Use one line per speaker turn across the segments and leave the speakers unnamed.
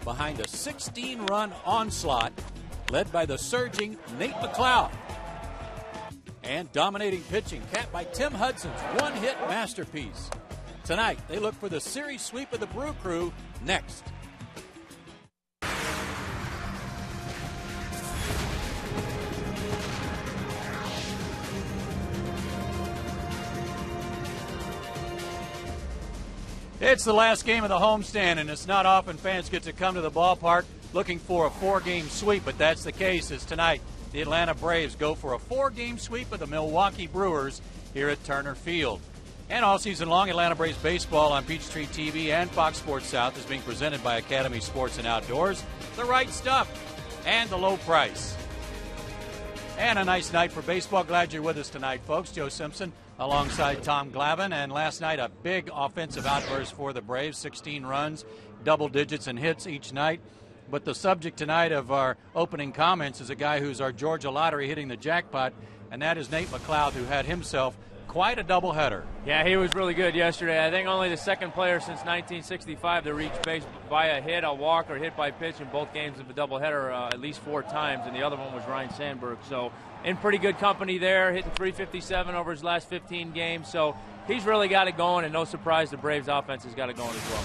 behind a 16-run onslaught led by the surging Nate McLeod. And dominating pitching capped by Tim Hudson's one-hit masterpiece. Tonight, they look for the series sweep of the Brew Crew next. It's the last game of the homestand, and it's not often fans get to come to the ballpark looking for a 4-game sweep, but that's the case as tonight the Atlanta Braves go for a 4-game sweep of the Milwaukee Brewers here at Turner Field. And all season long, Atlanta Braves baseball on Peachtree TV and Fox Sports South is being presented by Academy Sports and Outdoors, the right stuff, and the low price. And a nice night for baseball. Glad you're with us tonight, folks. Joe Simpson alongside Tom Glavine. And last night, a big offensive outburst for the Braves. 16 runs, double digits and hits each night. But the subject tonight of our opening comments is a guy who's our Georgia lottery hitting the jackpot, and that is Nate McLeod, who had himself quite a doubleheader.
Yeah, he was really good yesterday. I think only the second player since 1965 to reach base by a hit, a walk, or hit by pitch in both games of a doubleheader at least 4 times, and the other one was Ryan Sandberg. So in pretty good company there, hitting .357 over his last 15 games. So he's really got it going, and no surprise the Braves offense has got it going as well.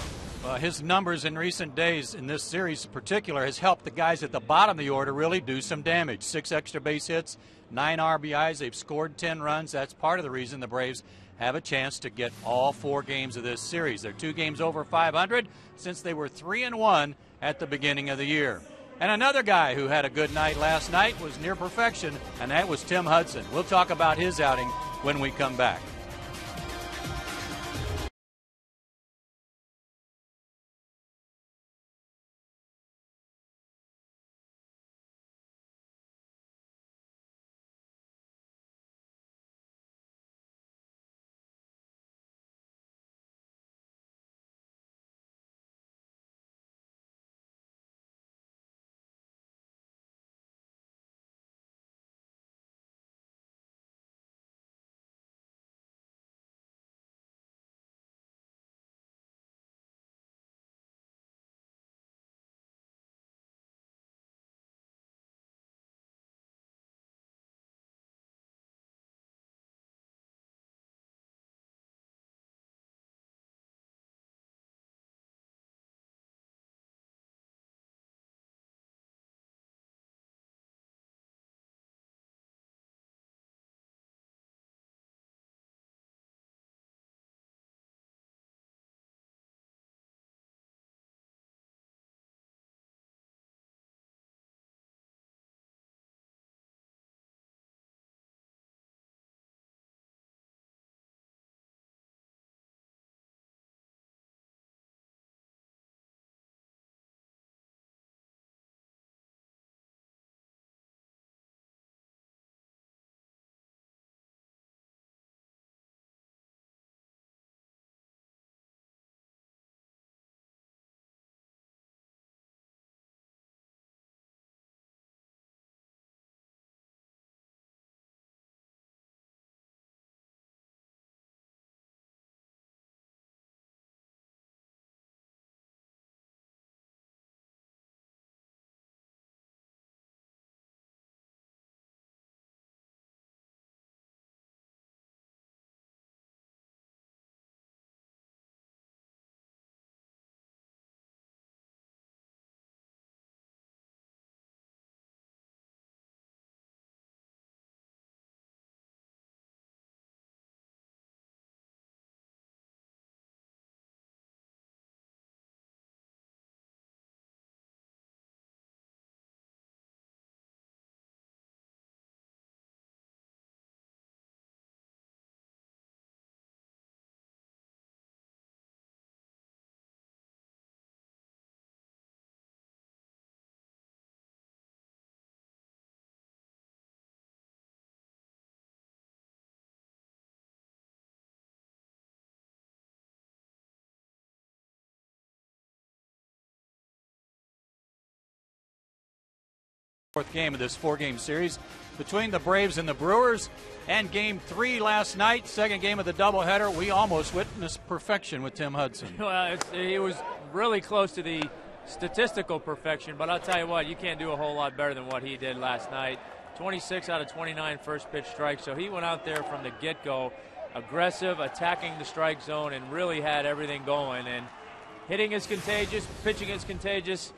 His numbers in recent days in this series in particular has helped the guys at the bottom of the order really do some damage. 6 extra base hits, 9 RBIs. They've scored 10 runs. That's part of the reason the Braves have a chance to get all 4 games of this series. They're 2 games over 500 since they were 3-1 at the beginning of the year. And another guy who had a good night last night was near perfection, and that was Tim Hudson. We'll talk about his outing when we come back. Fourth game of this 4-game series between the Braves and the Brewers, and Game 3 last night, second game of the doubleheader. We almost witnessed perfection with Tim Hudson.
Well, he was really close to the statistical perfection, but I'll tell you what, you can't do a whole lot better than what he did last night. 26 out of 29 first pitch strikes, so he went out there from the get-go, aggressive, attacking the strike zone, and really had everything going. And hitting is contagious, pitching is contagious.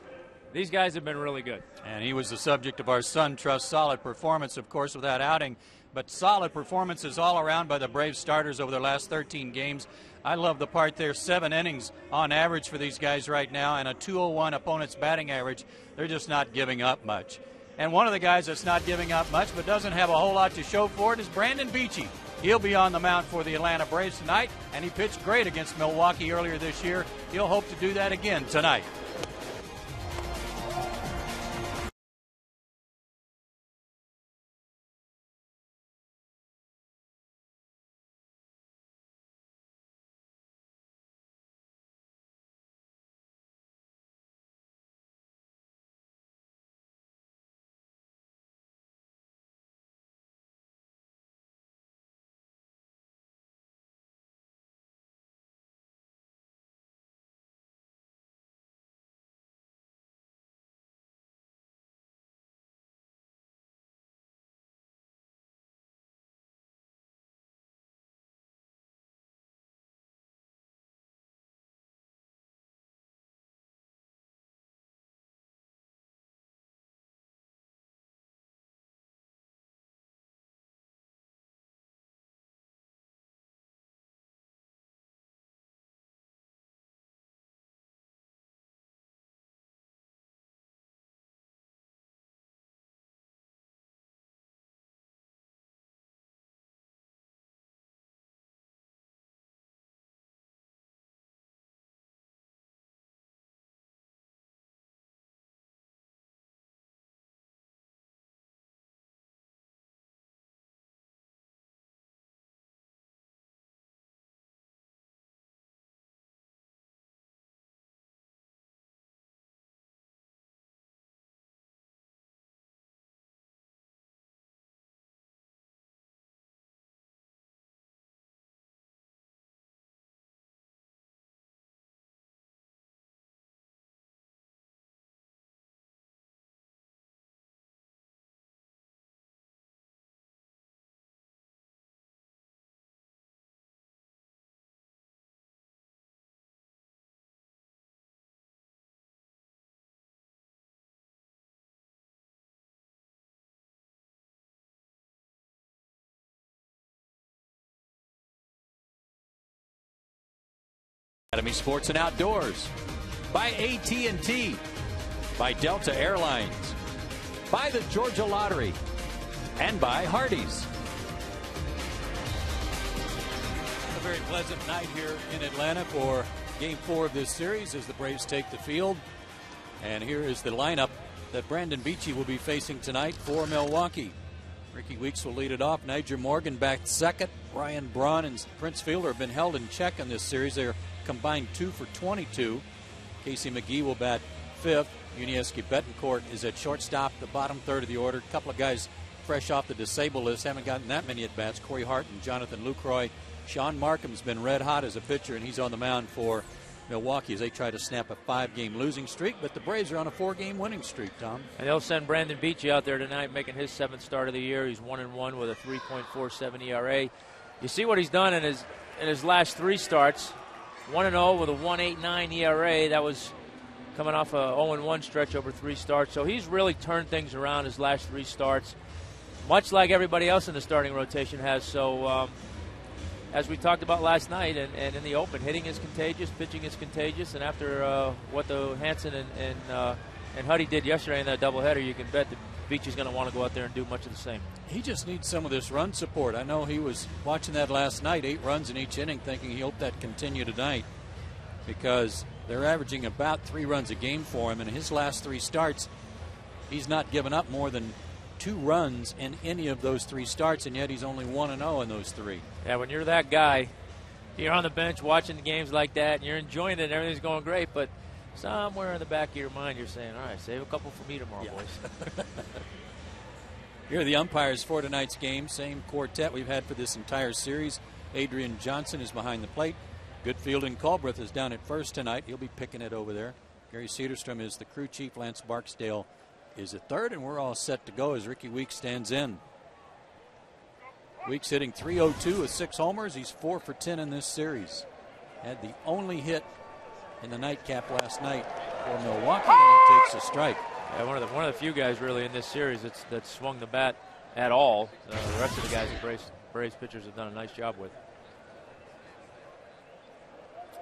These guys have been really good. And
he was the subject of our Sun Trust solid performance, of course, with that outing. But solid performances all around by the Braves starters over their last 13 games. I love the part there, 7 innings on average for these guys right now, and a 201 opponent's batting average. They're just not giving up much. And one of the guys that's not giving up much but doesn't have a whole lot to show for it is Brandon Beachy. He'll be on the mound for the Atlanta Braves tonight, and he pitched great against Milwaukee earlier this year. He'll hope to do that again tonight.
Academy Sports and Outdoors, by AT by Delta Airlines, by the Georgia Lottery, and by Hardee's.
A very pleasant night here in Atlanta for Game 4 of this series as the Braves take the field. And here is the lineup that Brandon Beachy will be facing tonight for Milwaukee. Ricky Weeks will lead it off. Niger Morgan back second. Ryan Braun and Prince Fielder have been held in check in this series. They're combined 2 for 22. Casey McGee will bat fifth. Unieski Betancourt is at shortstop, the bottom third of the order. A couple of guys fresh off the disabled list haven't gotten that many at-bats. Corey Hart and Jonathan Lucroy. Sean Markham's been red hot as a pitcher, and he's on the mound for Milwaukee as they try to snap a 5-game losing streak. But the Braves are on a 4-game winning streak, Tom.
And they'll send Brandon Beachy out there tonight, making his 7th start of the year. He's 1-1 with a 3.47 ERA. You see what he's done in his last 3 starts. 1-0 with a 1.89 ERA. That was coming off a 0-1 stretch over 3 starts. So he's really turned things around his last 3 starts, much like everybody else in the starting rotation has. So as we talked about last night and in the open, hitting is contagious, pitching is contagious, and after what the Hansen and Huddy did yesterday in that doubleheader, you can bet that Beach is going to want to go out there and do much of the same.
He just needs some of this run support. I know he was watching that last night, 8 runs in each inning, thinking he hoped that continue tonight because they're averaging about 3 runs a game for him. In his last 3 starts, he's not given up more than 2 runs in any of those 3 starts, and yet he's only 1-0 in those 3.
Yeah, when you're that guy, you're on the bench watching the games like that, and you're enjoying it, and everything's going great, but somewhere in the back of your mind you're saying, all right, save a couple for me tomorrow, boys.
Here are the umpires for tonight's game. Same quartet we've had for this entire series. Adrian Johnson is behind the plate. Goodfield and Culbreth is down at first tonight. He'll be picking it over there.
Gary Cederstrom is the crew chief. Lance Barksdale is at third, and we're all set to go as Ricky Weeks stands in. Weeks hitting .302 with 6 homers. He's 4 for 10 in this series. Had the only hit in the nightcap last night for Milwaukee, and he takes a strike.
Yeah, one of the few guys really in this series that swung the bat at all. The rest of the guys that Braves pitchers have done a nice job with.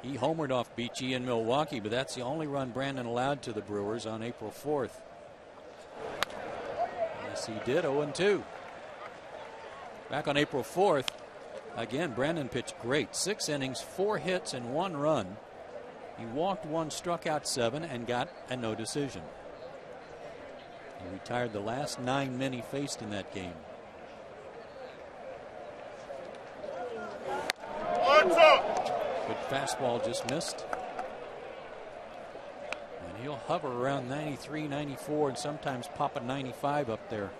He homered off Beachy in Milwaukee, but that's the only run Brandon allowed to the Brewers on April 4th. Yes, he did. 0-2. Back on April 4th, again, Brandon pitched great. 6 innings, 4 hits, and 1 run. He walked 1, struck out 7, and got a no decision. He retired the last 9 men he faced in that game. Good fastball, just missed. And he'll hover around 93, 94, and sometimes pop a 95 up there.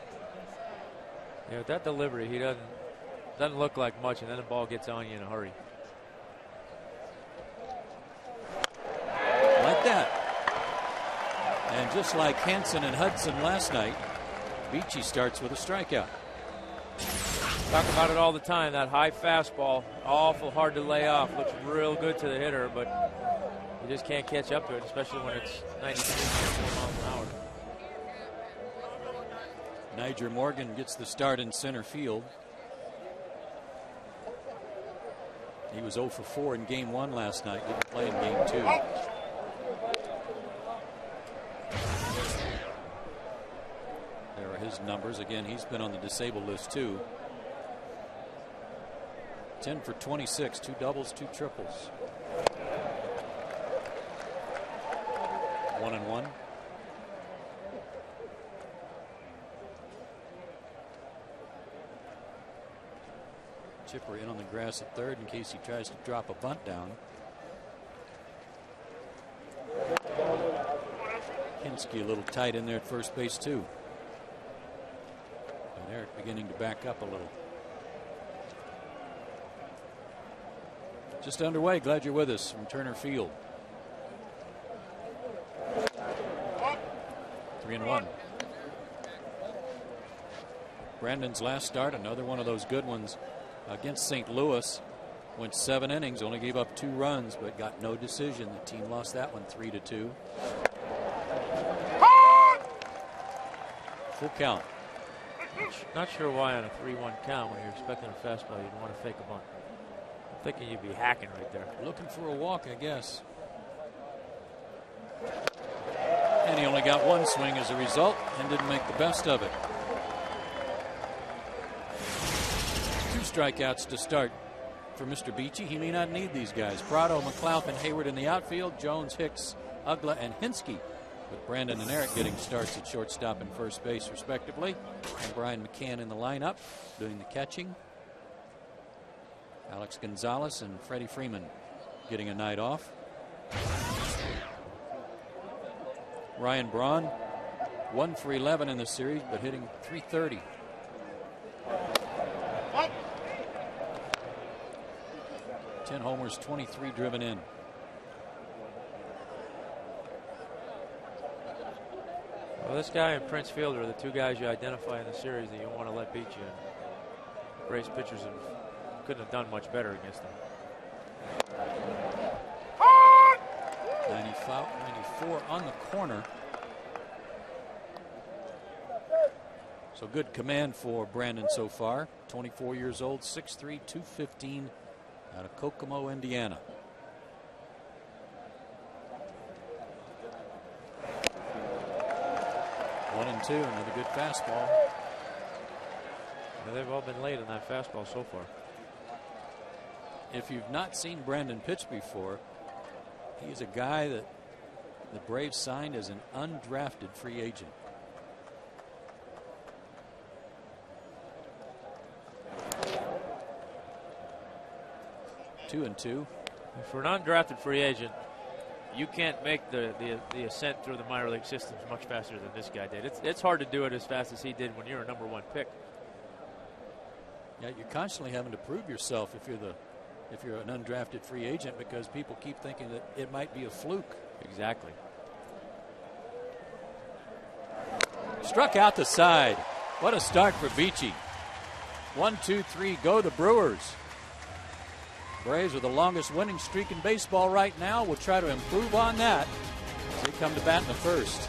Yeah, with that delivery, he doesn't look like much, and then the ball gets on you in a hurry.
Like that. And just like Hansen and Hudson last night, Beachy starts with a strikeout.
Talk about it all the time. That high fastball, awful hard to lay off. Looks real good to the hitter, but you just can't catch up to it, especially when it's 93 miles an hour.
Niger Morgan gets the start in center field. He was 0 for 4 in game 1 last night. Didn't play in game 2. There are his numbers. Again, he's been on the disabled list too. 10 for 26, 2 doubles, 2 triples. 1-1. Chipper in on the grass at third in case he tries to drop a bunt down. Hinsky a little tight in there at first base too. And Eric beginning to back up a little. Just underway. Glad you're with us from Turner Field. 3-1. Brandon's last start, another one of those good ones against St. Louis. Went 7 innings, only gave up 2 runs, but got no decision. The team lost that one 3-2. Full count.
Not sure why on a 3-1 count when you're expecting a fastball you'd want to fake a bunt. I'm thinking you'd be hacking right there.
Looking for a walk, I guess. And he only got 1 swing as a result and didn't make the best of it. 2 strikeouts to start for Mr. Beachy. He may not need these guys. Prado, McLeod, and Hayward in the outfield. Jones, Hicks, Ugla, and Hinsky, with Brandon and Eric getting starts at shortstop and first base, respectively. And Brian McCann in the lineup doing the catching. Alex Gonzalez and Freddie Freeman getting a night off. Ryan Braun, 1 for 11 in the series, but hitting .330. Ten homers, 23 driven in.
Well, this guy and Prince Fielder are the 2 guys you identify in the series that you want to let beat you. Braves pitchers couldn't have done much better against them.
95, 94 on the corner. So good command for Brandon so far. 24 years old, 6'3", 215, out of Kokomo, Indiana. One and 2, another good fastball.
Yeah, they've all been late on that fastball so far.
If you've not seen Brandon pitch before, he's a guy that the Braves signed as an undrafted free agent. Two and 2.
For an undrafted free agent, you can't make the ascent through the minor league systems much faster than this guy did. It's hard to do it as fast as he did when you're a #1 pick.
Yeah, you're constantly having to prove yourself if you're an undrafted free agent, because people keep thinking that it might be a fluke.
Exactly.
Struck out the side. What a start for Beachy. 1, 2, 3, go the Brewers. Braves are the longest winning streak in baseball right now. We'll try to improve on that as they come to bat in the first.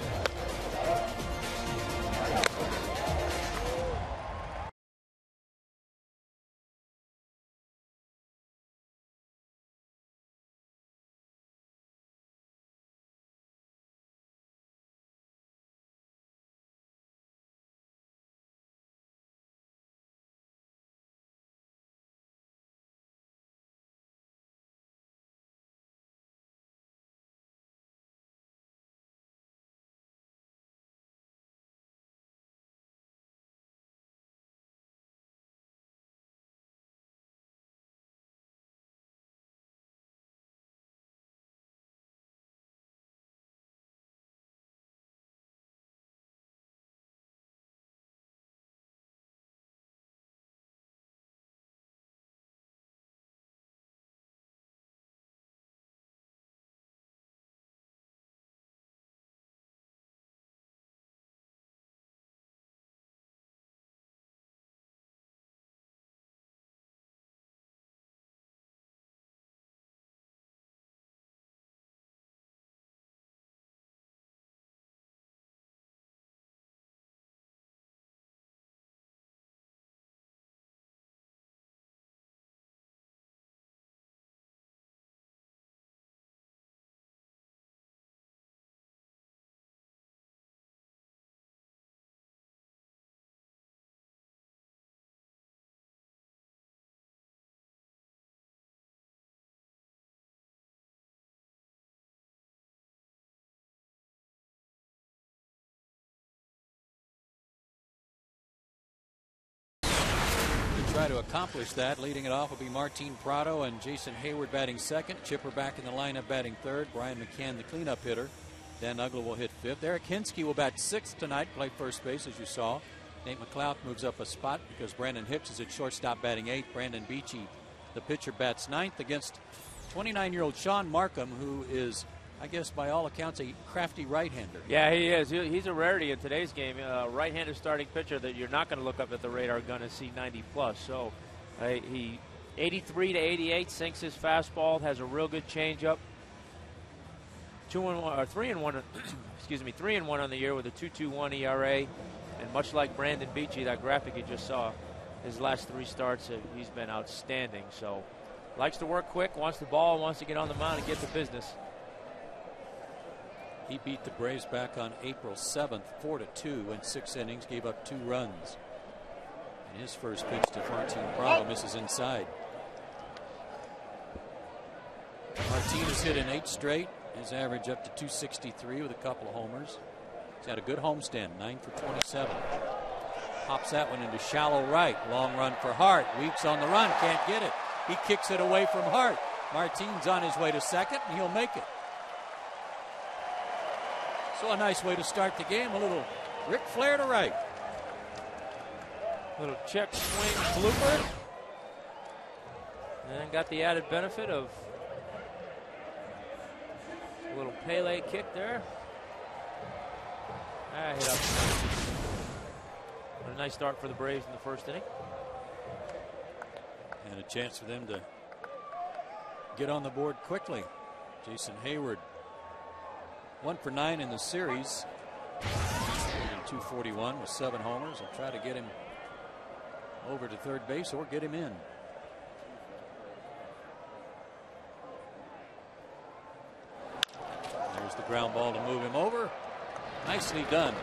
Try to accomplish that. Leading it off will be Martin Prado and Jason Hayward batting second. Chipper back in the lineup batting third. Brian McCann, the cleanup hitter. Dan Uggla will hit fifth. Eric Hinsky will bat sixth tonight, play first base, as you saw. Nate McLeod moves up a spot because Brandon Hicks is at shortstop batting eighth. Brandon Beachy, the pitcher, bats ninth against 29-year-old Sean Markham, who is, I guess, by all accounts, a crafty right-hander.
Yeah, he is. He's a rarity in today's game. Right-handed starting pitcher that you're not going to look up at the radar gun and see 90 plus. So he 83 to 88, sinks his fastball, has a real good changeup. 3-1. Excuse me, 3-1 on the year with a 2.21 ERA. And much like Brandon Beachy, that graphic you just saw, his last three starts, he's been outstanding. So likes to work quick, wants the ball, wants to get on the mound and get to business.
He beat the Braves back on April 7th, 4-2 in 6 innings, gave up 2 runs. And his first pitch to Martin Prado misses inside. Martin has hit in 8 straight, his average up to 263 with a couple of homers. He's had a good homestand, 9 for 27. Pops that one into shallow right. Long run for Hart. Weeks on the run, can't get it. He kicks it away from Hart. Martin's on his way to second, and he'll make it. So a nice way to start the game. A little Ric Flair to right.
Little check swing blooper. And got the added benefit of a little Pele kick there. Hit up. What a nice start for the Braves in the first inning.
And a chance for them to get on the board quickly. Jason Hayward, 1 for 9 in the series. 241 with 7 homers. I'll try to get him over to third base or get him in. There's the ground ball to move him over. Nicely done.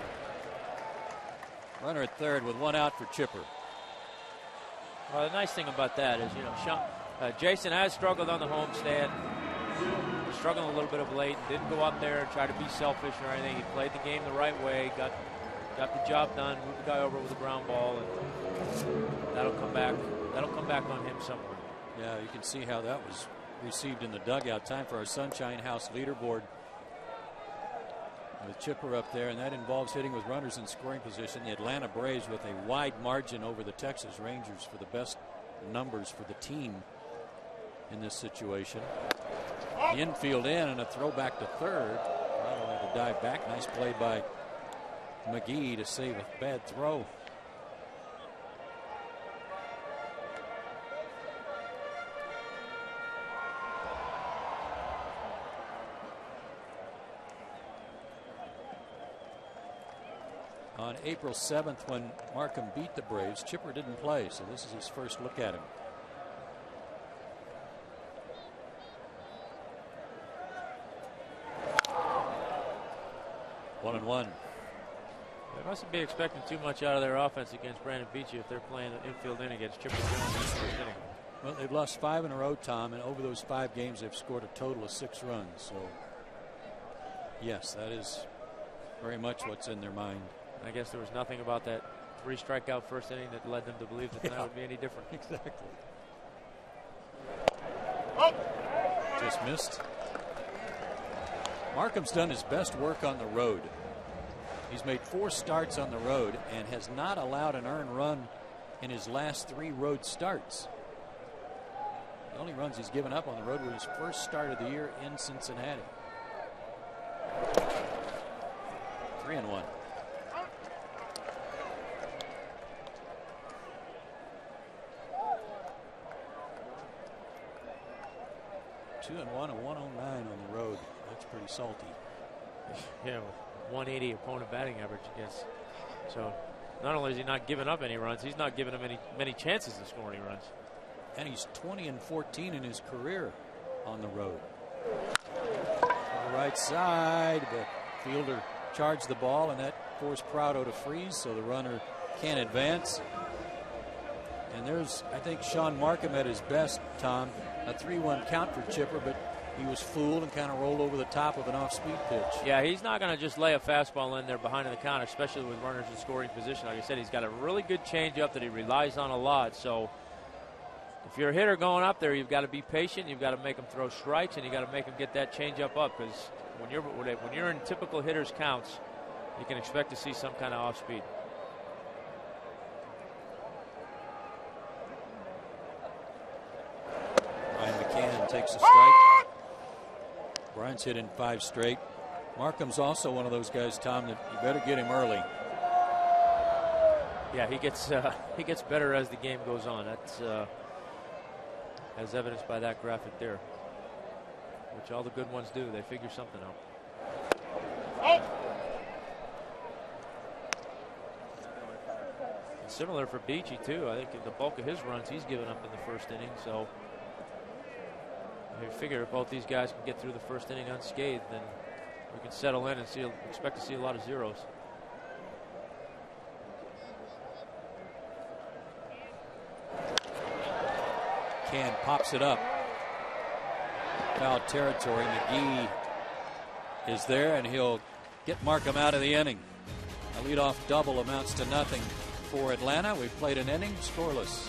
Runner at third with 1 out for Chipper.
Well, the nice thing about that is, Jason has struggled on the homestand. Struggling a little bit of late. Didn't go up there and try to be selfish or anything. He played the game the right way. Got the job done. Moved the guy over with a ground ball, and that'll come back. That'll come back on him somewhere.
Yeah, you can see how that was received in the dugout. Time for our Sunshine House leaderboard. With Chipper up there, and that involves hitting with runners in scoring position. The Atlanta Braves with a wide margin over the Texas Rangers for the best numbers for the team in this situation. The infield in and a throw back to third. Prado had to dive back. Nice play by McGee to save a bad throw. On April 7th, when Markham beat the Braves, Chipper didn't play, so this is his first look at him. One and one.
They mustn't be expecting too much out of their offense against Brandon Beachy if they're playing the infield in against Chipper Jones in the first inning.
Well, they've lost 5 in a row, Tom, and over those 5 games, they've scored a total of 6 runs. So, yes, that is very much what's in their mind.
I guess there was nothing about that 3 strikeout first inning that led them to believe that tonight would be any different.
Exactly. Just missed. Markham's done his best work on the road. He's made 4 starts on the road and has not allowed an earned run in his last 3 road starts. The only runs he's given up on the road were his first start of the year in Cincinnati. 3 and 1. Two and 1 and 109 on the road. That's pretty salty.
Yeah, with 180 opponent batting average, I guess. So not only is he not giving up any runs, he's not giving them many chances to score any runs.
And he's 20 and 14 in his career on the road. On the right side, the fielder charged the ball, and that forced Prado to freeze, so the runner can't advance. And there's, I think, Sean Markham at his best, Tom. A 3-1 count for Chipper, but he was fooled and kind of rolled over the top of an off-speed pitch.
Yeah, he's not going to just lay a fastball in there behind the counter, especially with runners in scoring position. Like I said, he's got a really good changeup that he relies on a lot. So if you're a hitter going up there, you've got to be patient. You've got to make him throw strikes, and you got to make him get that changeup up, because when you're in typical hitters' counts, you can expect to see some kind of off-speed.
Takes a strike. Bryant's hit in 5 straight. Markham's also one of those guys, Tom, that you better get him early.
Yeah, he gets better as the game goes on. That's as evidenced by that graphic there, which all the good ones do. They figure something out. And similar for Beachy too. I think the bulk of his runs he's given up in the first inning. So you figure if both these guys can get through the first inning unscathed, then we can settle in and expect to see a lot of zeros.
Can pops it up. Foul territory. McGee is there, and he'll get Markham out of the inning. A leadoff double amounts to nothing for Atlanta. We've played an inning scoreless.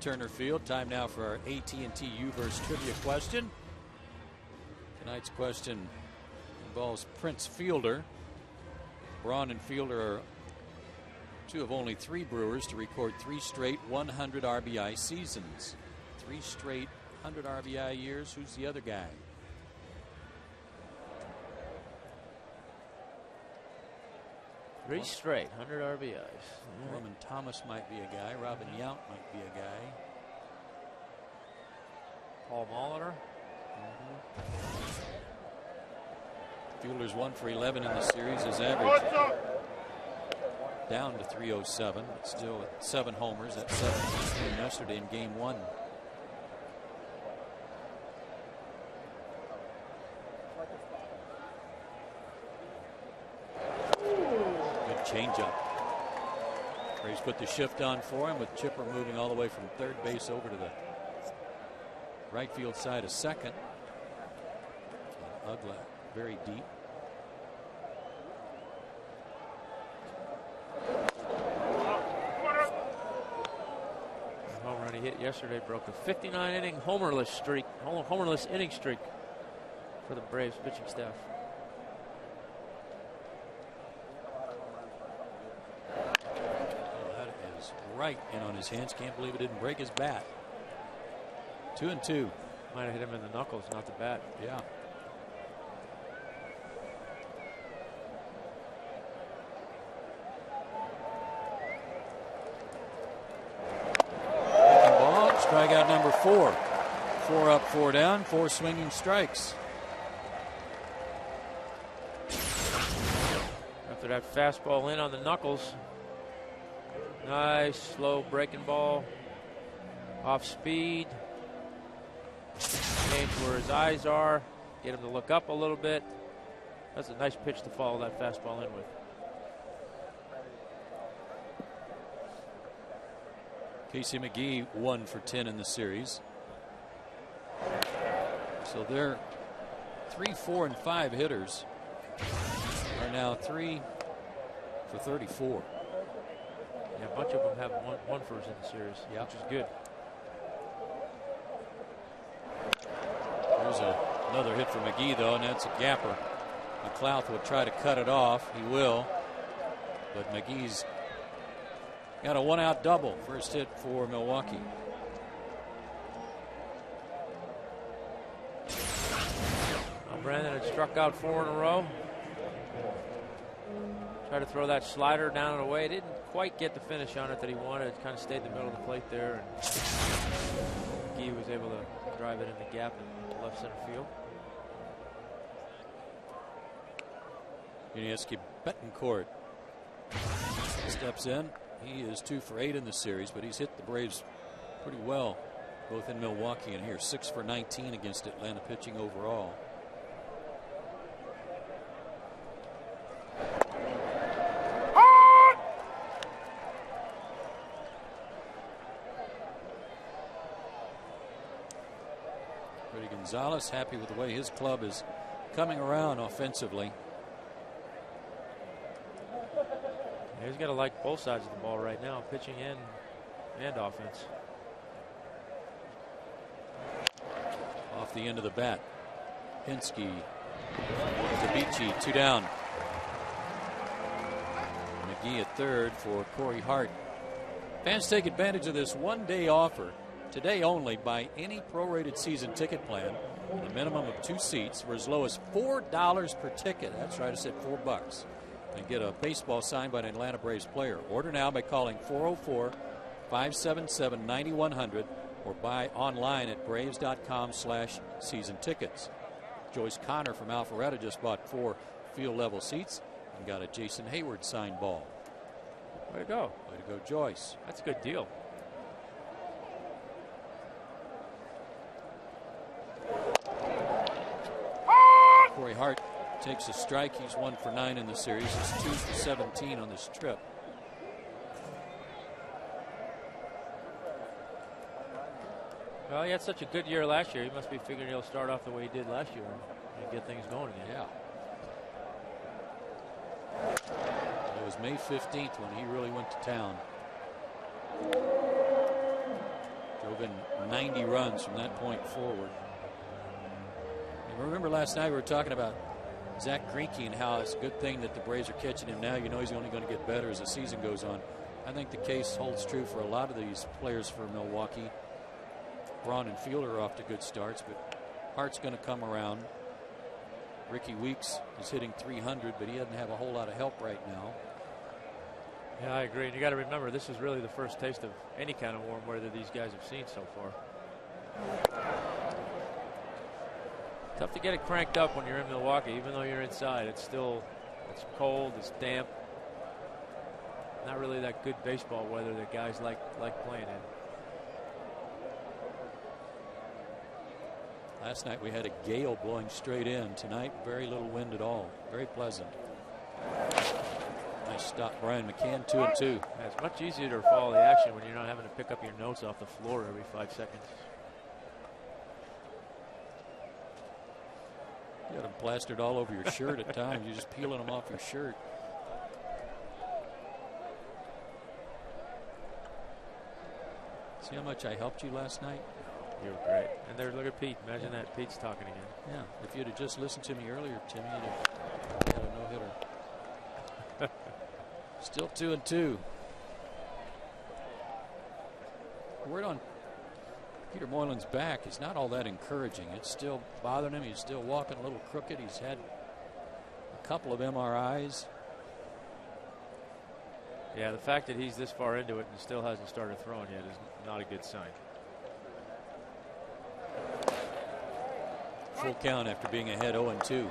Turner Field. Time now for our AT U-verse trivia question. Tonight's question involves Prince Fielder. Braun and Fielder are two of only 3 Brewers to record 3 straight 100 RBI seasons. 3 straight 100 RBI years. Who's the other guy?
Three straight 100 RBIs.
Norman Thomas might be a guy. Robin Yount might be a guy.
Paul Molitor.
Fielder's 1 for 11 in the series. His average down to 307, but still at 7 homers. That's 7 yesterday in Game 1. Good changeup. Braves put the shift on for him with Chipper moving all the way from third base over to the right field side of second. And Ugla very deep.
The home run he hit yesterday broke a 59-inning homerless inning streak for the Braves pitching staff.
Oh, that is right in on his hands. Can't believe it didn't break his bat. 2-2.
Might have hit him in the knuckles, not the bat.
Yeah. Breaking ball, strikeout number 4. 4 up, 4 down, 4 swinging strikes.
After that fastball in on the knuckles. Nice, slow breaking ball. Off speed. Change where his eyes are. Get him to look up a little bit. That's a nice pitch to follow that fastball in with.
Casey McGee 1 for 10 in the series. So their 3, 4, and 5 hitters are now 3 for 34.
Yeah, a bunch of them have one-fers in the series, which is good.
There's another hit for McGee, though, and that's a gapper. McLouth will try to cut it off. He will. But McGee's got a 1-out double. First hit for Milwaukee.
Well, Brandon had struck out 4 in a row. Tried to throw that slider down and away. Didn't quite get the finish on it that he wanted. It kind of stayed in the middle of the plate there. And McGee was able to drive it in the gap in left center field.
Yuniesky Betancourt steps in. He is 2 for 8 in the series, but he's hit the Braves pretty well, both in Milwaukee and here. 6 for 19 against Atlanta pitching overall. Freddie Gonzalez happy with the way his club is coming around offensively.
He's got to like both sides of the ball right now, pitching and offense.
Off the end of the bat, Pinsky, Tabichi, 2 down. McGee at third for Corey Hart. Fans take advantage of this one-day offer today only. Buy any prorated season ticket plan with a minimum of 2 seats for as low as $4 per ticket. That's right, I said $4. And get a baseball signed by an Atlanta Braves player. Order now by calling 404-577-9100 or buy online at braves.com/season tickets. Joyce Connor from Alpharetta just bought 4 field level seats and got a Jason Hayward signed ball.
Way to go.
Way to go, Joyce.
That's a good deal.
Corey Hart takes a strike. He's 1 for 9 in the series. He's 2 for 17 on this trip.
Well, he had such a good year last year. He must be figuring he'll start off the way he did last year and get things going again.
Yeah. It was May 15th when he really went to town. Drove in 90 runs from that point forward. And remember last night we were talking about Zach Greinke and how it's a good thing that the Braves are catching him now. You know he's only going to get better as the season goes on. I think the case holds true for a lot of these players for Milwaukee. Braun and Fielder are off to good starts, but Hart's going to come around. Ricky Weeks is hitting 300, but he doesn't have a whole lot of help right now.
Yeah, I agree. And you got to remember, this is really the first taste of any kind of warm weather these guys have seen so far. Tough to get it cranked up when you're in Milwaukee, even though you're inside. It's cold, it's damp. Not really that good baseball weather that guys like playing in.
Last night we had a gale blowing straight in. Tonight, very little wind at all. Very pleasant. Nice stop, Brian McCann, 2-2.
Yeah, it's much easier to follow the action when you're not having to pick up your notes off the floor every 5 seconds.
You got them plastered all over your shirt at times. You're just peeling them off your shirt. See how much I helped you last night?
You were great. And there's, look at Pete. Imagine that. Pete's talking again.
Yeah. If you'd have just listened to me earlier, Timmy, you'd have had a no-hitter. Still 2-2. Word on Peter Moylan's back is not all that encouraging. It's still bothering him. He's still walking a little crooked. He's had a couple of MRIs.
Yeah, the fact that he's this far into it and still hasn't started throwing yet is not a good sign.
Full count after being ahead 0-2.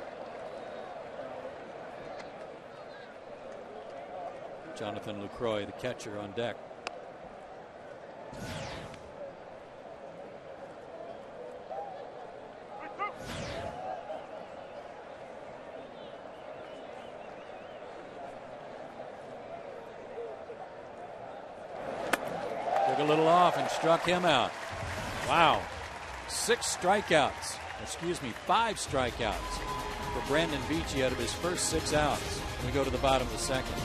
Jonathan Lucroy, the catcher, on deck. Took a little off and struck him out. Wow. 6 strikeouts. Excuse me, 5 strikeouts for Brandon Beachy out of his first 6 outs. We go to the bottom of the second.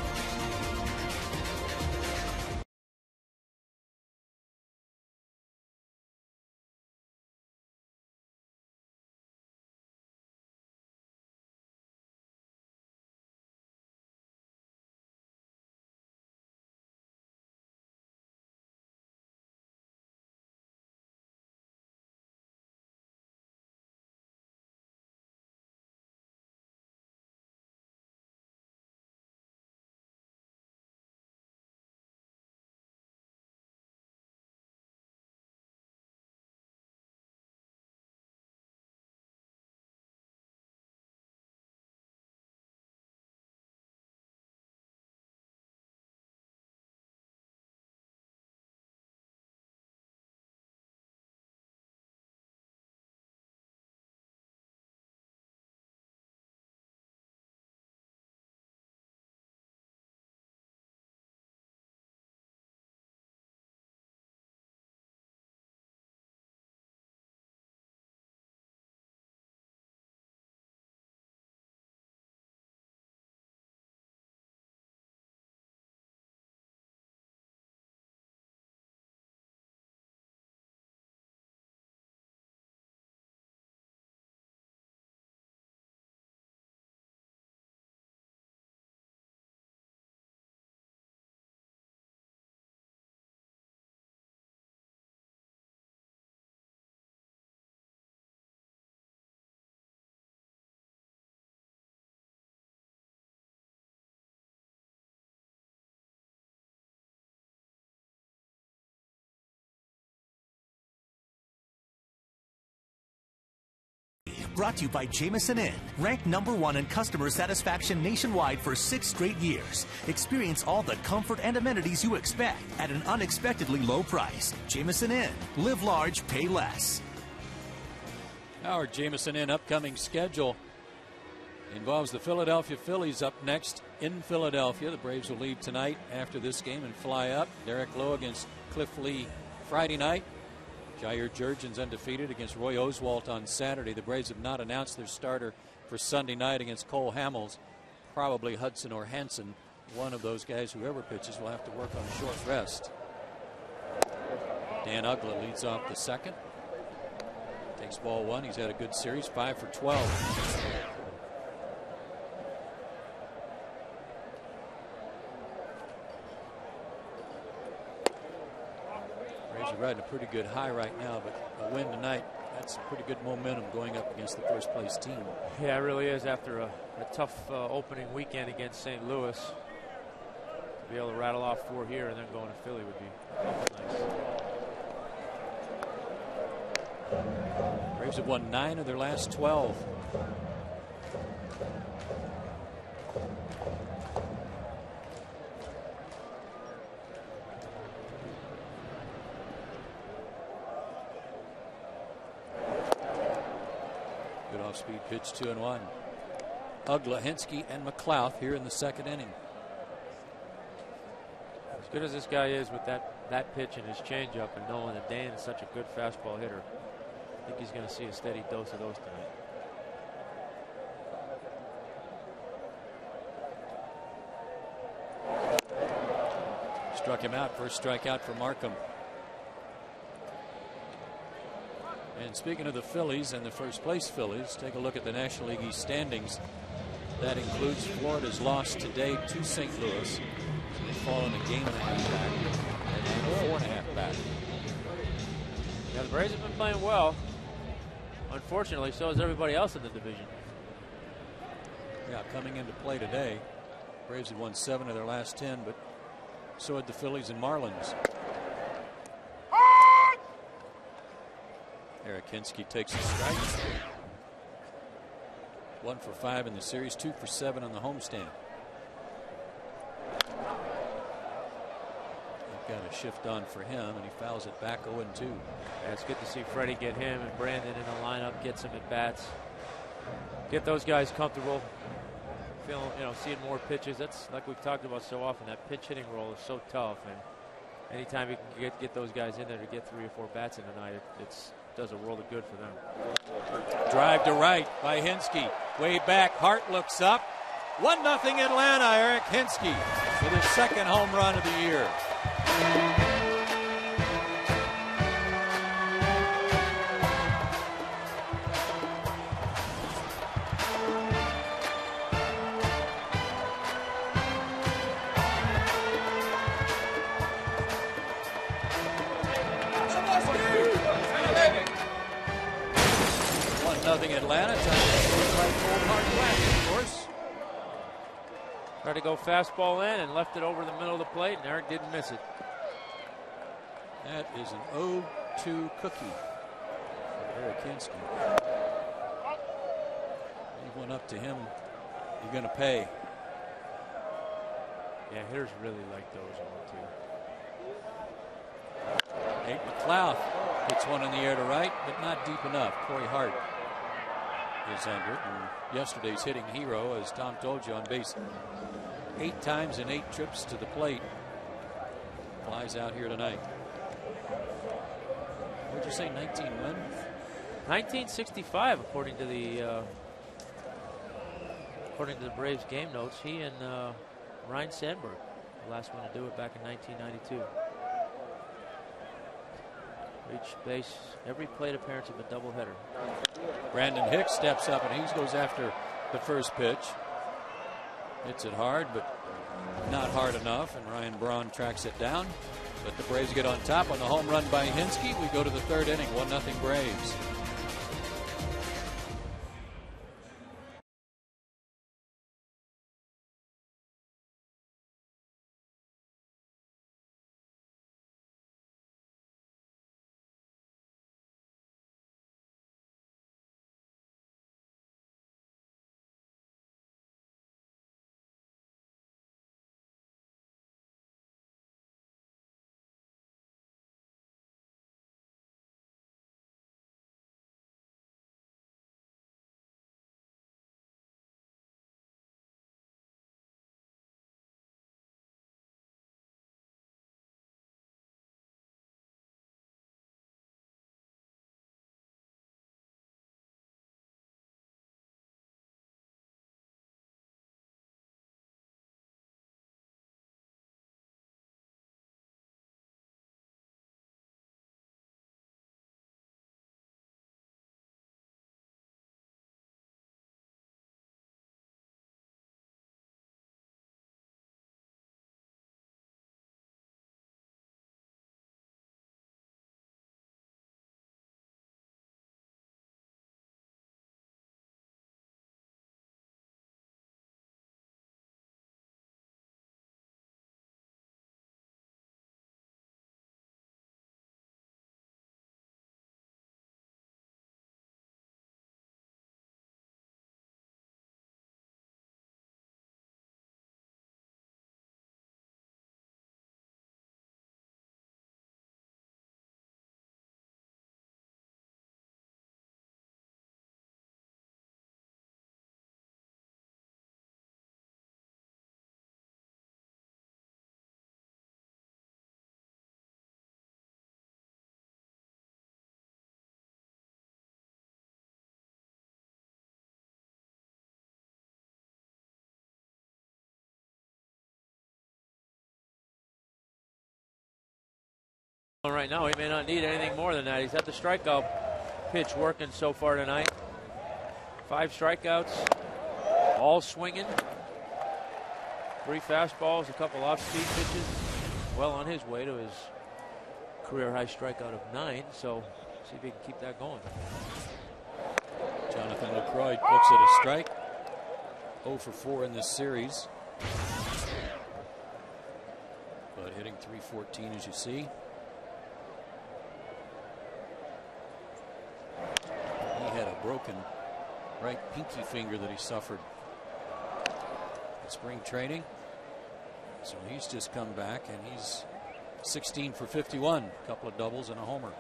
Brought to you by Jameson Inn, ranked #1 in customer satisfaction nationwide for 6 straight years. Experience all the comfort and amenities you expect at an unexpectedly low price. Jameson Inn. Live large, pay less.
Our Jameson Inn upcoming schedule involves the Philadelphia Phillies up next in Philadelphia. The Braves will leave tonight after this game and fly up. Derek Lowe against Cliff Lee Friday night. Jair Jurgen's undefeated against Roy Oswalt on Saturday. The Braves have not announced their starter for Sunday night against Cole Hamels. Probably Hudson or Hanson. One of those guys, whoever pitches, will have to work on a short rest. Dan Uggla leads off the second. Takes ball one. He's had a good series, 5 for 12. Braves are riding a pretty good high right now, but a win tonight, that's pretty good momentum going up against the first place team.
Yeah, it really is. After a tough opening weekend against St. Louis, to be able to rattle off 4 here and then going to Philly would be nice.
Braves have won 9 of their last 12. Good off-speed pitch, 2-1. Uggla, Hensky, and McLeod here in the second inning.
As good as this guy is with that pitch and his changeup, and knowing that Dan is such a good fastball hitter, I think he's going to see a steady dose of those tonight.
Struck him out. First strikeout for Markham. And speaking of the Phillies and the first place Phillies, take a look at the National League East standings. That includes Florida's loss today to St. Louis. They've fallen a game and a half back, and 4.5 back.
Yeah, the Braves have been playing well. Unfortunately, so has everybody else in the division.
Yeah, coming into play today, Braves had won 7 of their last 10, but so had the Phillies and Marlins. Eric Hensky takes a strike. 1 for 5 in the series, 2 for 7 on the homestand. They've got a shift on for him, and he fouls it back 0-2.
Yeah, it's good to see Freddie get him and Brandon in the lineup, get some at bats, get those guys comfortable. Feeling, seeing more pitches. That's like we've talked about so often. That pitch hitting role is so tough, and anytime you can get those guys in there to get 3 or 4 bats in tonight, it does a world of good for them.
Drive to right by Hensky. Way back. Hart looks up. 1-0 Atlanta. Eric Hensky with his second home run of the year. Nothing Atlanta. Of course.
Tried to go fastball in and left it over the middle of the plate, and Eric didn't miss it.
That is an 0-2 cookie for Eric Hensky. He went up to him. You're going to pay.
Yeah, hitters really like those 0-2.
Nate McLeod hits one in the air to right, but not deep enough. Corey Hart is under it, and yesterday's hitting hero, as Tom told you, on base 8 times in 8 trips to the plate, flies out here tonight. What'd you say, 19 when?
1965, according to the Braves game notes. He and Ryan Sandberg, the last one to do it back in 1992. Reached base every plate appearance of a doubleheader.
Brandon Hicks steps up and he goes after the first pitch. Hits it hard, but not hard enough, and Ryan Braun tracks it down. But the Braves get on top on the home run by Hensky. We go to the third inning, 1-0 Braves.
Right now, he may not need anything more than that. He's had the strikeout pitch working so far tonight. 5 strikeouts, all swinging. 3 fastballs, a couple off-speed pitches. Well on his way to his career-high strikeout of 9, so see if he can keep that going.
Jonathan LaCroix looks at a strike. 0 for 4 in this series. But hitting .314 as you see. He had a broken right pinky finger that he suffered in spring training. So he's just come back and he's 16 for 51. A couple of doubles and a homer.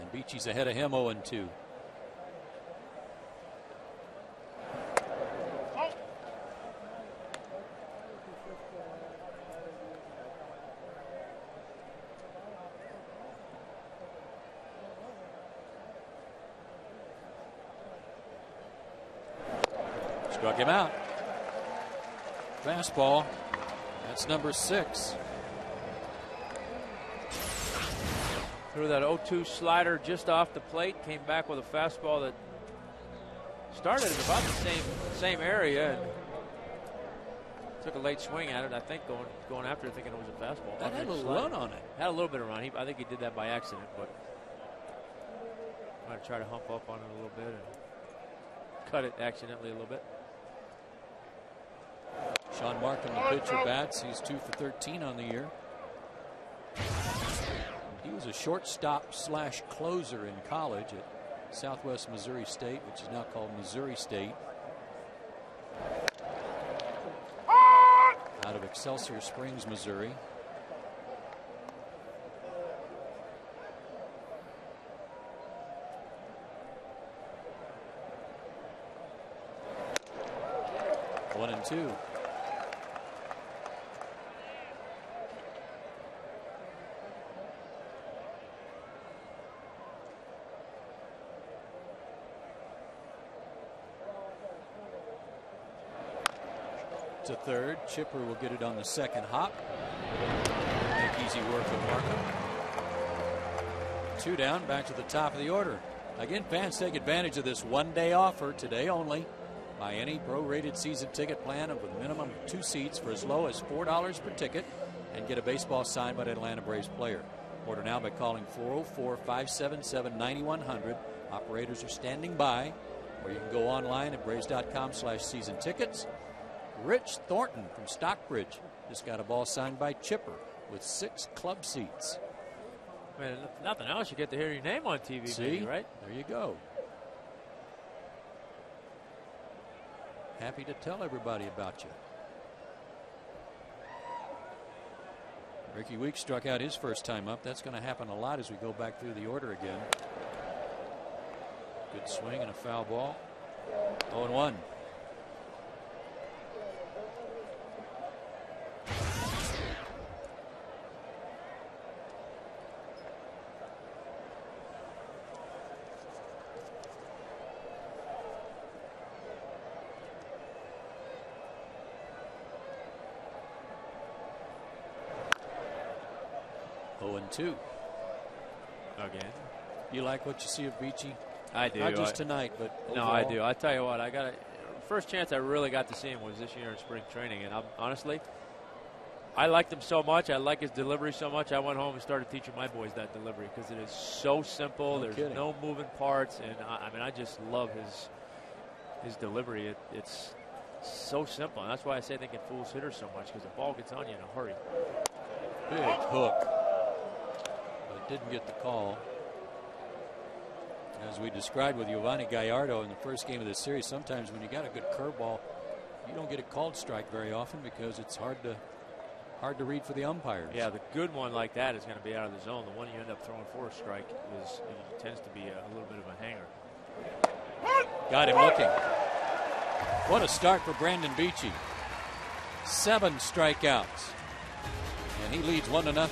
And Beachy's ahead of him 0-2. Struck him out. Fastball. That's number 6.
Threw that 0-2 slider just off the plate. Came back with a fastball that started in about the same area and took a late swing at it. I think going after it, thinking it was a fastball.
That had a little run on it.
Had a little bit of run. I think he did that by accident, but might try to hump up on it a little bit and cut it accidentally a little bit.
Sean Markham, the pitcher, bats. He's 2 for 13 on the year. He was a shortstop / closer in college at Southwest Missouri State, which is now called Missouri State. Out of Excelsior Springs, Missouri. One and 2. To third. Chipper will get it on the second hop. Make easy work of Markham. 2 down, back to the top of the order. Again, fans take advantage of this one-day offer today only. Buy any prorated season ticket plan of a minimum of 2 seats for as low as $4 per ticket and get a baseball signed by an Atlanta Braves player. Order now by calling 404-577-9100. Operators are standing by, or you can go online at braves.com/season tickets. Rich Thornton from Stockbridge just got a ball signed by Chipper with 6 club seats.
Man, if nothing else, you get to hear your name on TV.
See,
maybe, right?
There you go. Happy to tell everybody about you. Ricky Weeks struck out his first time up. That's going to happen a lot as we go back through the order again. Good swing and a foul ball. 0-1.
Again.
You like what you see of Beachy?
I do.
Not just tonight, but overall.
No, I do. I tell you what, first chance I really got to see him was this year in spring training, and honestly, I liked him so much. I like his delivery so much. I went home and started teaching my boys that delivery because it is so simple. There's no moving parts, and I just love his delivery. It's so simple, and that's why I say they can fools hitters so much because the ball gets on you in a hurry.
Big hook. Didn't get the call. As we described with Giovanni Gallardo in the first game of this series, sometimes when you got a good curveball, you don't get a called strike very often because it's hard to read for the umpires.
Yeah, the good one like that is going to be out of the zone. The one you end up throwing for a strike tends to be a little bit of a hanger.
Got him looking. What a start for Brandon Beachy. 7 strikeouts. And he leads 1-0.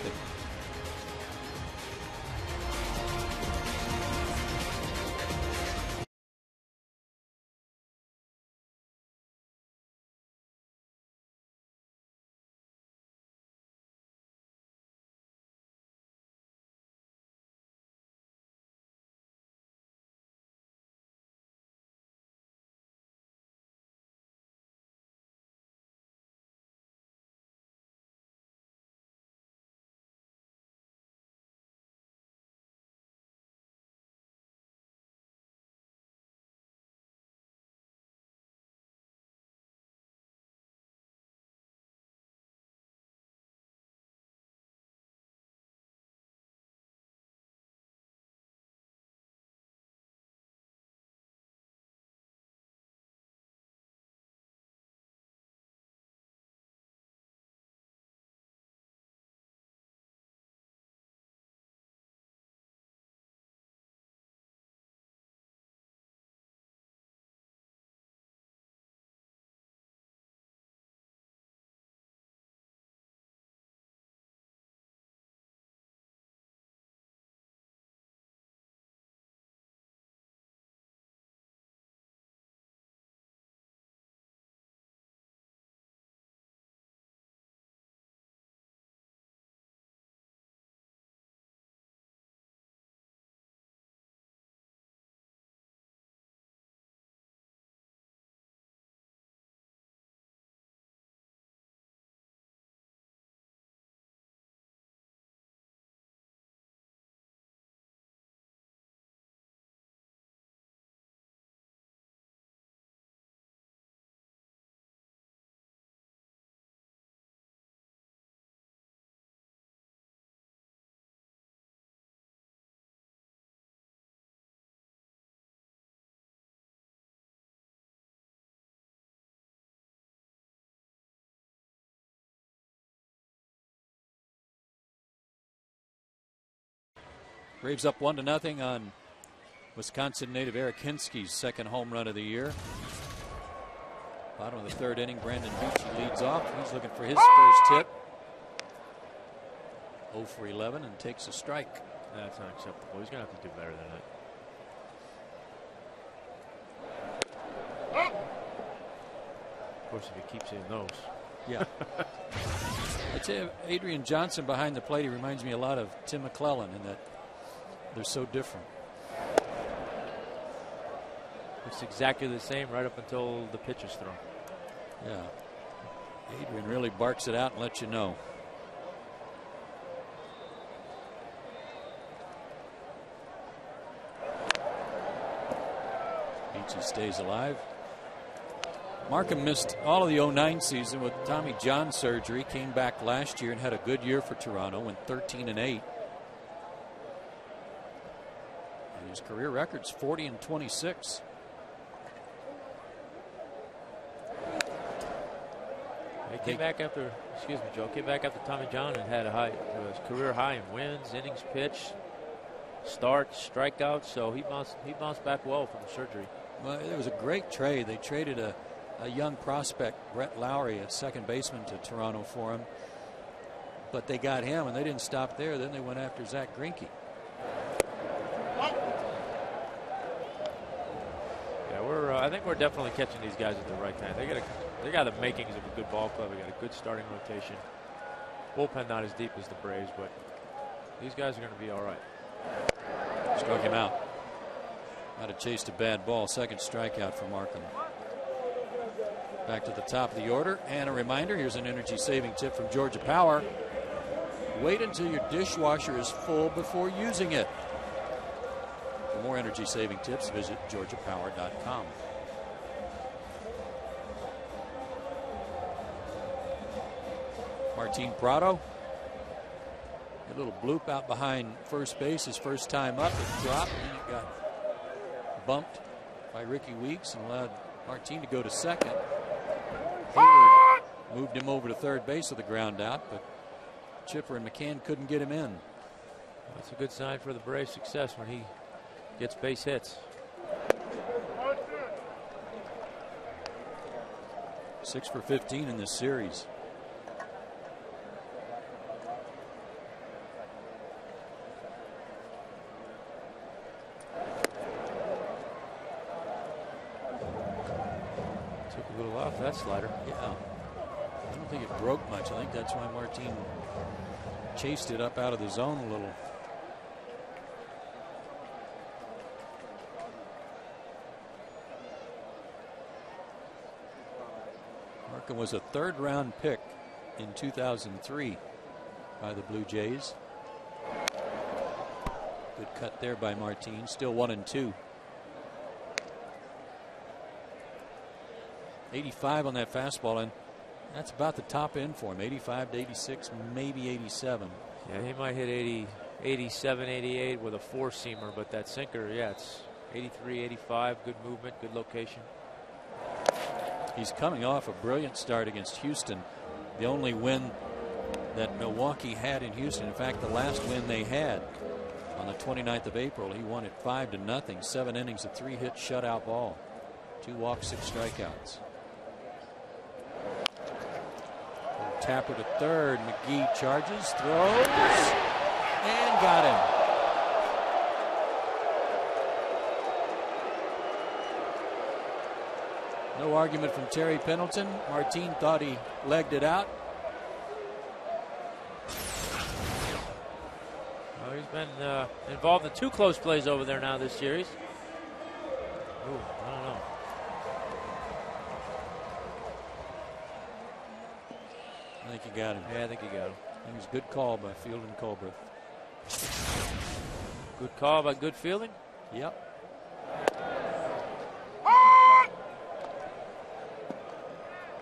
Braves up 1-0 on Wisconsin native Eric Hinsky's second home run of the year. Bottom of the third inning, Brandon Beachy leads off. He's looking for his first hit. 0 for 11 and takes a strike.
That's not acceptable. He's going to have to do better than that. Of course, if he keeps hitting those.
Yeah. I'd say Adrian Johnson behind the plate, he reminds me a lot of Tim McClellan in that they're so different.
It's exactly the same right up until the pitch is thrown.
Yeah. Adrian really barks it out and lets you know. Beachy stays alive. Markham missed all of the 09 season with Tommy John surgery. Came back last year and had a good year for Toronto. Went 13-8. And his career record's 40-26.
He came back after, excuse me, Joe, came back after Tommy John and had a his career high in wins, innings pitched, starts, strikeouts. So he bounced back well from the surgery.
Well, it was a great trade. They traded a young prospect, Brett Lowry, a second baseman, to Toronto for him. But they got him, and they didn't stop there. Then they went after Zach Greinke.
Yeah, I think we're definitely catching these guys at the right time. They got the makings of a good ball club. They got a good starting rotation. Bullpen not as deep as the Braves, but these guys are going to be all right.
Struck him out. Might have chased a bad ball. Second strikeout for Markham. Back to the top of the order. And a reminder, here's an energy saving tip from Georgia Power. Wait until your dishwasher is full before using it. For more energy saving tips, visit georgiapower.com. Martin Prado. A little bloop out behind first base. His first time up. It dropped and it got bumped by Ricky Weeks and allowed Martin to go to second. Hayward moved him over to third base with a ground out, but Chipper and McCann couldn't get him in.
That's a good sign for the Braves' success when he gets base hits.
6 for 15 in this series.
That slider.
Yeah. I don't think it broke much. I think that's why Martin chased it up out of the zone a little. Markham was a third-round pick in 2003 by the Blue Jays. Good cut there by Martin. Still 1-2. 85 on that fastball, and that's about the top end for him. 85 to 86, maybe 87.
Yeah, he might hit 80, 87, 88 with a four-seamer, but that sinker, yeah, it's 83, 85. Good movement, good location.
He's coming off a brilliant start against Houston. The only win that Milwaukee had in Houston. In fact, the last win they had on the 29th of April, he won it 5-0. 7 innings, a 3-hit shutout ball. 2 walks, 6 strikeouts. Tapper to third. McGee charges, throws, and got him. No argument from Terry Pendleton. Martin thought he legged it out.
Well, he's been involved in 2 close plays over there now this series. Ooh, I don't know.
I think he got him.
Yeah, I think he got him.
It was a good call by Field and Colbert.
Good call by good fielding?
Yep.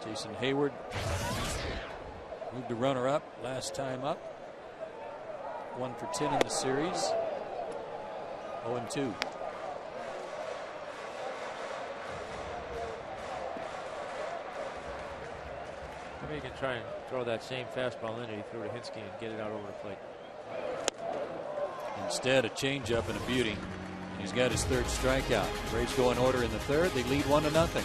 Jason Hayward moved to runner up last time up. 1 for 10 in the series. 0-2.
Maybe you can try and throw that same fastball in that he threw to Hinsky and get it out over the plate.
Instead, a changeup and a beauty. He's got his third strikeout. Braves go in order in the third. They lead 1-0.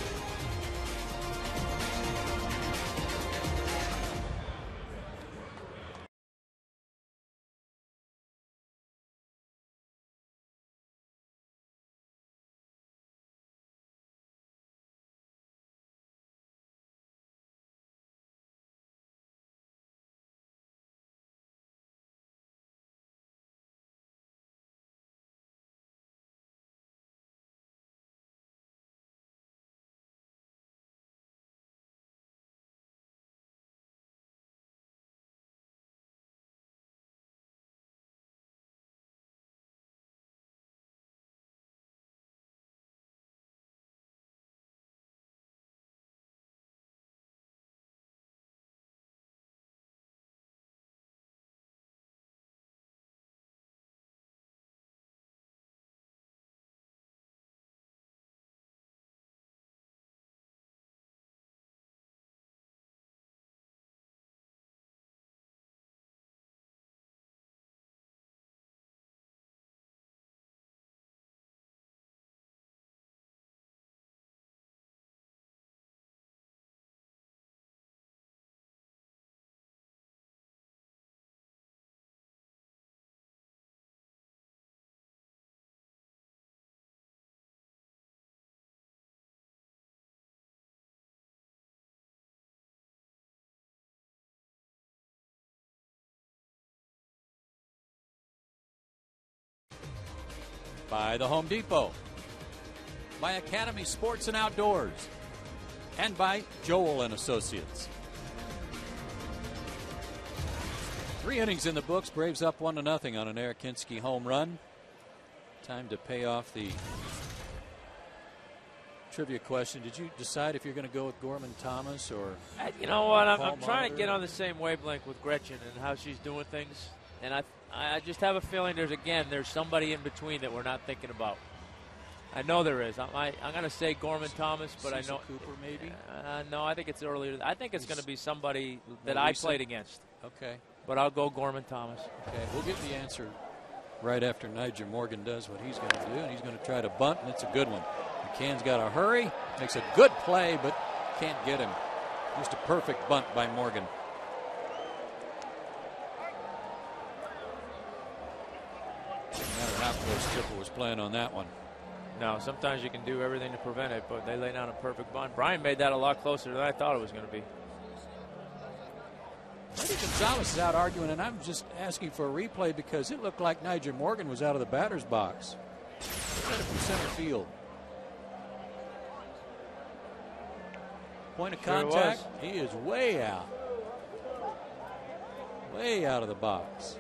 By the Home Depot, by Academy Sports and Outdoors, and by Joel and Associates. 3 innings in the books. Braves up 1-0 on an Eric Kinski home run. Time to pay off the trivia question. Did you decide if you're going to go with Gorman Thomas or?
You know what? I'm trying to get on the same wavelength with Gretchen and how she's doing things, and I just have a feeling there's somebody in between that we're not thinking about. I know there is. I'm going to say Gorman Thomas, but
Cecil
I know
Cooper maybe.
No, I think it's earlier. I think it's going to be somebody that I played against.
Okay.
But I'll go Gorman Thomas.
Okay, we'll get the answer right after Nigel Morgan does what he's going to do, and he's going to try to bunt, and it's a good one. McCann's got to hurry, makes a good play, but can't get him. Just a perfect bunt by Morgan. No matter how close Chipper was playing on that one.
No, sometimes you can do everything to prevent it, but they lay down a perfect bunt. Brian made that a lot closer than I thought it was going to be.
Freddie Gonzalez is out arguing, and I'm just asking for a replay because it looked like Nigel Morgan was out of the batter's box. Look at it from center field. Point of contact, he is way out. Way out of the box.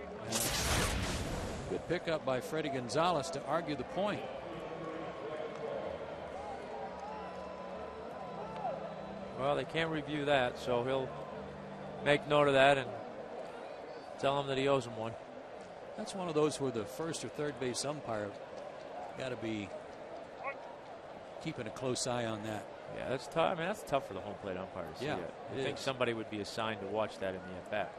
Good pickup by Freddie Gonzalez to argue the point.
Well, they can't review that, so he'll make note of that and tell him that he owes him one.
That's one of those where the first or third base umpire got to be keeping a close eye on that.
Yeah, that's tough. I mean, that's tough for the home plate umpire to see it. I think somebody would be assigned to watch that in the at-bat.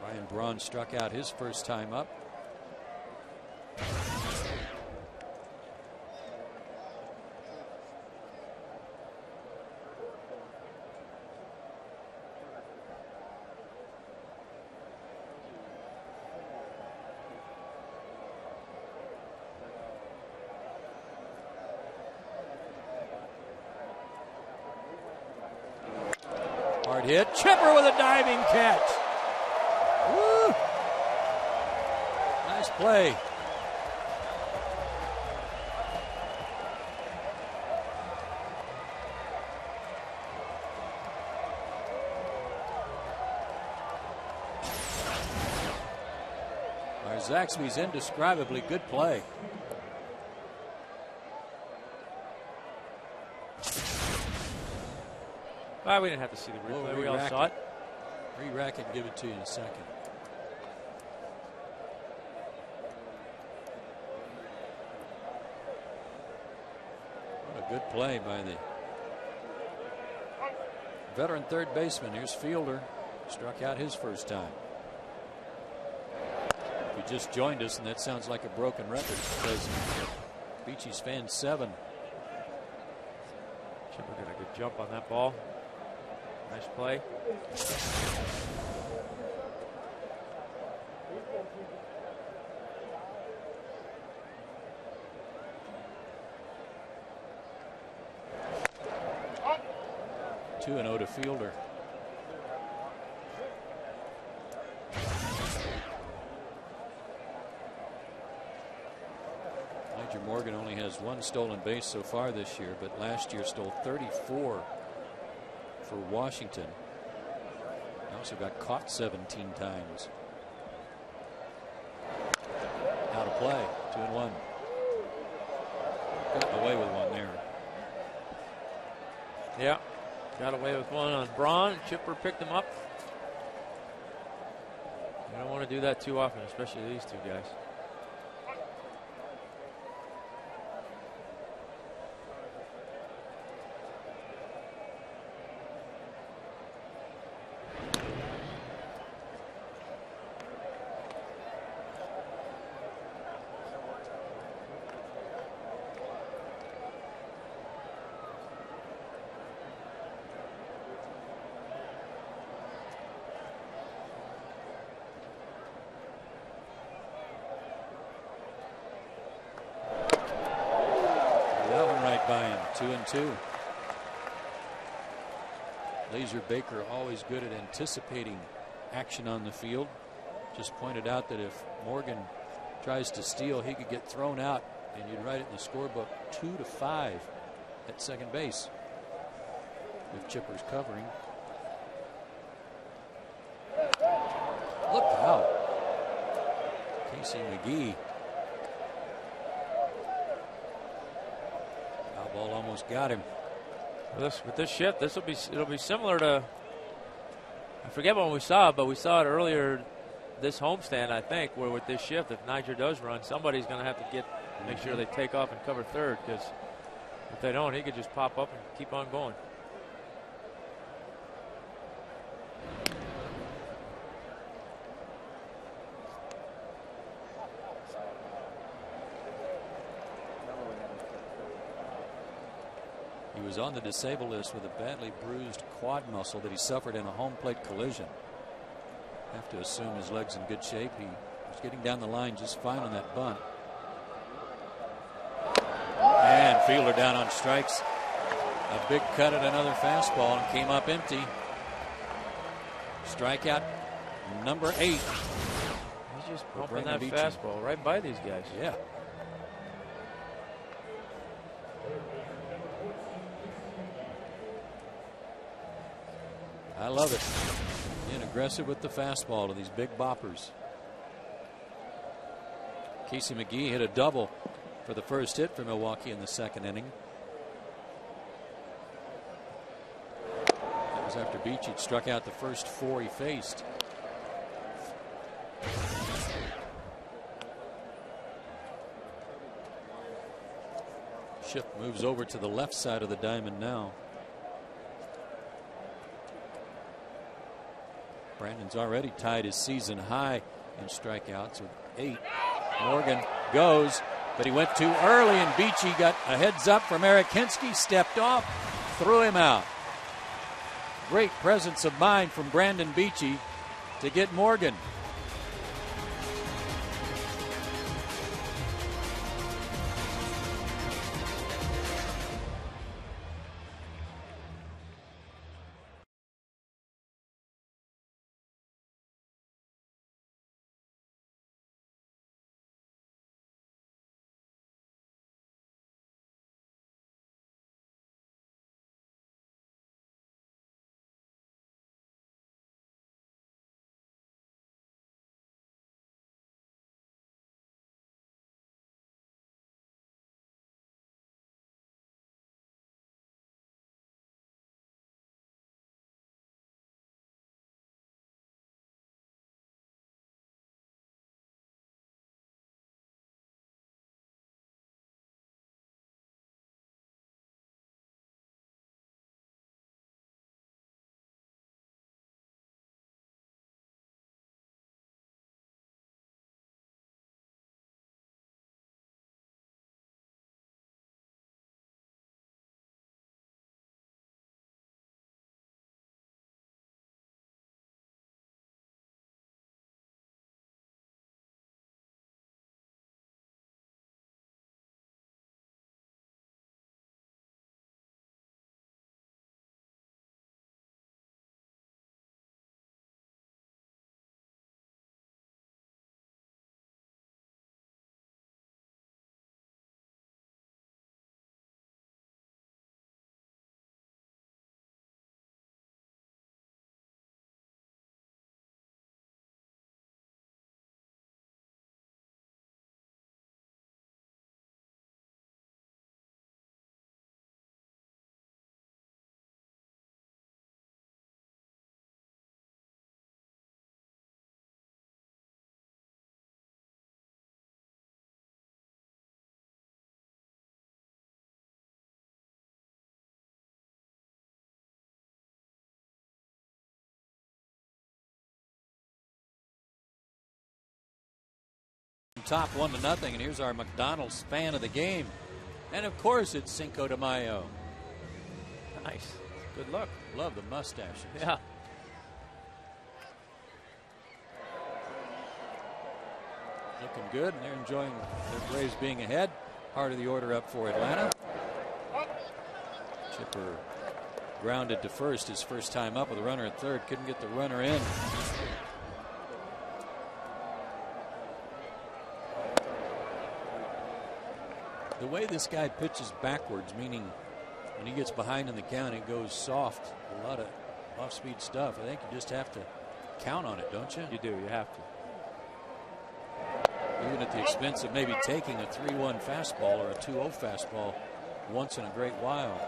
Ryan Braun struck out his first time up. Hard hit. Chipper with a diving catch. Woo! Nice play. Zaxby's indescribably good play.
We didn't have to see the replay. We all saw it.
Re-rack it and give it to you in a second. What a good play by the veteran third baseman. Here's Fielder. Struck out his first time. you just joined us and that sounds like a broken record, because Beachy's fan 7.
Chipper got a good jump on that ball. Nice play.
Two and 0 to Fielder. Morgan only has 1 stolen base so far this year, but last year stole 34 for Washington. He also got caught 17 times. Out of play, 2 and 1. Got away with one there.
Yeah, got away with one on Braun. Chipper picked him up. You don't want to do that too often, especially these two guys.
By him, 2 and 2. Laser Baker always good at anticipating action on the field. Just pointed out that if Morgan tries to steal, he could get thrown out, and you'd write it in the scorebook 2-5 at second base with Chipper's covering. Look out. Casey McGee. Ball almost got him.
With this shift, it'll be similar to, I forget when we saw it, but we saw it earlier this homestand, I think, where with this shift, if Niger does run, somebody's going to have to make sure they take off and cover third, because if they don't, he could just pop up and keep on going.
He was on the disabled list with a badly bruised quad muscle that he suffered in a home plate collision. Have to assume his leg's in good shape. He was getting down the line just fine on that bunt. And Fielder down on strikes. A big cut at another fastball and came up empty. Strikeout number 8.
He's just bumping that fastball right by these guys.
Yeah. I love it. Being aggressive with the fastball to these big boppers. Casey McGee hit a double for the first hit for Milwaukee in the second inning. That was after Beachy struck out the first 4 he faced. Schiff moves over to the left side of the diamond now. Brandon's already tied his season high in strikeouts with 8. Morgan goes, but he went too early, and Beachy got a heads up from Eric Hinsky, stepped off, threw him out. Great presence of mind from Brandon Beachy to get Morgan. top 1-0. And here's our McDonald's fan of the game. And of course, it's Cinco de Mayo.
Nice. Good luck.
Love the mustaches.
Yeah.
Looking good, and they're enjoying the Braves being ahead. Heart of the order up for Atlanta. Chipper grounded to first his first time up with a runner at third. Couldn't get the runner in. The way this guy pitches backwards, meaning when he gets behind in the count, he goes soft. A lot of off-speed stuff. I think you just have to count on it, don't you?
You do. You have to.
Even at the expense of maybe taking a 3-1 fastball or a 2-0 fastball once in a great while.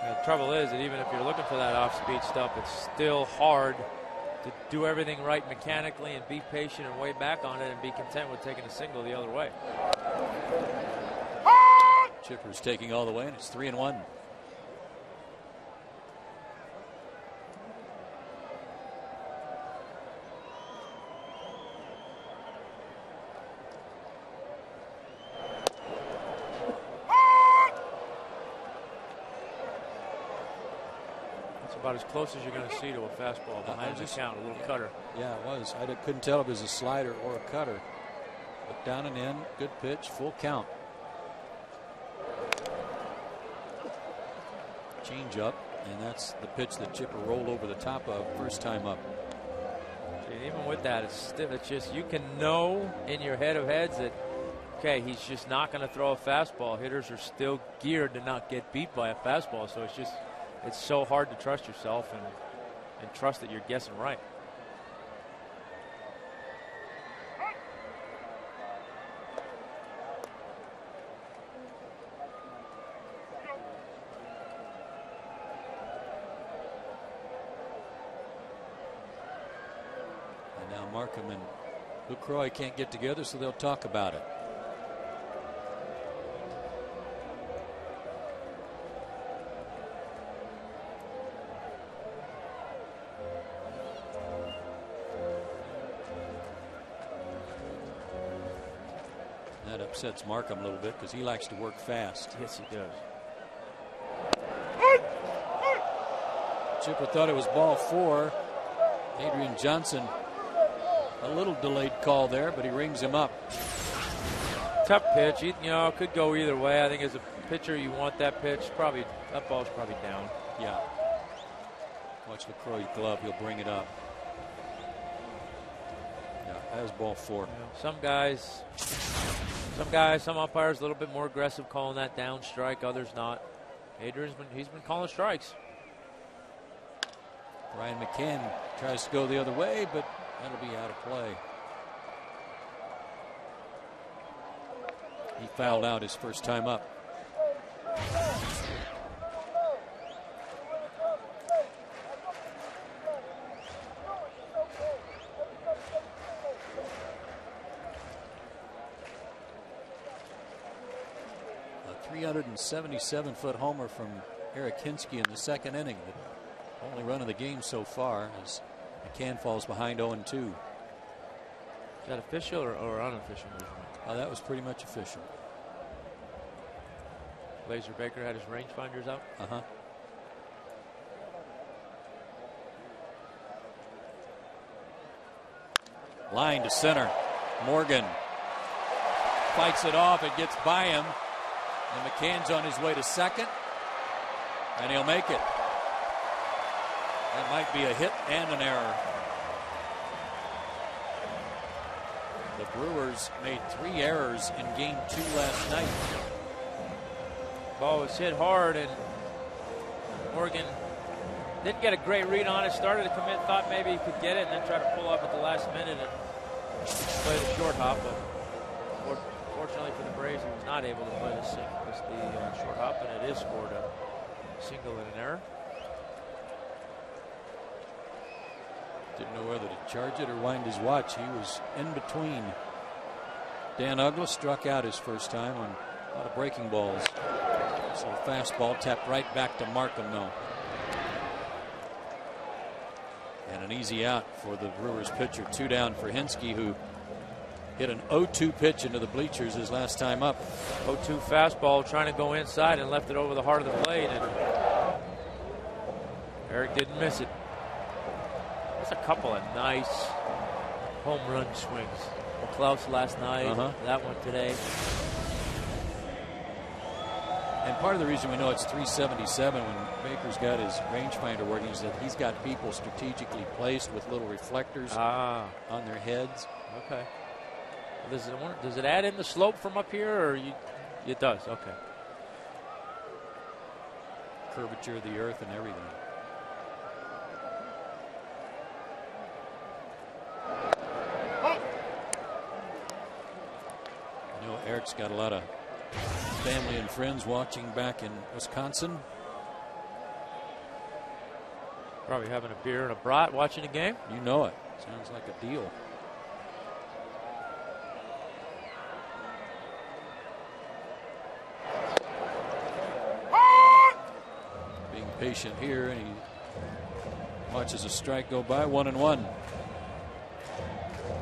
And the trouble is that even if you're looking for that off-speed stuff, it's still hard to do everything right mechanically and be patient and way back on it and be content with taking a single the other way.
Chipper's taking all the way, and it's 3-1.
About as close as you're going to see to a fastball behind the count, a little cutter.
Yeah, it was. I couldn't tell if it was a slider or a cutter. But down and in, good pitch, full count. Change up, and that's the pitch that Chipper rolled over the top of first time up.
And even with that, it's stiff. It's just, you can know in your head of heads that, okay, he's just not going to throw a fastball. Hitters are still geared to not get beat by a fastball, so it's so hard to trust yourself and trust that you're guessing right.
And now Markham and LaCroix can't get together, so they'll talk about it. That upsets Markham a little bit because he likes to work fast.
Yes, he does.
Chipper thought it was ball 4. Adrian Johnson, a little delayed call there, but he rings him up.
Tough pitch. You know, it could go either way. I think as a pitcher, you want that pitch. Probably that ball's probably down.
Yeah. Watch LaCroix's glove. He'll bring it up. Yeah, that was ball 4.
Yeah, some umpires a little bit more aggressive calling that down strike, others not. He's been calling strikes.
Brian McCann tries to go the other way, but that'll be out of play. He fouled out his first time up. A 377-foot homer from Eric Hinske in the second inning. The only run of the game so far as McCann falls behind 0-2.
Is that official or unofficial measurement?
That was pretty much official.
Laser Baker had his rangefinders out.
Line to center. Morgan fights it off. It gets by him. And McCann's on his way to second. And he'll make it. That might be a hit and an error. The Brewers made 3 errors in Game 2 last night.
Ball was hit hard, and Morgan didn't get a great read on it. Started to commit, thought maybe he could get it, and then tried to pull up at the last minute and play the short hop. But fortunately for the Braves, he was not able to play the short hop, and it is scored a single and an error.
Didn't know whether to charge it or wind his watch. He was in between. Dan Uggla struck out his first time on a lot of breaking balls. So a fastball tapped right back to Markham though. And an easy out for the Brewers pitcher. 2 down for Hinske, who Hit an 0-2 pitch into the bleachers his last time up.
0-2 fastball trying to go inside and left it over the heart of the plate. And Eric didn't miss it. That's a couple of nice home run swings. Klaus last night, that one today.
And part of the reason we know it's 377 when Baker's got his rangefinder working is that he's got people strategically placed with little reflectors on their heads.
Okay. Does it add in the slope from up here, or it does? Okay.
Curvature of the earth and everything. You know, Eric's got a lot of family and friends watching back in Wisconsin.
Probably having a beer and a brat watching the game.
You know it. Sounds like a deal. Being patient here, and he watches a strike go by. 1-1.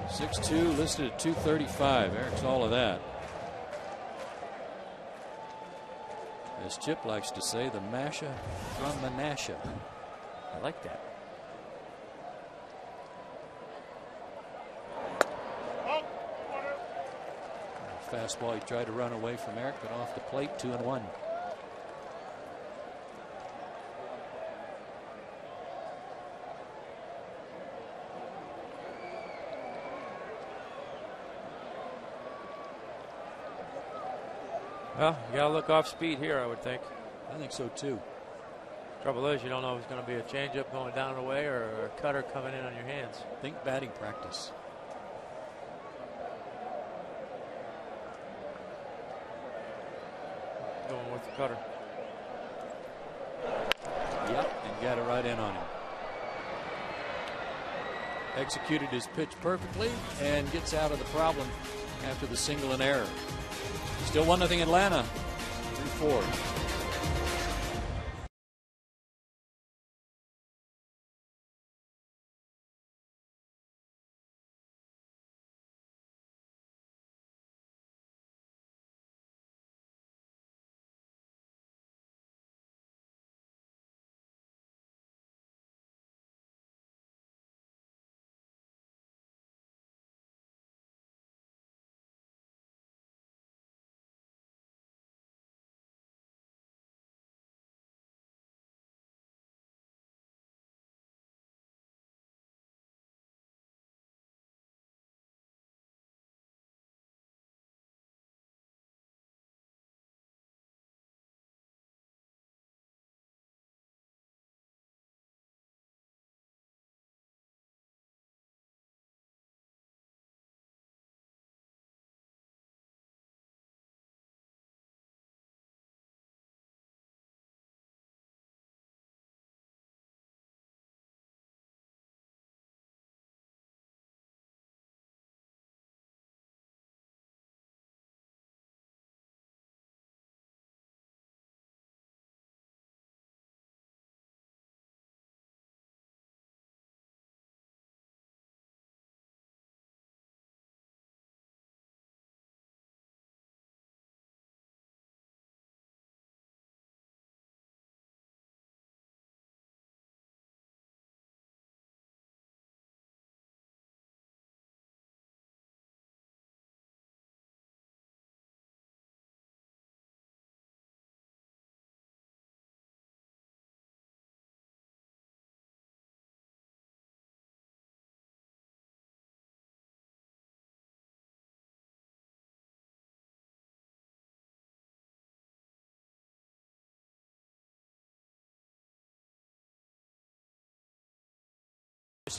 6'2", listed at 235. Eric's all of that. As Chip likes to say, the masha from Menasha.
I like that.
Fastball, he tried to run away from Eric, but off the plate, 2-1.
Well, you got to look off speed here, I would think.
I think so, too.
Trouble is, you don't know if it's going to be a changeup going down and away or a cutter coming in on your hands.
Think batting practice.
Going with the cutter.
Yep, and got it right in on him. Executed his pitch perfectly and gets out of the problem after the single and error. Still 1-0 Atlanta. 3-4.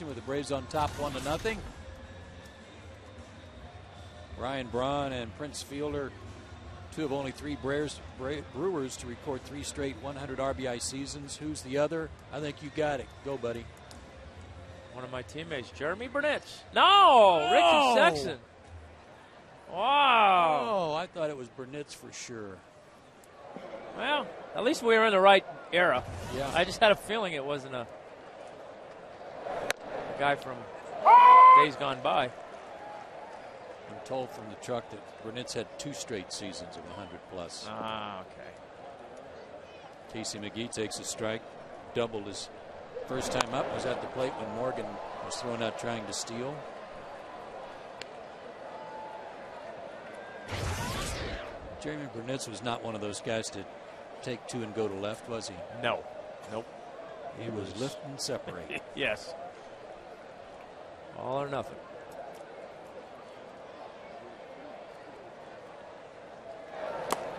With the Braves on top 1-0. Ryan Braun and Prince Fielder, two of only three Brewers to record 3 straight 100 RBI seasons. Who's the other? I think you got it. Go, buddy.
One of my teammates, Jeremy Burnett. No, Ricky Sexton. Wow.
Oh, I thought it was Burnett's for sure.
Well, at least we were in the right era.
Yeah.
I just had a feeling it wasn't a guy from days gone by.
I'm told from the truck that Burnett's had 2 straight seasons of 100 plus.
Ah, okay.
Casey McGee takes a strike, doubled his first time up, was at the plate when Morgan was thrown out trying to steal. Jeremy Burnett's was not one of those guys to take 2 and go to left, was he?
No. Nope.
He was lift and separate.
Yes. All or nothing.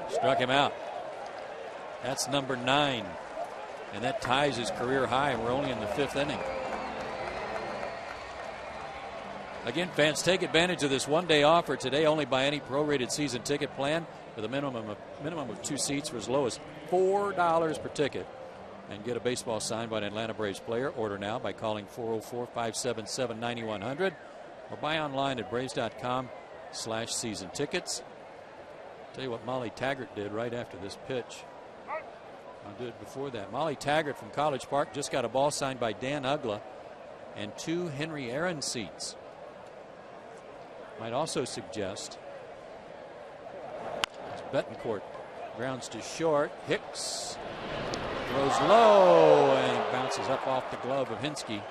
Struck him out. That's number 9. And that ties his career high. We're only in the 5th inning. Again, fans, take advantage of this one-day offer today. Only buy any prorated season ticket plan with a minimum of 2 seats for as low as $4 per ticket. And get a baseball signed by an Atlanta Braves player. Order now by calling 404-577-9100 or buy online at braves.com/season tickets. Tell you what Molly Taggart did right after this pitch. I'll do it before that. Molly Taggart from College Park just got a ball signed by Dan Ugla and 2 Henry Aaron seats. Might also suggest as Betancourt grounds to short. Hicks throws low and bounces up off the glove of Hinsky.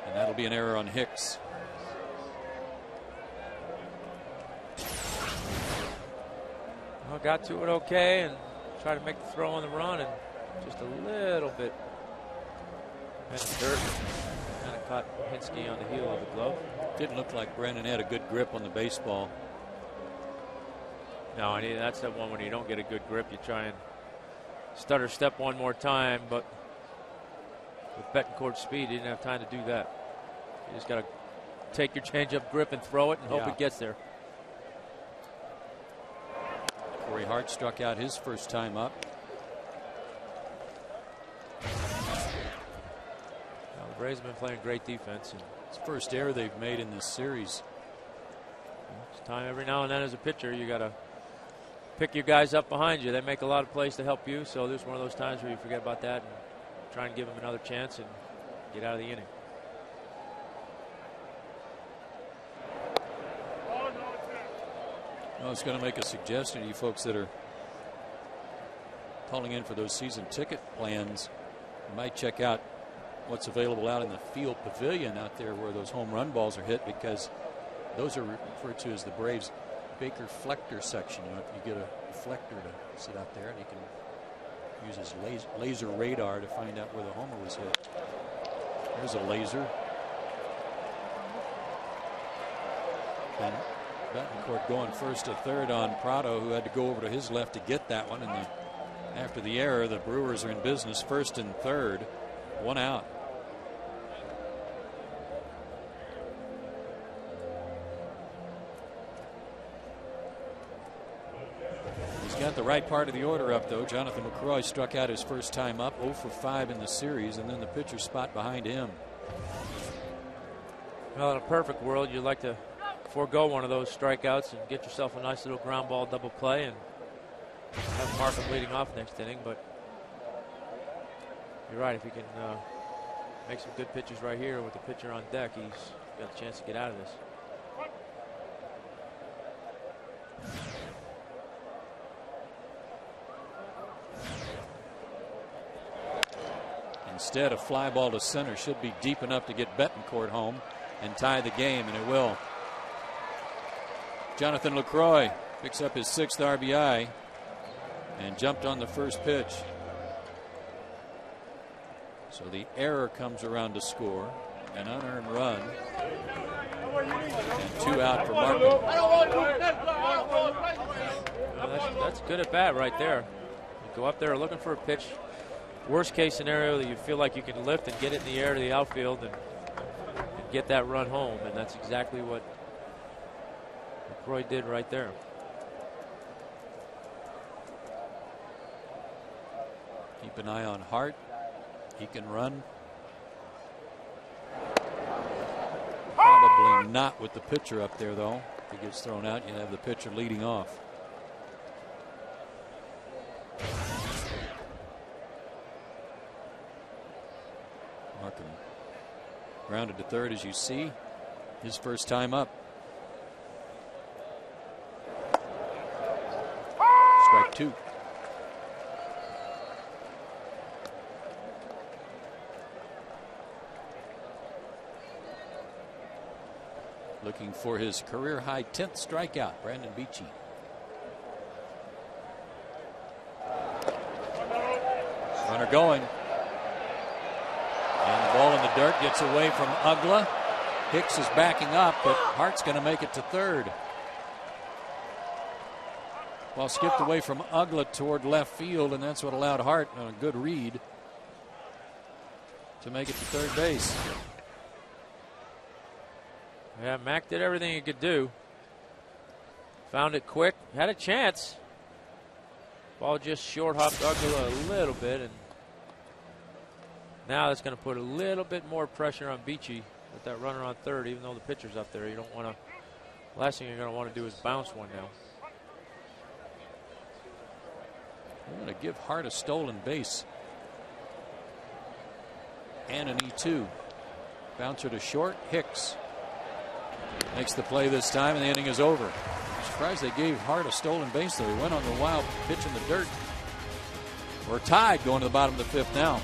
And that'll be an error on Hicks.
Well, got to it okay and tried to make the throw on the run and just a little bit in the dirt. Kind of caught Hinsky on the heel of the glove.
Didn't look like Brennan had a good grip on the baseball.
No, and that's that one when you don't get a good grip, you try and stutter step one more time, but with Betancourt's speed, he didn't have time to do that. You just got to take your changeup grip and throw it and hope it gets there.
Corey Hart struck out his first time up.
Well, the Braves have been playing great defense. And
it's the first error they've made in this series.
It's time every now and then as a pitcher, you got to pick your guys up behind you. They make a lot of plays to help you, so there's one of those times where you forget about that and try and give them another chance and get out of the inning.
I was going to make a suggestion to you folks that are calling in for those season ticket plans. You might check out what's available out in the field pavilion out there where those home run balls are hit, because those are referred to as the Braves Baker Flector section. You know, if you get a reflector to sit out there, and he can use his laser radar to find out where the homer was hit. There's a laser. And Betancourt going first to third on Prado, who had to go over to his left to get that one. And after the error, the Brewers are in business, first and third, 1 out. He's got the right part of the order up, though. Jonathan McCroy struck out his first time up, 0 for 5 in the series, and then the pitcher spot behind him.
Well, in a perfect world, you'd like to forego one of those strikeouts and get yourself a nice little ground ball double play and have Markham leading off next inning. But you're right, if he can make some good pitches right here with the pitcher on deck, he's got a chance to get out of this.
Instead, a fly ball to center should be deep enough to get Betancourt home and tie the game, and it will. Jonathan LaCroix picks up his 6th RBI and jumped on the first pitch. So the error comes around to score, an unearned run, and 2 out for Markham.
Well, that's good at bat right there. You go up there looking for a pitch. Worst case scenario that you feel like you can lift and get it in the air to the outfield and get that run home, and that's exactly what McCroy did right there.
Keep an eye on Hart. He can run. Probably not with the pitcher up there, though. If he gets thrown out, you have the pitcher leading off. Markham grounded to third, as you see. His first time up. 2. Looking for his career high 10th strikeout, Brandon Beachy. Runner going. And the ball in the dirt gets away from Ugla. Hicks is backing up, but Hart's going to make it to third. Ball skipped away from Ugla toward left field, and that's what allowed Hart, on a good read, to make it to third base.
Yeah, Mac did everything he could do. Found it quick, had a chance. Ball just short hopped Ugla a little bit, and now that's going to put a little bit more pressure on Beachy with that runner on third, even though the pitcher's up there. You don't want to, last thing you're going to want to do is bounce one now.
I'm going to give Hart a stolen base and an E2. Bouncer to short. Hicks makes the play this time, and the inning is over. I'm surprised they gave Hart a stolen base, though. He went on the wild pitch in the dirt. We're tied going to the bottom of the fifth now.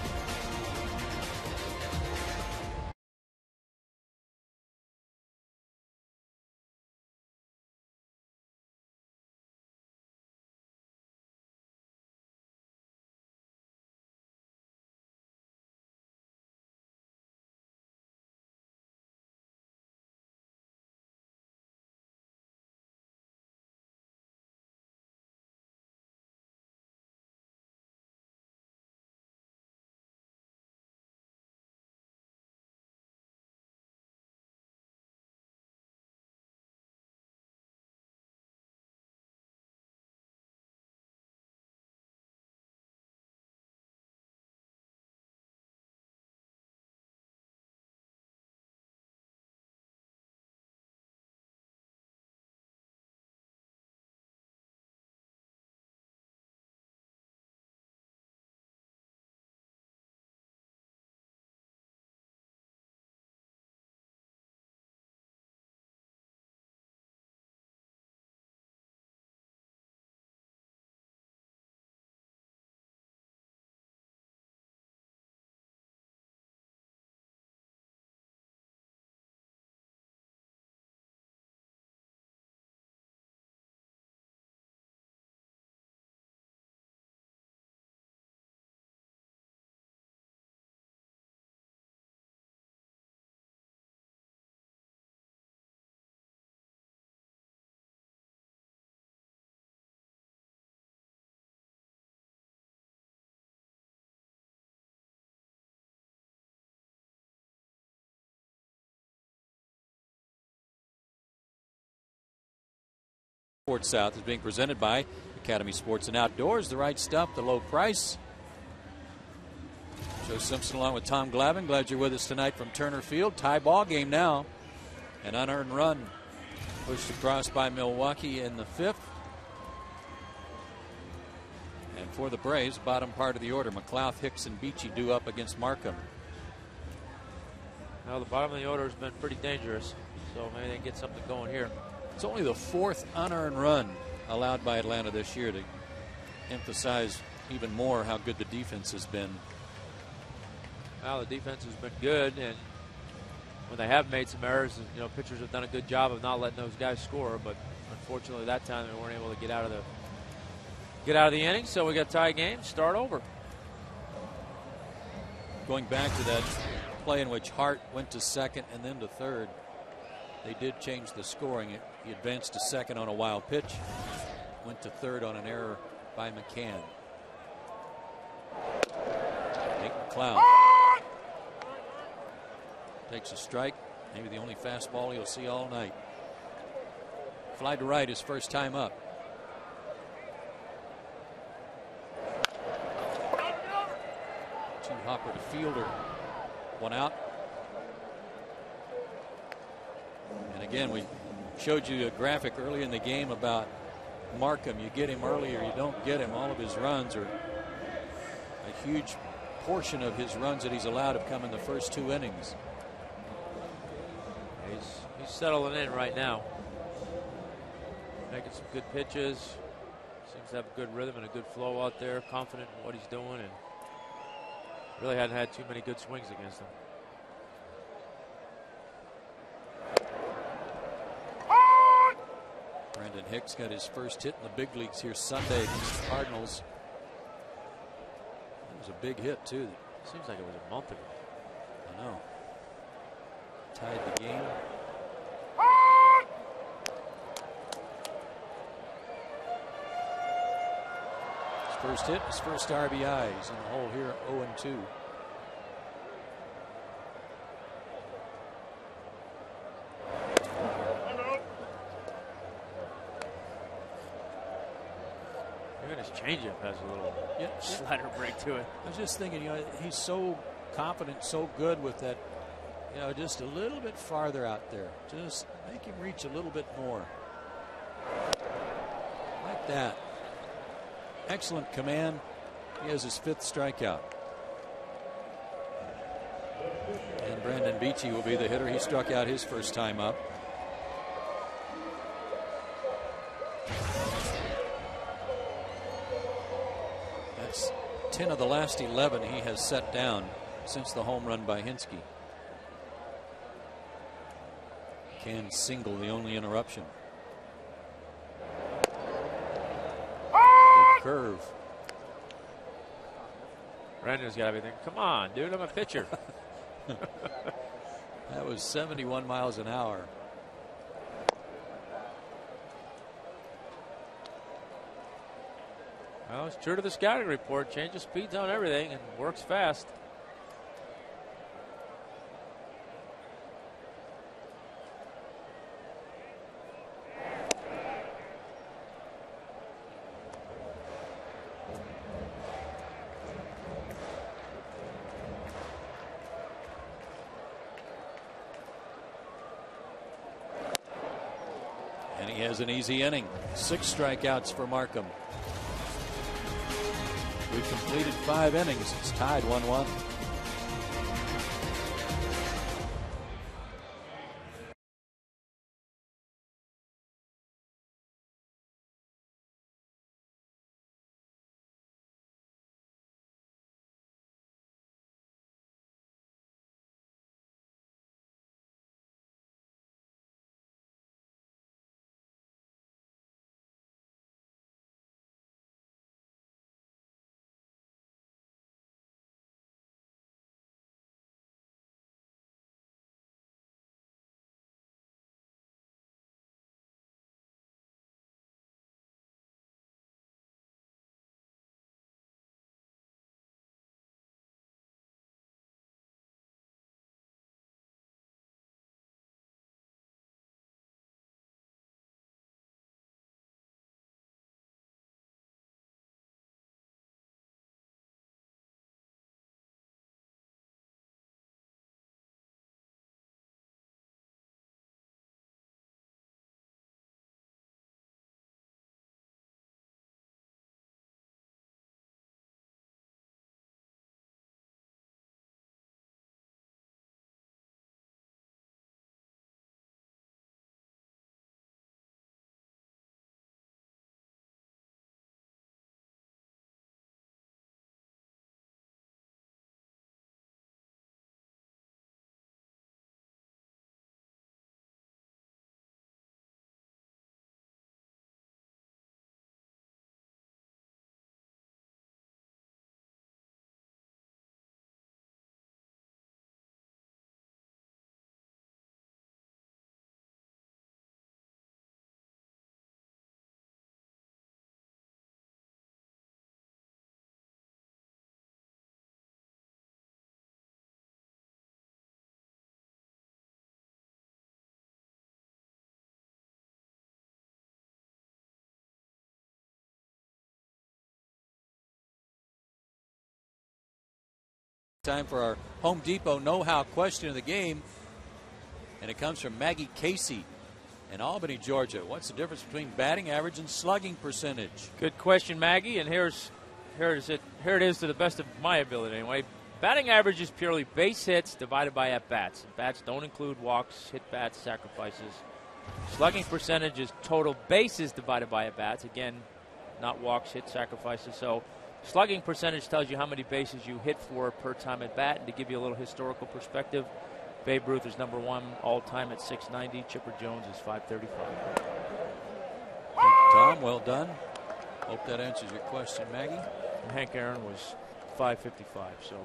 Sports South is being presented by Academy Sports and Outdoors. The right stuff, the low price. Joe Simpson along with Tom Glavine. Glad you're with us tonight from Turner Field. Tie ball game now. An unearned run pushed across by Milwaukee in the fifth. And for the Braves, bottom part of the order, McLeod, Hicks, and Beachy due up against Markham.
Now the bottom of the order has been pretty dangerous, so maybe they can get something going here.
It's only the fourth unearned run allowed by Atlanta this year, to emphasize even more how good the defense has been.
Well, the defense has been good, and when they have made some errors, you know, pitchers have done a good job of not letting those guys score. But unfortunately, that time they weren't able to get out of the inning. So we got a tie game. Start over.
Going back to that play in which Hart went to second and then to third, they did change the scoring. He advanced to second on a wild pitch, went to third on an error by McCann. Nate McLeod takes a strike, maybe the only fastball he'll see all night. Fly to right his first time up. Two hopper to fielder, one out. And again, we showed you a graphic early in the game about Markham. You get him early or you don't get him. All of his runs, or a huge portion of his runs that he's allowed, have come in the first two innings.
He's settling in right now, making some good pitches. Seems Seems to have a good rhythm and a good flow out there, confident in what he's doing, and really hadn't had too many good swings against him.
Brandon Hicks got his first hit in the big leagues here Sunday against the Cardinals. It was a big hit, too.
Seems like it was a month ago.
I know. Tied the game. His first hit, his first RBI. He's in the hole here, 0-2.
Even his changeup has a little slider break to it.
I was just thinking, he's so confident, so good with that, just a little bit farther out there. Just make him reach a little bit more. Like that. Excellent command. He has his 5th strikeout. And Brandon Beachy will be the hitter. He struck out his first time up. That's 10 of the last 11 he has set down since the home run by Hinsky. Can single, the only interruption. The curve.
Brandon's got everything. Come on, dude, I'm a pitcher.
That was 71 miles an hour.
Well, it's true to the scouting report. Changes speeds on everything and works fast.
And he has an easy inning. 6 strikeouts for Markham. We've completed 5 innings. It's tied 1-1. Time for our Home Depot know-how question of the game, and it comes from Maggie Casey in Albany, Georgia. What's the difference between batting average and slugging percentage?
Good question, Maggie, and here it is to the best of my ability anyway. Batting average is purely base hits divided by at-bats. At-bats don't include walks, hit-bats, sacrifices. Slugging percentage is total bases divided by at-bats. Again, not walks, hit sacrifices. So slugging percentage tells you how many bases you hit for per time at bat. And to give you a little historical perspective, Babe Ruth is #1 all-time at 690. Chipper Jones is 535.
Thank you, Tom. Well done. Hope that answers your question, Maggie.
And Hank Aaron was 555. So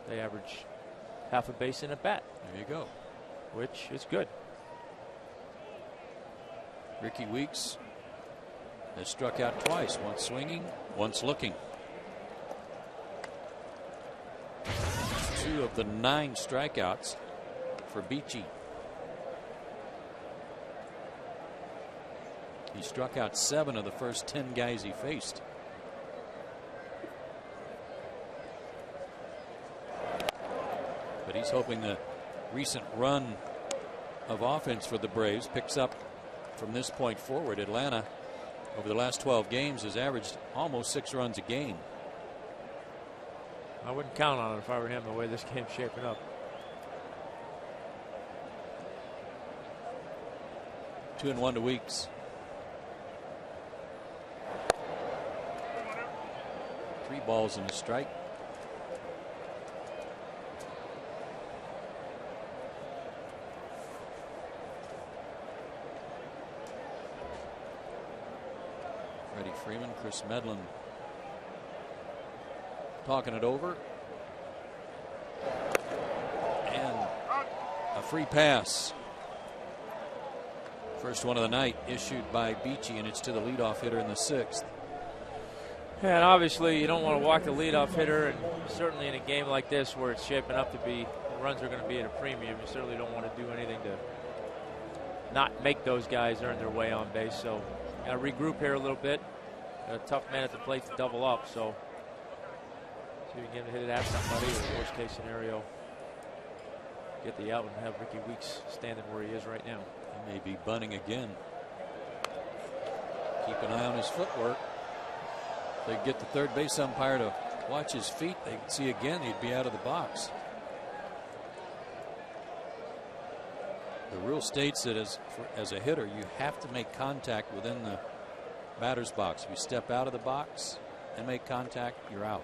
they average half a base in a bat.
There you go.
Which is good.
Ricky Weeks has struck out twice, once swinging, once looking. 2 of the 9 strikeouts for Beachy. He struck out 7 of the first 10 guys he faced. But he's hoping the recent run of offense for the Braves picks up from this point forward. Atlanta, over the last 12 games, has averaged almost 6 runs a game.
I wouldn't count on it if I were him, the way this game's shaping up.
2-1 to Weeks. 3 balls and a strike. Freddie Freeman, Chris Medlin talking it over. And a free pass. First one of the night issued by Beachy, and it's to the leadoff hitter in the 6th.
Yeah, and obviously you don't want to walk the leadoff hitter, and certainly in a game like this where it's shaping up to be, the runs are going to be at a premium, you certainly don't want to do anything to not make those guys earn their way on base. So got to regroup here a little bit. Got a tough man at the plate to double up, so see if you can hit it at somebody, or worst case scenario, get the out and have Ricky Weeks standing where he is right now.
He may be bunting again. Keep an eye on his footwork. If they get the third base umpire to watch his feet, they can see again he'd be out of the box. The rule states that as a hitter, you have to make contact within the batter's box. If you step out of the box and make contact, you're out.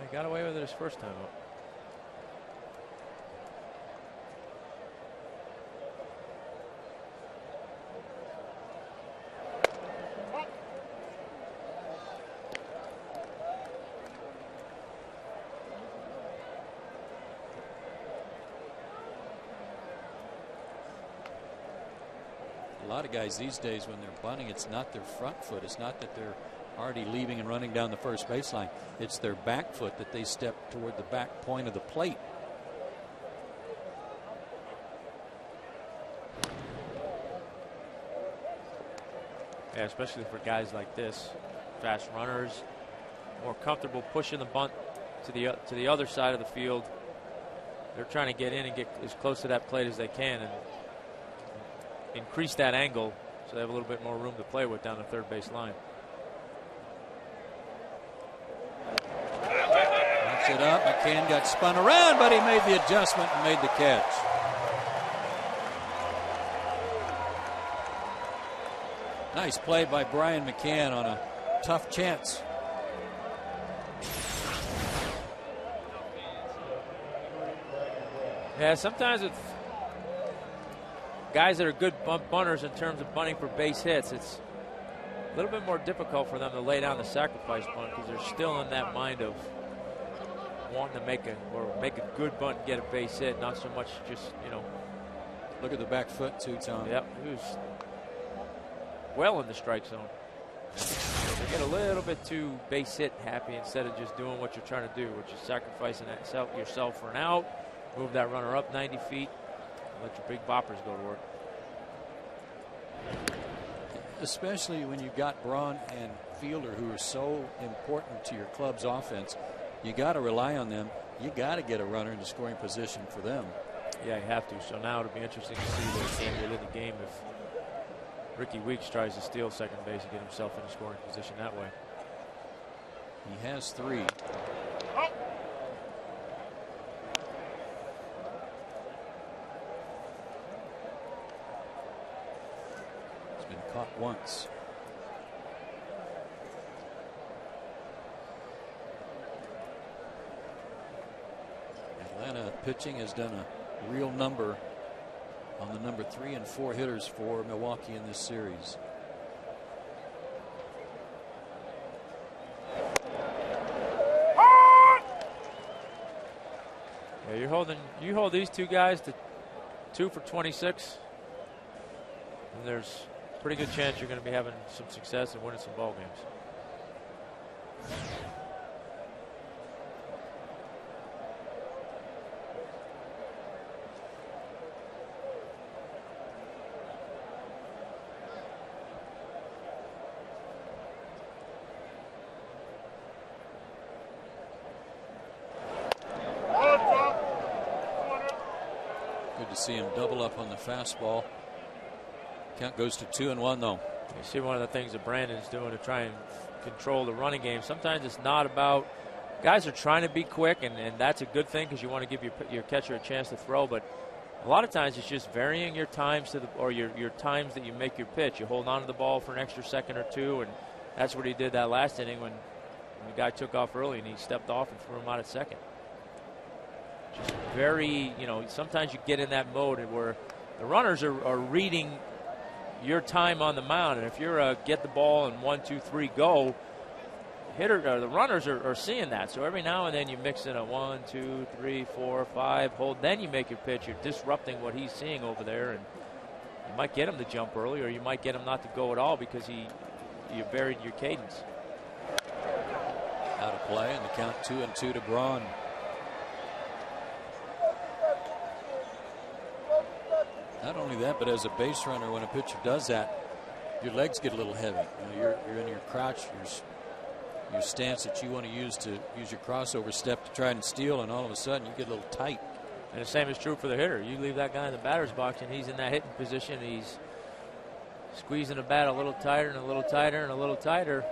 He got away with it his first time up.
A lot of guys these days, when they're bunting, it's not their front foot. It's not that they're already leaving and running down the first baseline. It's their back foot that they step toward the back point of the plate.
Yeah, especially for guys like this, fast runners, more comfortable pushing the bunt to the other side of the field. They're trying to get in and get as close to that plate as they can and increase that angle so they have a little bit more room to play with down the third base line.
Knocks it up. McCann got spun around, but he made the adjustment and made the catch. Nice play by Brian McCann on a tough chance.
Yeah, sometimes with guys that are good bunters in terms of bunting for base hits, it's a little bit more difficult for them to lay down the sacrifice bunt because they're still in that mind of wanting to make a good bunt and get a base hit, not so much just,
Look at the back foot too, Tom.
Yep, he was well in the strike zone. They get a little bit too base hit happy instead of just doing what you're trying to do, which is sacrificing yourself for an out, move that runner up 90 feet, and let your big boppers go to work.
Especially when you've got Braun and Fielder, who are so important to your club's offense. You got to rely on them. You got to get a runner into scoring position for them.
Yeah, you have to. So now it'll be interesting to see the game within the game if Ricky Weeks tries to steal second base and get himself in a scoring position that way.
He has 3. once. Atlanta pitching has done a real number on the number 3 and 4 hitters for Milwaukee in this series.
Yeah, you hold these two guys to 2 for 26, and there's a pretty good chance you're going to be having some success and winning some ball games.
See him double up on the fastball. Count goes to 2-1 though.
You see one of the things that Brandon's doing to try and control the running game. Sometimes it's not about, guys are trying to be quick, and that's a good thing because you want to give your catcher a chance to throw, but a lot of times it's just varying your times to your times that you make your pitch. You hold on to the ball for an extra second or two, and that's what he did that last inning when the guy took off early and he stepped off and threw him out at second. Just very, sometimes you get in that mode where the runners are reading your time on the mound, and if you're get the ball and 1, 2, 3 go, the runners are seeing that. So every now and then you mix in a 1, 2, 3, 4, 5 hold, then you make your pitch. You're disrupting what he's seeing over there, and you might get him to jump early, or you might get him not to go at all because you buried your cadence.
Out of play, and the count 2-2 to Braun. Not only that, but as a base runner, when a pitcher does that, your legs get a little heavy. You're in your crouch, your stance that you want to use your crossover step to try and steal, and all of a sudden you get a little tight.
And the same is true for the hitter. You leave that guy in the batter's box, and he's in that hitting position. He's squeezing the bat a little tighter and a little tighter and a little tighter.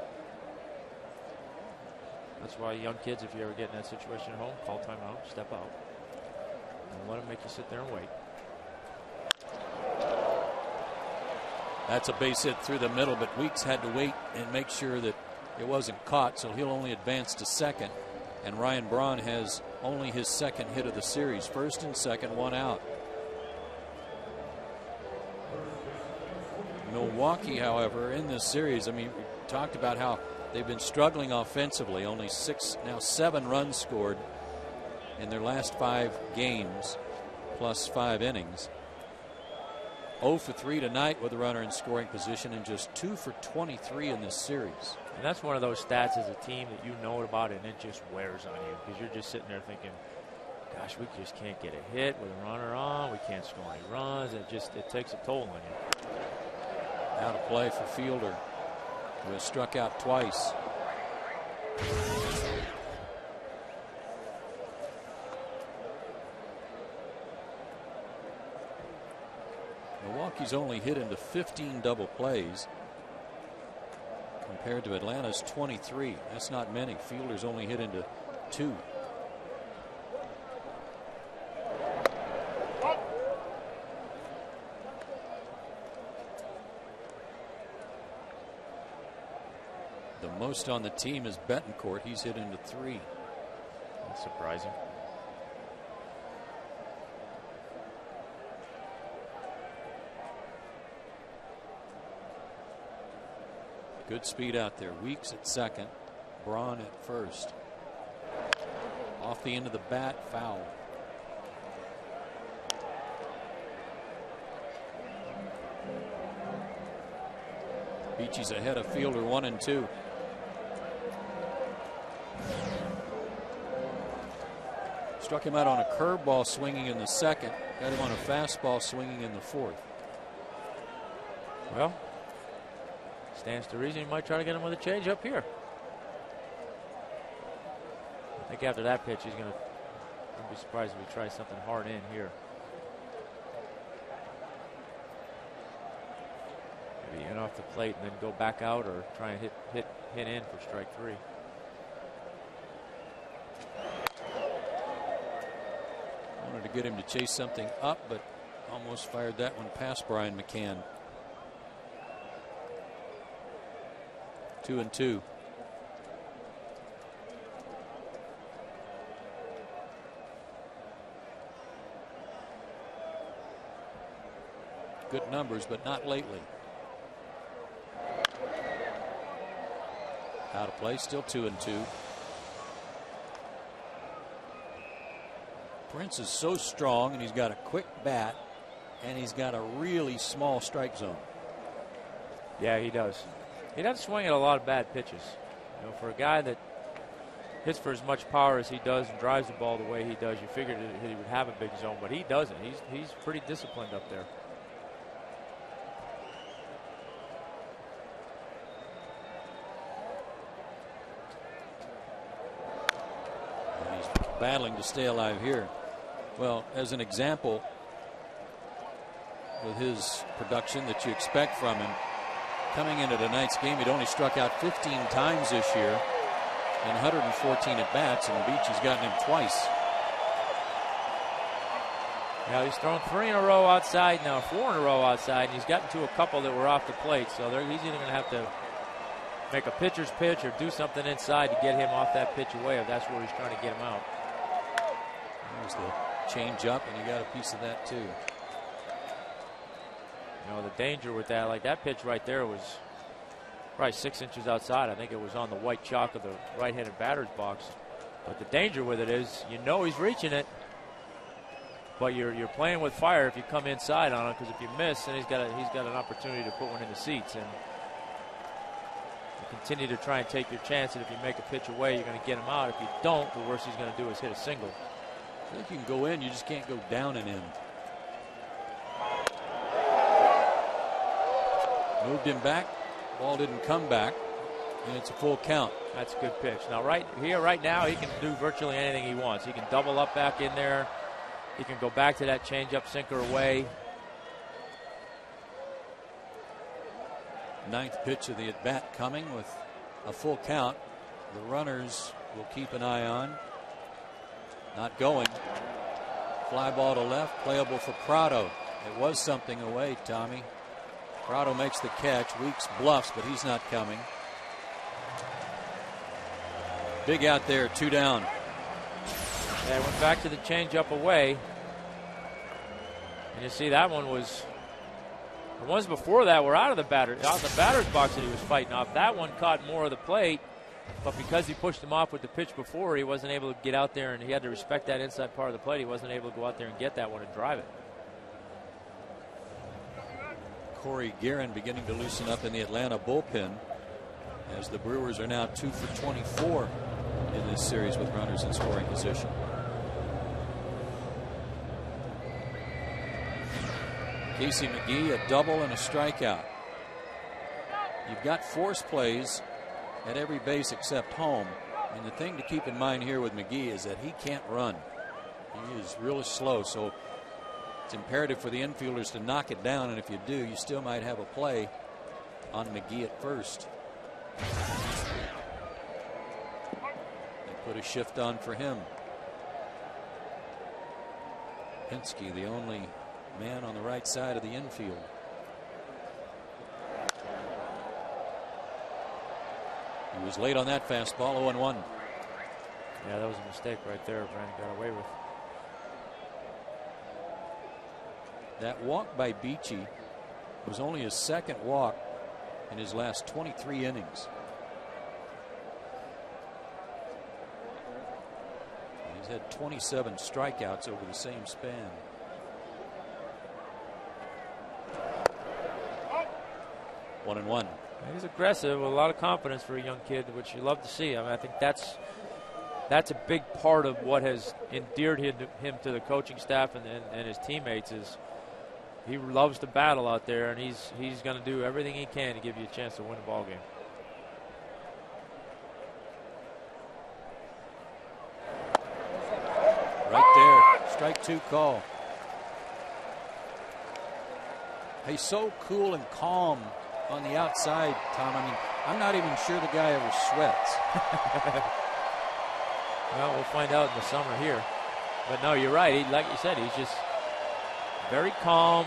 That's why young kids, if you ever get in that situation at home, call timeout, step out. Don't let them make you sit there and wait.
That's a base hit through the middle, but Weeks had to wait and make sure that it wasn't caught, so he'll only advance to second. And Ryan Braun has only his second hit of the series. First and second, 1 out. Milwaukee, however, in this series, we talked about how they've been struggling offensively. Only 7 runs scored in their last 5 games, plus 5 innings. 0 for 3 tonight with a runner in scoring position, and just 2 for 23 in this series.
And that's one of those stats as a team that you know about, and it just wears on you because you're just sitting there thinking, gosh, we just can't get a hit with a runner on. We can't score any runs. It takes a toll on you.
Out of play for Fielder, who has struck out twice. Milwaukee's only hit into 15 double plays compared to Atlanta's 23. That's not many. Fielder's only hit into 2. The most on the team is Betancourt. He's hit into 3.
That's surprising.
Good speed out there. Weeks at second, Braun at first. Off the end of the bat, foul. Beachy's ahead of Fielder, 1-2. Struck him out on a curveball swinging in the second. Got him on a fastball swinging in the 4th.
Well, stands to reason he might try to get him with a change up here. I think after that pitch, he's going to. I'd be surprised if he tries something hard in here. Maybe in off the plate and then go back out, or try and hit in for strike 3.
Wanted to get him to chase something up, but almost fired that one past Brian McCann. 2-2. Good numbers, but not lately. Out of play, still 2-2. Prince is so strong, and he's got a quick bat, and he's got a really small strike zone.
Yeah, he does. He doesn't swing at a lot of bad pitches. You know, for a guy that hits for as much power as he does and drives the ball the way he does, you figured he would have a big zone, but he doesn't. He's pretty disciplined up there.
And he's battling to stay alive here. Well, as an example, with his production that you expect from him, coming into tonight's game, he'd only struck out 15 times this year in 114 at-bats, and Beachy's gotten him twice.
Yeah, he's thrown 3 in a row outside now, 4 in a row outside, and he's gotten to a couple that were off the plate, so he's either going to have to make a pitcher's pitch or do something inside to get him off that pitch away if that's where he's trying to get him out.
There's the change up, and he got a piece of that too.
You know, the danger with that, like that pitch right there was probably 6 inches outside. I think it was on the white chalk of the right-handed batter's box. But the danger with it is, you know, he's reaching it, but you're playing with fire if you come inside on it, because if you miss, then he's got an opportunity to put one in the seats. And you continue to try and take your chance that if you make a pitch away, you're going to get him out. If you don't, the worst he's going to do is hit a single.
I think you can go in, you just can't go down and in. Moved him back, ball didn't come back, and it's a full count.
That's a good pitch. Now right here, right now, he can do virtually anything he wants. He can double up back in there. He can go back to that changeup sinker away.
Ninth pitch of the at-bat coming with a full count. The runners will keep an eye on. Not going. Fly ball to left, playable for Prado. It was something away, Tommy. Prado makes the catch. Weeks bluffs, but he's not coming. Big out there, 2 down.
Yeah, went back to the changeup away. And you see that one was, the ones before that were out of the batter's box that he was fighting off. That one caught more of the plate, but because he pushed him off with the pitch before, he wasn't able to get out there, and he had to respect that inside part of the plate. He wasn't able to go out there and get that one and drive it.
Corey Guerin beginning to loosen up in the Atlanta bullpen, as the Brewers are now 2 for 24 in this series with runners in scoring position. Casey McGee, a double and a strikeout. You've got force plays at every base except home, and the thing to keep in mind here with McGee is that he can't run. He is really slow, so it's imperative for the infielders to knock it down, and if you do, you still might have a play on McGee at first. They put a shift on for him. Pinsky, the only man on the right side of the infield. He was late on that fastball, 0-1.
Yeah, that was a mistake right there. Brandon got away with.
That walk by Beachy was only his second walk in his last 23 innings. He's had 27 strikeouts over the same span. One and one.
He's aggressive with a lot of confidence for a young kid, which you love to see. I mean, I think that's a big part of what has endeared him to the coaching staff and his teammates. Is he loves to battle out there, and he's going to do everything he can to give you a chance to win a ball game.
Right there, strike 2 call. He's so cool and calm on the outside, Tom. I mean, I'm not even sure the guy ever sweats.
Well, we'll find out in the summer here. But no, you're right. Like you said, he's just very calm,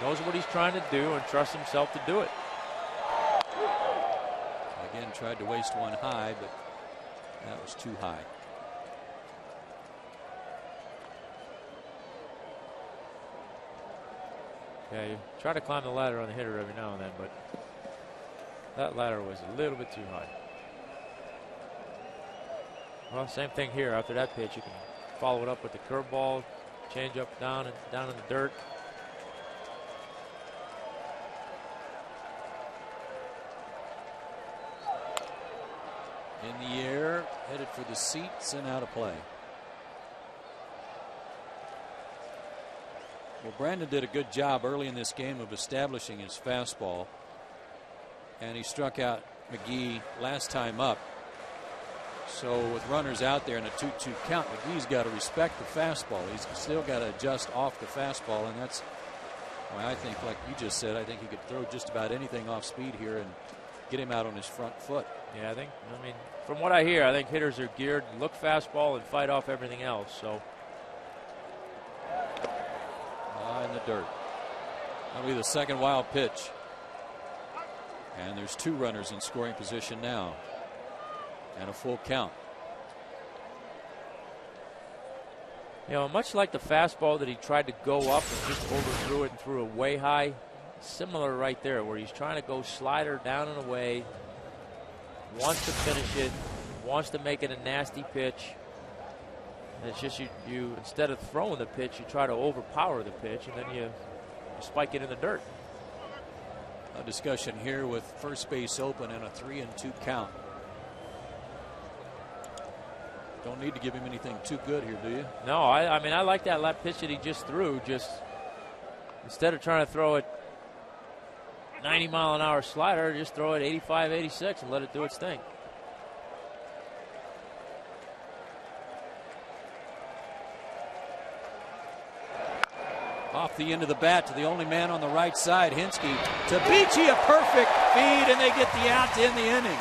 knows what he's trying to do, and trusts himself to do it.
Again, and tried to waste one high, but that was too high.
Yeah, you try to climb the ladder on the hitter every now and then, but that ladder was a little bit too high. Well, same thing here. After that pitch, you can follow it up with the curveball, change up down in the dirt.
In the air, headed for the seats and out of play. Well, Brandon did a good job early in this game of establishing his fastball, and he struck out McGee last time up. So with runners out there in a 2-2 count, McGee's got to respect the fastball. He's still got to adjust off the fastball, and that's why I think, like you just said, I think he could throw just about anything off speed here and get him out on his front foot.
Yeah, I mean, from what I hear, I think hitters are geared to look fastball and fight off everything else. So
in the dirt. That'll be the second wild pitch. And there's two runners in scoring position now. And a full count.
You know, much like the fastball that he tried to go up and just overthrew it and threw it way high, similar right there where he's trying to go slider down and away, wants to finish it, wants to make it a nasty pitch. And it's just you instead of throwing the pitch, you try to overpower the pitch, and then you spike it in the dirt.
A discussion here with first base open and a 3-2 count. Don't need to give him anything too good here, do you?
No, I mean, I like that left pitch that he just threw. Just instead of trying to throw it 90-mile-an-hour slider, just throw it 85, 86 and let it do its thing.
Off the end of the bat to the only man on the right side, Hinsky. To Beachy, a perfect feed, and they get the out to end the inning.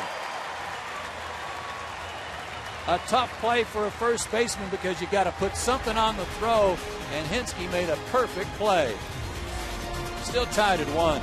A tough play for a first baseman because you got to put something on the throw, and Hinsky made a perfect play. Still tied at 1.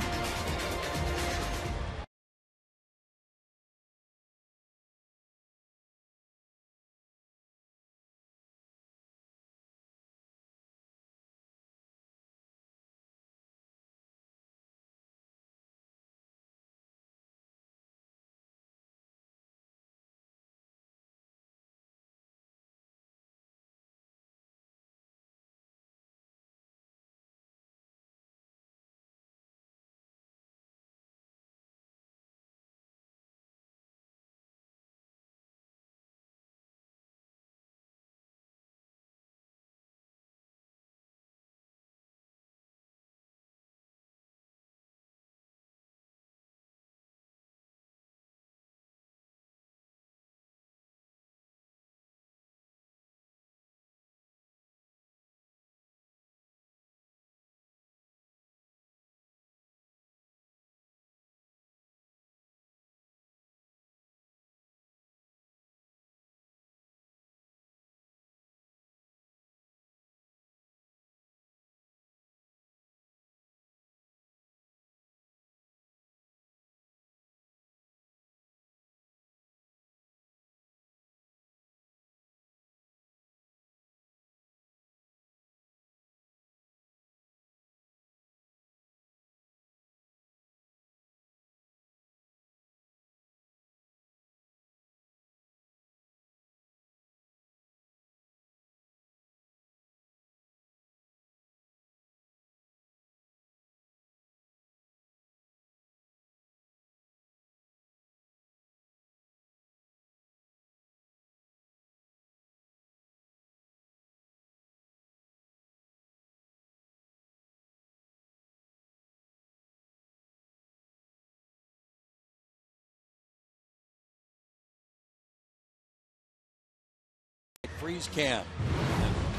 Freeze can.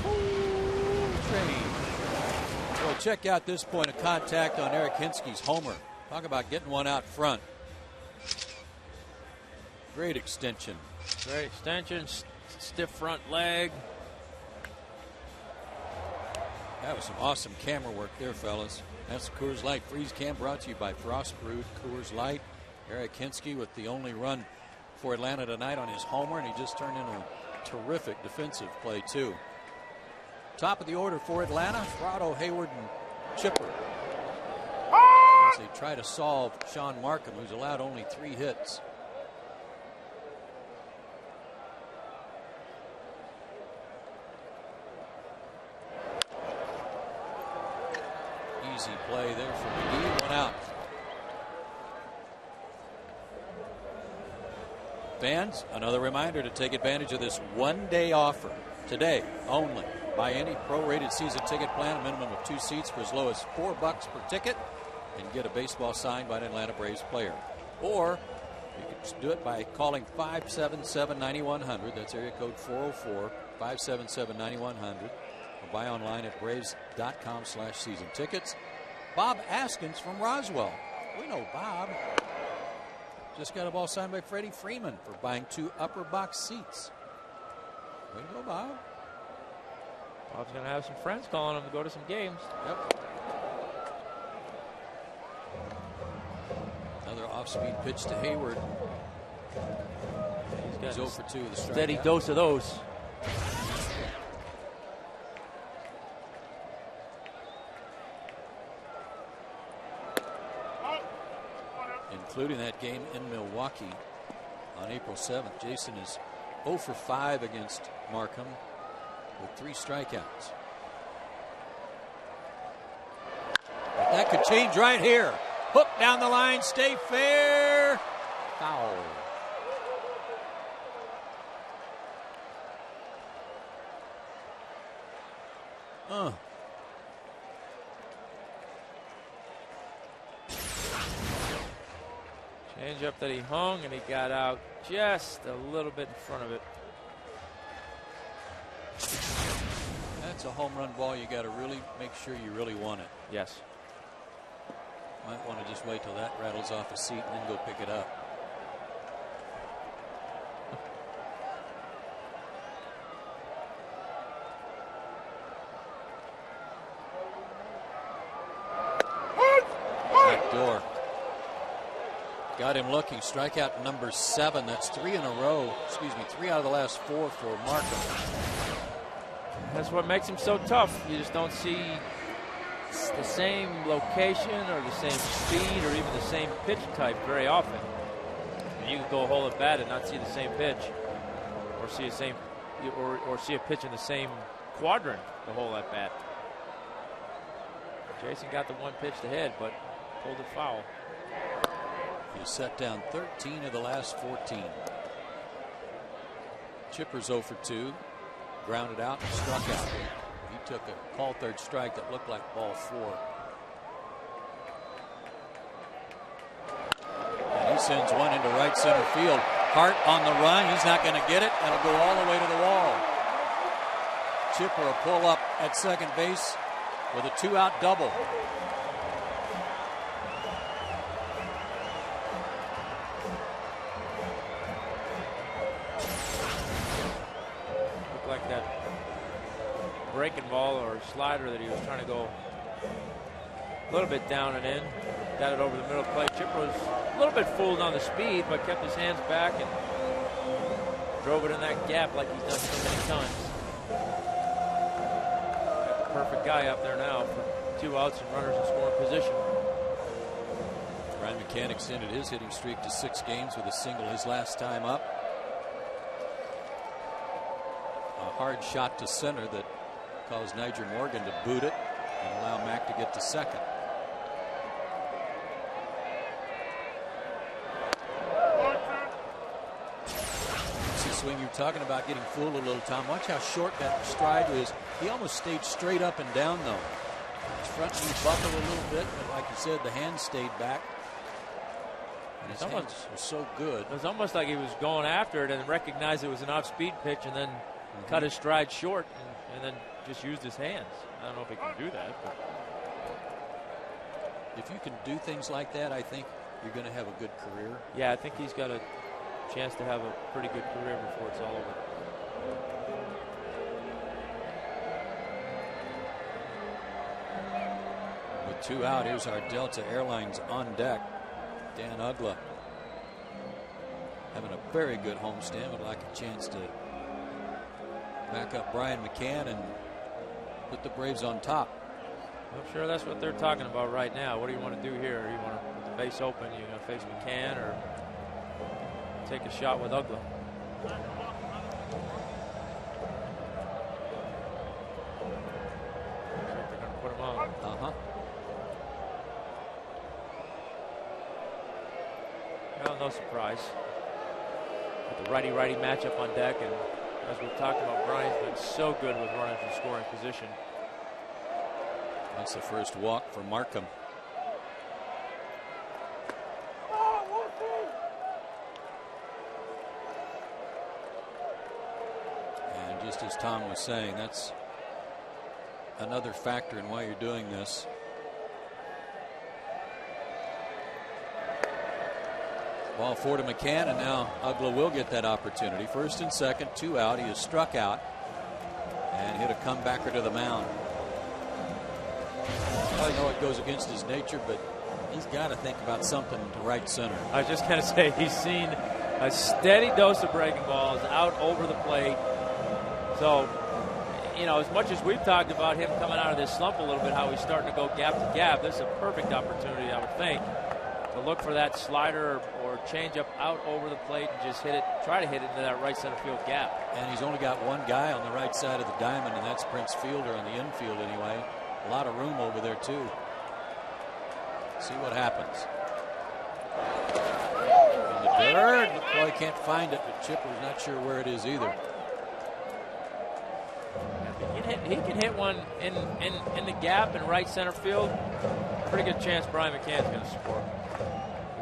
Train. Well, check out this point of contact on Eric Hinsky's homer. Talk about getting one out front. Great extension.
Great extension, stiff front leg.
That was some awesome camera work there, fellas. That's the Coors Light Freeze Can brought to you by Frost Brewed Coors Light. Eric Hinsky with the only run for Atlanta tonight on his homer, and he just turned in a terrific defensive play, too. Top of the order for Atlanta, Prado, Hayward, and Chipper, as they try to solve Sean Markham, who's allowed only 3 hits. Easy play there for McGee, 1 out. Fans, another reminder to take advantage of this one-day offer today only. Buy any prorated season ticket plan, a minimum of 2 seats for as low as $4 per ticket, and get a baseball signed by an Atlanta Braves player. Or you can do it by calling 577-9100. That's area code 404-577-9100. Or buy online at braves.com/season tickets. Bob Askins from Roswell. We know Bob. Just got a ball signed by Freddie Freeman for buying 2 upper box seats. Way to go, Bob.
Bob's going to have some friends calling him to go to some games.
Yep. Another off-speed pitch to Hayward. He's 0 for 2 with a strikeout.
Steady dose of those.
Including that game in Milwaukee on April 7th. Jason is 0 for 5 against Markham with 3 strikeouts. That could change right here. Hook down the line, stay fair. Foul.
Change up that he hung, and he got out just a little bit in front of it.
That's a home run ball. You got to really make sure you really want it.
Yes.
Might want to just wait till that rattles off a seat and then go pick it up. Back door. Got him looking. Strikeout number 7. That's 3 in a row. 3 out of the last 4 for Markham.
That's what makes him so tough. You just don't see the same location or the same speed or even the same pitch type very often. You can go a whole at bat and not see the same pitch, or see a pitch in the same quadrant the whole at bat. Jason got the 1 pitch to hit, but pulled it foul.
He's set down 13 of the last 14. Chipper's 0 for 2. Grounded out and struck out. He took a call third strike that looked like ball 4. And he sends one into right center field. Hart on the run. He's not going to get it. That'll go all the way to the wall. Chipper a pull up at second base with a 2-out double.
Breaking ball or slider that he was trying to go a little bit down and in. Got it over the middle plate. Chipper was a little bit fooled on the speed, but kept his hands back and drove it in that gap like he's done so many times. Got the perfect guy up there now for 2 outs and runners in scoring position.
Ryan McCann extended his hitting streak to 6 games with a single his last time up. A hard shot to center that caused Niger Morgan to boot it and allow Mack to get to second. It's the swing you're talking about, getting fooled a little, Tom. Watch how short that stride is. He almost stayed straight up and down, though. His front knee buckled a little bit, but like you said, the hands stayed back. And his hands were so good.
It was almost like he was going after it and recognized it was an off-speed pitch and then cut his stride short and then just used his hands. I don't know if he can do that. But
if you can do things like that, I think you're going to have a good career.
Yeah, I think he's got a chance to have a pretty good career before it's all over.
With 2 out, here's our Delta Airlines on deck. Dan Ugla having a very good homestand. Would like a chance to back up Brian McCann and put the Braves on top.
I'm sure that's what they're talking about right now. What do you want to do here? You want to put the base open? You going to face McCann or take a shot with Ugla? They're going to put him on. Well, no surprise. With the righty-righty matchup on deck, and as we've talked about, Brian's been so good with runners in scoring position.
That's the first walk for Markham. And just as Tom was saying, that's another factor in why you're doing this. Ball 4 to McCann, and now Ugla will get that opportunity. First and second, 2 out. He is struck out and hit a comebacker to the mound. I know it goes against his nature, but he's got to think about something to right center.
I was just going to say, he's seen a steady dose of breaking balls out over the plate. So, you know, as much as we've talked about him coming out of this slump a little bit, how he's starting to go gap to gap, this is a perfect opportunity, I would think, to look for that slider or changeup out over the plate and just hit it, try to hit it into that right center field gap.
And he's only got one guy on the right side of the diamond, and that's Prince Fielder on the infield anyway. A lot of room over there, too. See what happens. In the dirt. Well, he can't find it, but Chipper's not sure where it is either.
He can hit one in the gap in right center field. Pretty good chance Brian McCann's going to score.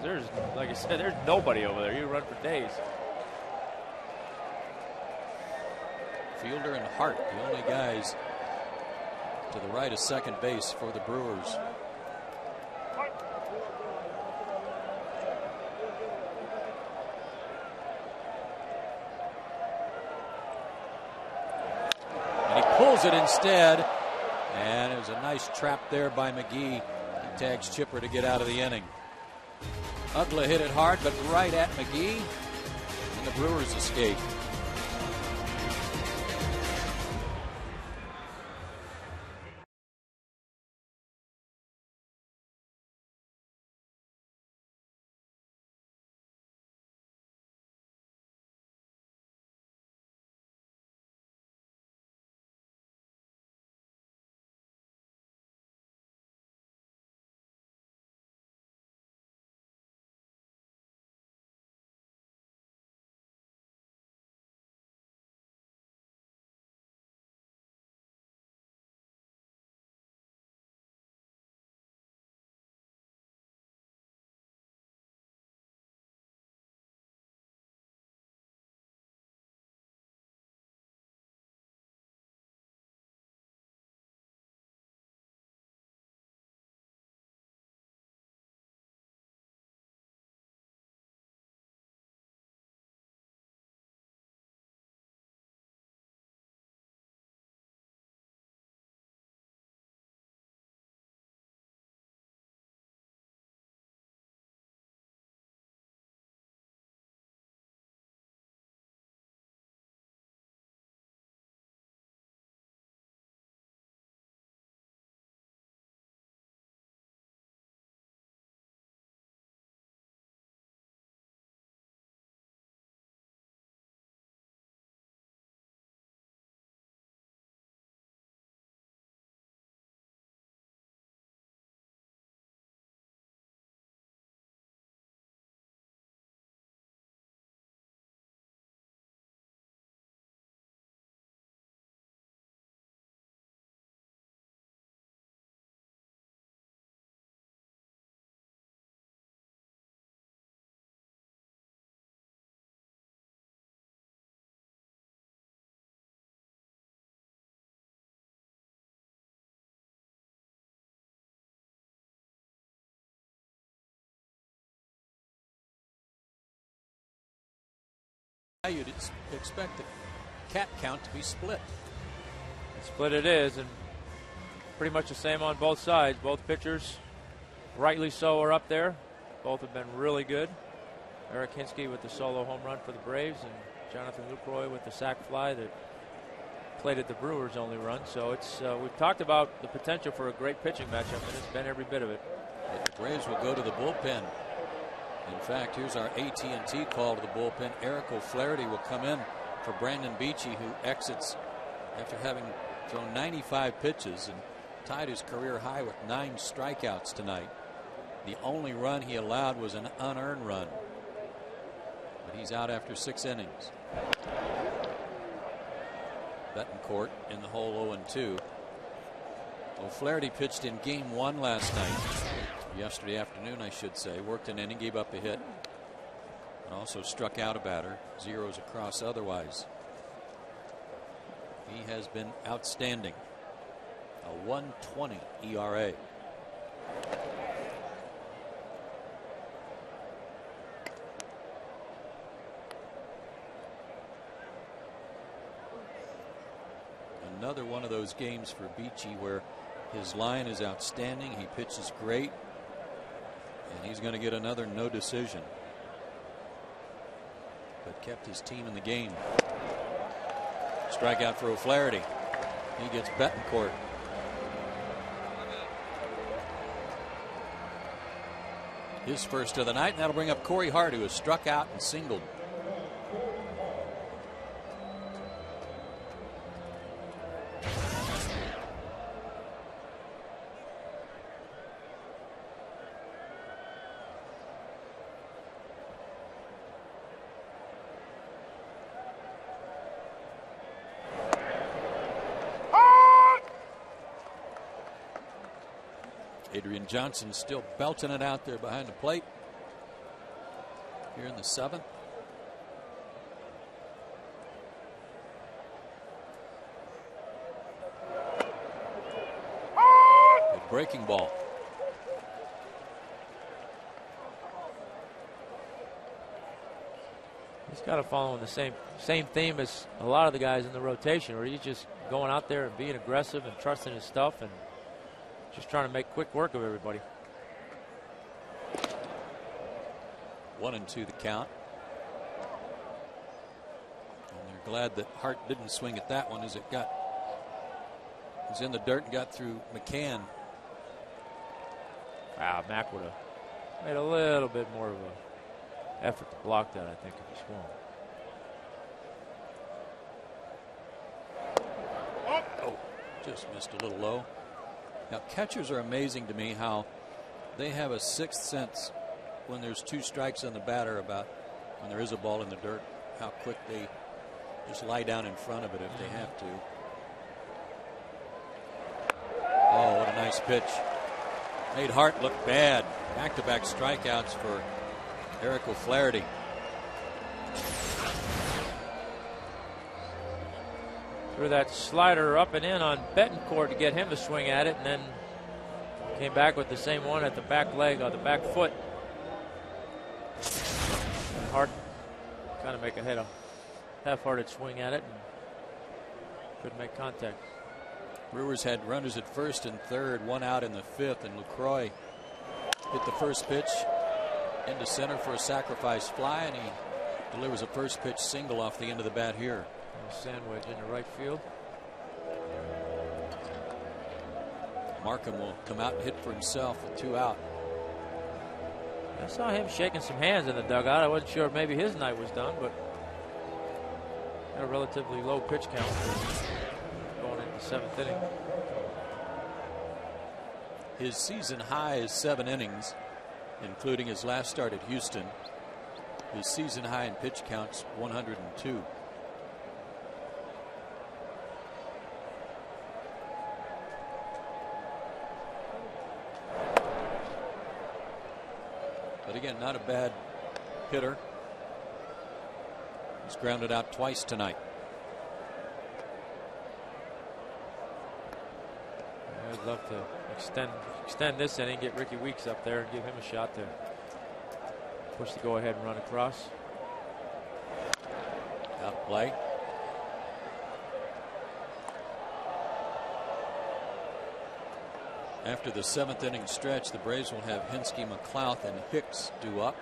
There's, like I said, there's nobody over there. You run for days.
Fielder and Hart, the only guys to the right of second base for the Brewers. And he pulls it instead, and it was a nice trap there by McGee. He tags Chipper to get out of the inning. Ugla hit it hard, but right at McGee, and the Brewers escape. You'd expect the cat count to be split.
Split it is, and pretty much the same on both sides. Both pitchers, rightly so, are up there. Both have been really good. Eric Hinsky with the solo home run for the Braves, and Jonathan Lucroy with the sac fly that plated the Brewers' only run. So it's we've talked about the potential for a great pitching matchup, and it's been every bit of it.
But the Braves will go to the bullpen. In fact, here's our AT call to the bullpen. Eric O'Flaherty will come in for Brandon Beachy, who exits after having thrown 95 pitches and tied his career high with 9 strikeouts tonight. The only run he allowed was an unearned run. But he's out after 6 innings. Betancourt in the hole 0-2. O'Flaherty pitched in game 1 last night. Yesterday afternoon, I should say. Worked an inning, gave up a hit, and also struck out a batter. Zeros across otherwise. He has been outstanding. A 1.20 ERA. Another one of those games for Beachy where his line is outstanding. He pitches great. And he's going to get another no decision. But kept his team in the game. Strikeout for O'Flaherty. He gets Betancourt. His first of the night, and that'll bring up Corey Hart, who has struck out and singled. Adrian Johnson still belting it out there behind the plate here in the 7th. Good breaking ball.
He's got to follow the same theme as a lot of the guys in the rotation, where he's just going out there and being aggressive and trusting his stuff and just trying to make quick work of everybody.
1-2 the count. And they're glad that Hart didn't swing at that one, as it was in the dirt and got through McCann.
Wow, Mack would have made a little bit more of a effort to block that, I think, if he swung.
Oh, just missed a little low. Now, catchers are amazing to me how they have a sixth sense when there's 2 strikes on the batter about when there is a ball in the dirt, how quick they just lie down in front of it if they have to. Oh, what a nice pitch. Made Hart look bad. Back-to-back strikeouts for Eric O'Flaherty.
Threw that slider up and in on Betancourt to get him to swing at it, and then came back with the same one at the back leg or the back foot. And Hart kind of make a half-hearted swing at it and couldn't make contact.
Brewers had runners at first and third, 1 out in the 5th, and Lucroy hit the first pitch into center for a sacrifice fly, and he delivers a first pitch single off the end of the bat here.
Sandwich into right field.
Markham will come out and hit for himself with 2 out.
I saw him shaking some hands in the dugout. I wasn't sure if maybe his night was done, but had a relatively low pitch count going into the 7th inning.
His season high is 7 innings, including his last start at Houston. His season high in pitch counts 102. But again, not a bad hitter. He's grounded out twice tonight.
I'd love to extend this inning, get Ricky Weeks up there and give him a shot to push the go ahead and run across.
Out of play. After the 7th inning stretch, the Braves will have Hinsky, McLouth, and Hicks due up.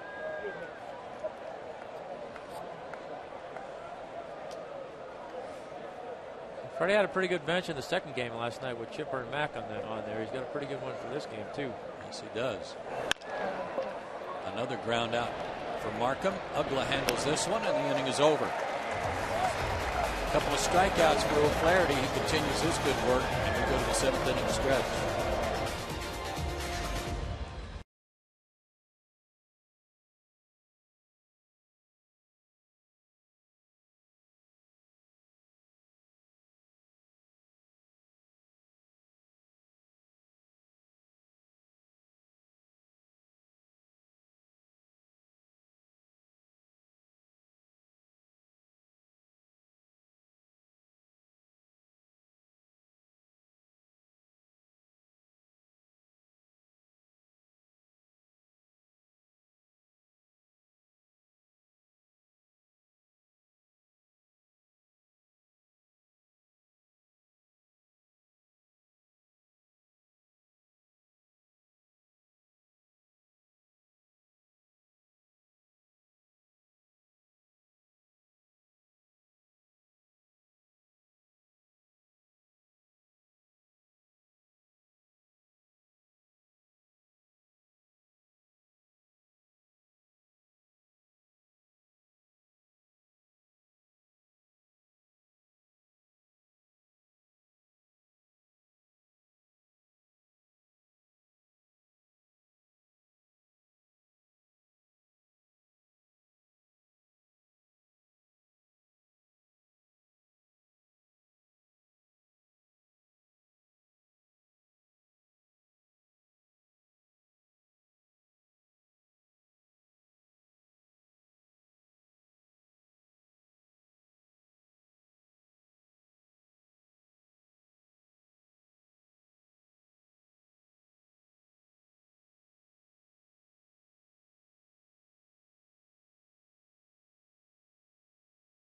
Freddie had a pretty good bench in the second game last night with Chipper and Mack on there. He's got a pretty good one for this game, too.
Yes, he does. Another ground out for Markham. Ugla handles this one, and the inning is over. A couple of strikeouts for O'Flaherty. He continues his good work, and we go to the 7th inning stretch.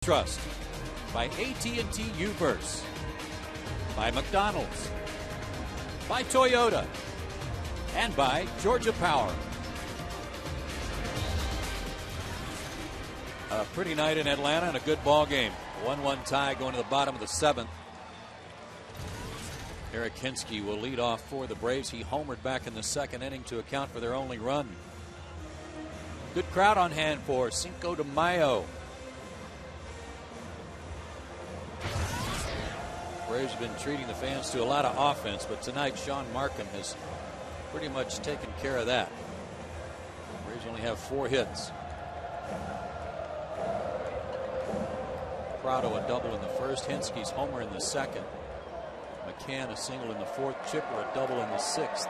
Trust by AT U-Verse, by McDonald's, by Toyota, and by Georgia Power. A pretty night in Atlanta and a good ball game. 1-1 tie going to the bottom of the 7th. Eric Hinsky will lead off for the Braves. He homered back in the 2nd inning to account for their only run. Good crowd on hand for Cinco de Mayo. Braves have been treating the fans to a lot of offense, but tonight Sean Markham has pretty much taken care of that. Braves only have 4 hits. Prado a double in the 1st, Hinsky's homer in the 2nd, McCann a single in the 4th, Chipper a double in the 6th.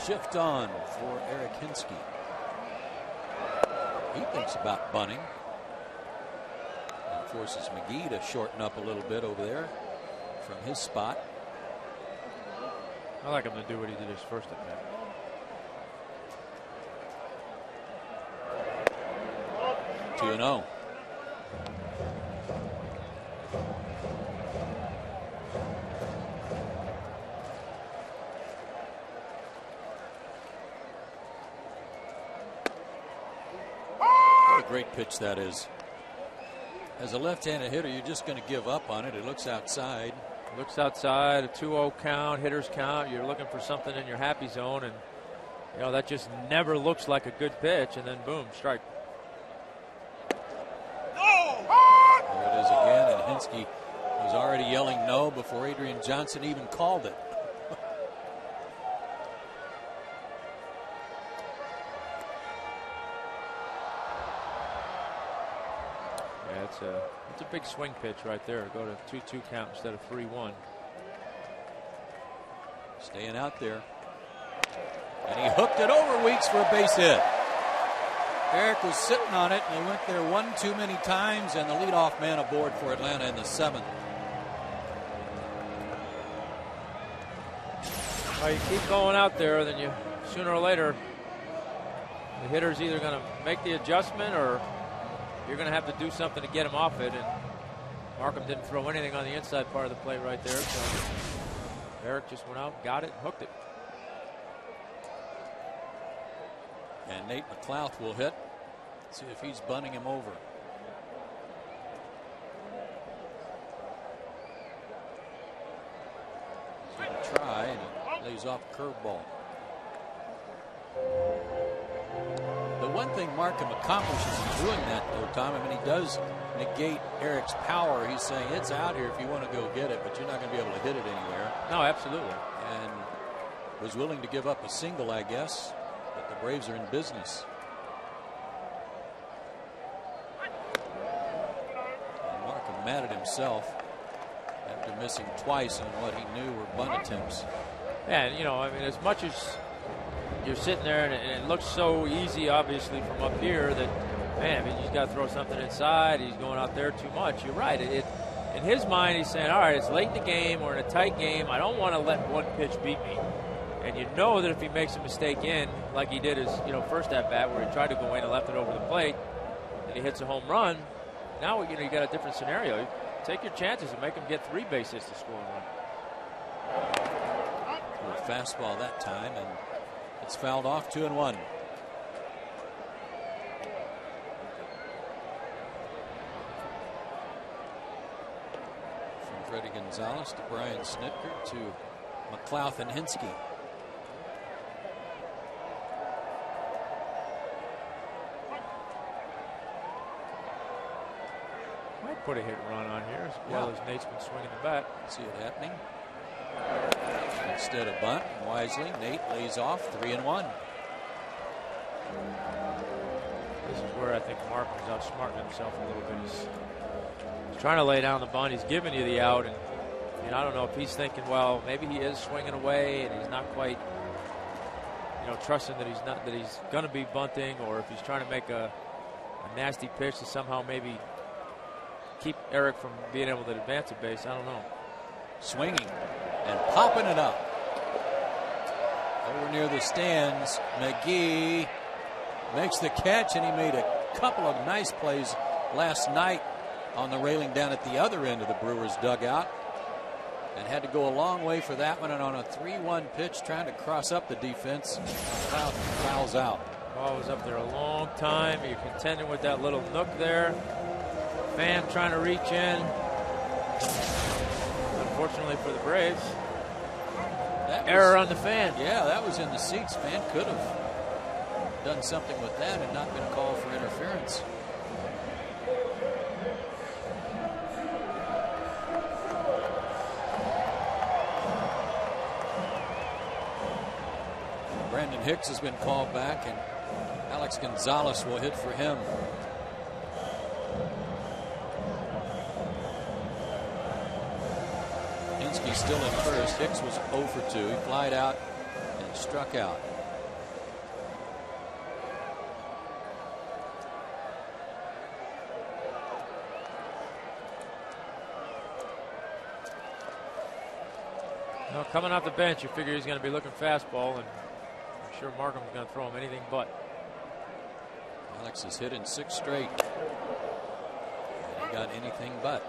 Shift on for Eric Hinsky. He thinks about bunting. Forces McGee to shorten up a little bit over there from his spot.
I like him to do what he did his first at bat.
Two 2-0. What a great pitch that is. As a left-handed hitter, you're just going to give up on it. It looks outside.
Looks outside, a 2-0 count, hitter's count. You're looking for something in your happy zone, and you know that just never looks like a good pitch. And then boom, strike.
There it is again, and Hinsky was already yelling no before Adrian Johnson even called it.
It's a big swing pitch right there. Go to 2-2 count instead of 3-1.
Staying out there. And he hooked it over Weeks for a base hit. Eric was sitting on it, and they went there one too many times, and the leadoff man aboard for Atlanta in the 7th.
Well, you keep going out there, then you sooner or later the hitter's either going to make the adjustment or you're going to have to do something to get him off it. And Markham didn't throw anything on the inside part of the plate right there. So Eric just went out, got it, hooked it.
And Nate McLouth will hit. See if he's bunting him over. Lays off curveball. The one thing Markham accomplishes in doing that, though, Tom, I mean, he does negate Eric's power. He's saying it's out here if you want to go get it, but you're not going to be able to hit it anywhere.
No, absolutely.
And was willing to give up a single, I guess, but the Braves are in business. And Markham mad at himself after missing twice on what he knew were bunt attempts.
Yeah, and, you know, I mean, as much as you're sitting there and it looks so easy, obviously, from up here that, man, I mean, you just got to throw something inside. He's going out there too much. You're right. In his mind, he's saying, all right, it's late in the game. We're in a tight game. I don't want to let one pitch beat me. And you know that if he makes a mistake in, like he did his, you know, first at bat where he tried to go in and left it over the plate, and he hits a home run, now, you know, you got a different scenario. You take your chances and make him get 3 bases to score a run.
A fastball that time, and it's fouled off. 2-1. From Freddie Gonzalez to Brian Snitker to McLouth and Hinsky.
Might put a hit and run on here as well as Nate's been swinging the bat.
See it happening. Instead of bunt, wisely, Nate lays off. 3-1.
This is where I think Markham's outsmarting himself a little bit. He's trying to lay down the bunt. He's giving you the out, and I don't know if he's thinking, well, maybe he is swinging away, and he's not quite, you know, trusting that he's going to be bunting, or if he's trying to make a nasty pitch to somehow maybe keep Eric from being able to advance a base. I don't know.
Swinging and popping it up. Over near the stands, McGee makes the catch, and he made a couple of nice plays last night on the railing down at the other end of the Brewers dugout, and had to go a long way for that one. And on a 3-1 pitch, trying to cross up the defense, fouls out.
Ball was up there a long time. You're contending with that little nook there. Fan trying to reach in. Unfortunately for the Braves, error on the fan.
Yeah, that was in the seats. Fan could have done something with that and not been called for interference. Brandon Hicks has been called back, and Alex Gonzalez will hit for him. Hinsky still in first. Hicks was 0 for 2. He flied out and struck out.
Well, coming off the bench, you figure he's going to be looking fastball, and I'm sure Markham's going to throw him anything but.
Alex has hit in 6 straight. And he got anything but.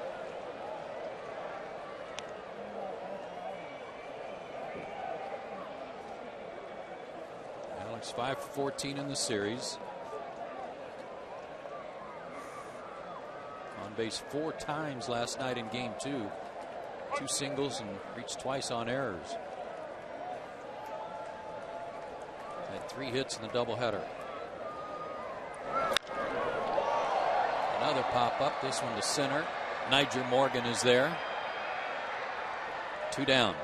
Alex 5 for 14 in the series. On base 4 times last night in game 2. 2 singles and reached twice on errors. Had 3 hits in the doubleheader. Another pop up, this one to center. Niger Morgan is there. 2 down.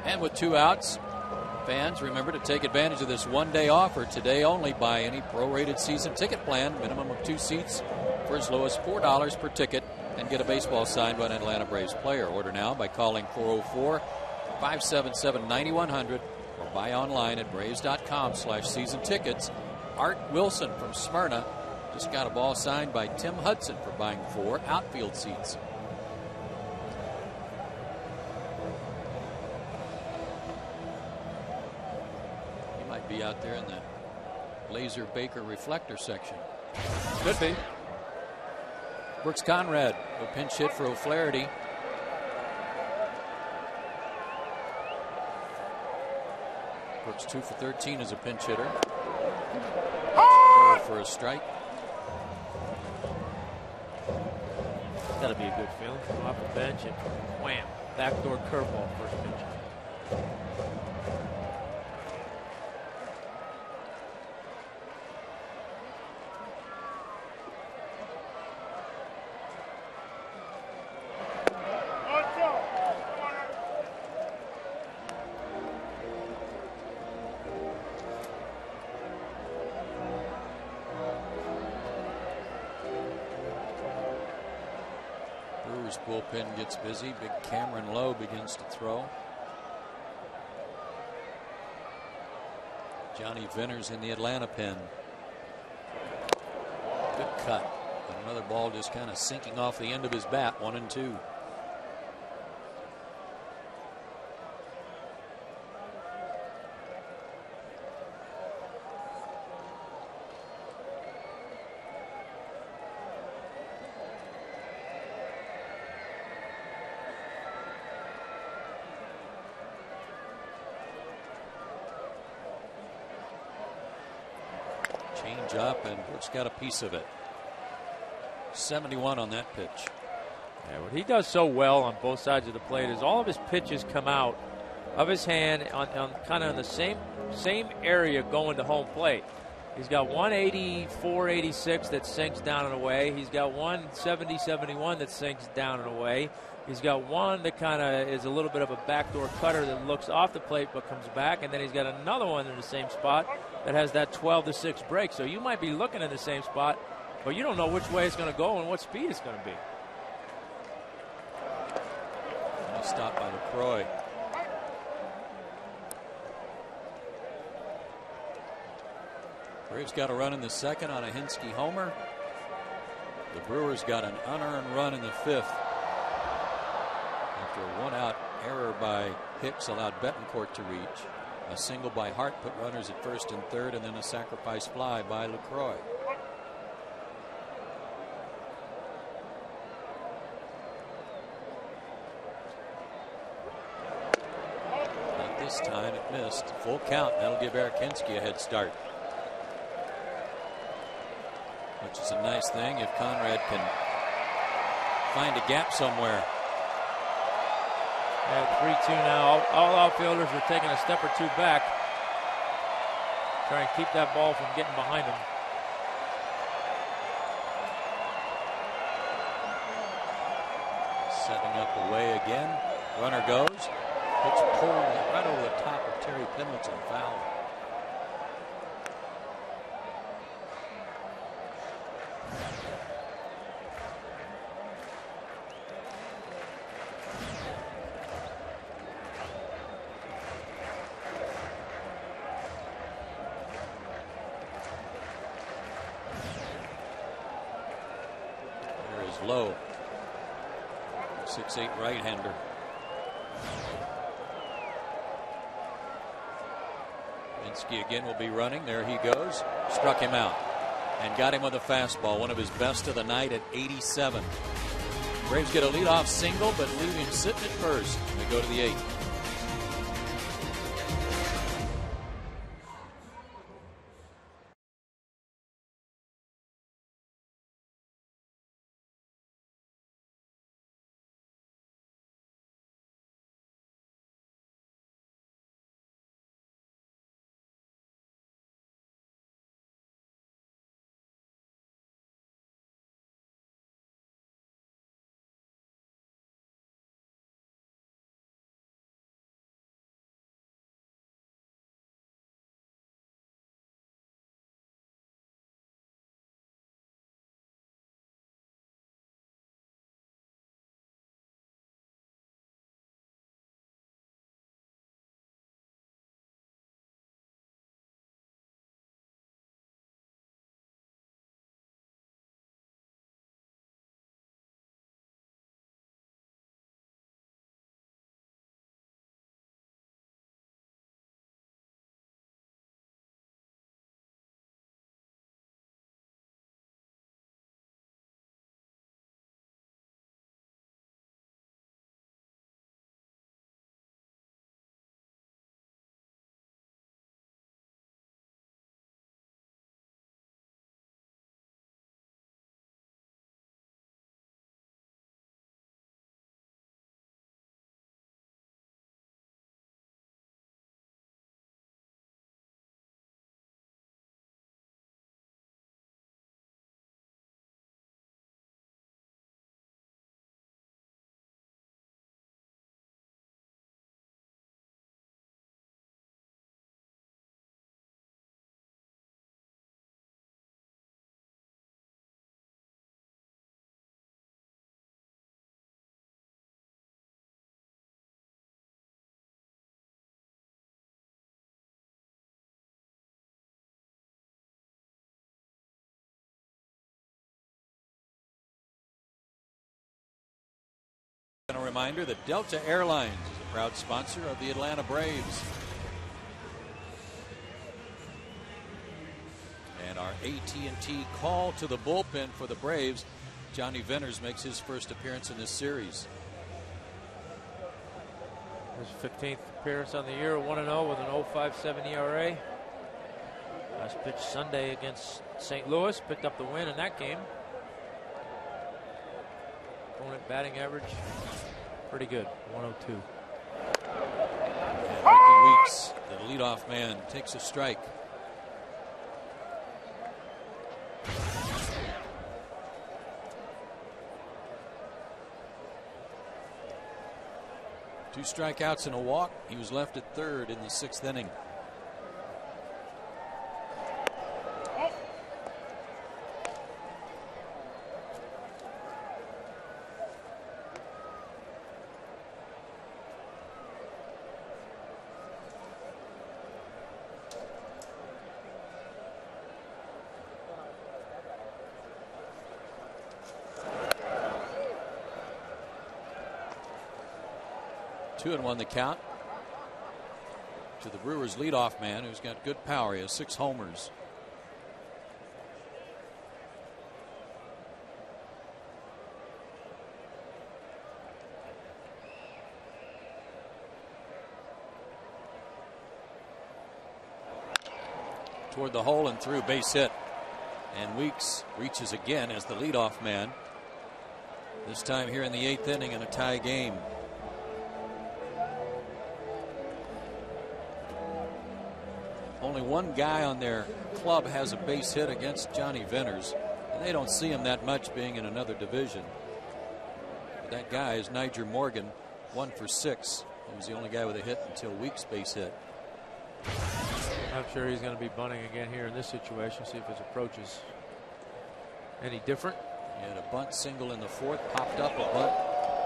And with 2 outs, fans, remember to take advantage of this one-day offer today only. Buy any prorated season ticket plan, minimum of 2 seats for as low as $4 per ticket, and get a baseball signed by an Atlanta Braves player. Order now by calling 404-577-9100 or buy online at braves.com/season tickets. Art Wilson from Smyrna just got a ball signed by Tim Hudson for buying 4 outfield seats. He might be out there in the Laser Baker reflector section.
Could be.
Brooks Conrad, a pinch hit for O'Flaherty. Brooks 2 for 13 as a pinch hitter. For a strike.
Got to be a good feeling. Come off the bench and wham. Backdoor curveball, first pitch.
Brewers bullpen gets busy. Big Cameron Lowe begins to throw. Johnny Venner's in the Atlanta pen. Good cut. But another ball just kind of sinking off the end of his bat. 1-2. Change up, and Brooks got a piece of it. 71 on that pitch.
Yeah, what he does so well on both sides of the plate is all of his pitches come out of his hand on kind of in the same area going to home plate. He's got 184, 86 that sinks down and away. He's got 170, 71 that sinks down and away. He's got one that kind of is a little bit of a backdoor cutter that looks off the plate but comes back, and then he's got another one in the same spot that has that 12-6 break. So you might be looking in the same spot, but you don't know which way it's going to go and what speed it's going to be.
Nice stop by LaCroix. Braves got a run in the second on a Hinske homer. The Brewers got an unearned run in the fifth. After a one-out error by Hicks allowed Betancourt to reach. A single by Hart put runners at first and third, and then a sacrifice fly by LaCroix. Not this time, it missed. Full count. That'll give Eric Hinske a head start. Which is a nice thing if Conrad can find a gap somewhere.
At 3-2 now. All outfielders are taking a step or two back. Trying to keep that ball from getting behind them.
Setting up away again. Runner goes. Pitch pulled right over the top of Terry Pendleton. Foul. Low. 6'8" right-hander. Hinske again will be running. There he goes. Struck him out and got him with a fastball. One of his best of the night at 87. Braves get a leadoff single, but leave him sitting at first. They go to the 8th. And a reminder that Delta Airlines is a proud sponsor of the Atlanta Braves. And our AT call to the bullpen for the Braves. Johnny Venters makes his first appearance in this series.
His 15th appearance on the year, 1-0 with an 0.57 ERA. Last pitch Sunday against St. Louis, picked up the win in that game. Opponent batting average, pretty good, 102.
And Ricky Weeks, the leadoff man, takes a strike. Two strikeouts and a walk. He was left at third in the 6th inning. Two and one the count to the Brewers leadoff man, who's got good power. He has 6 homers. Toward the hole and through, base hit. And Weeks reaches again as the leadoff man. This time here in the 8th inning in a tie game. Only one guy on their club has a base hit against Johnny Venters, and they don't see him that much being in another division. But that guy is Niger Morgan, 1 for 6. He was the only guy with a hit until Weeks' base hit.
I'm sure he's going to be bunting again here in this situation, see if his approach is any different.
He had a bunt single in the 4th, popped up a bunt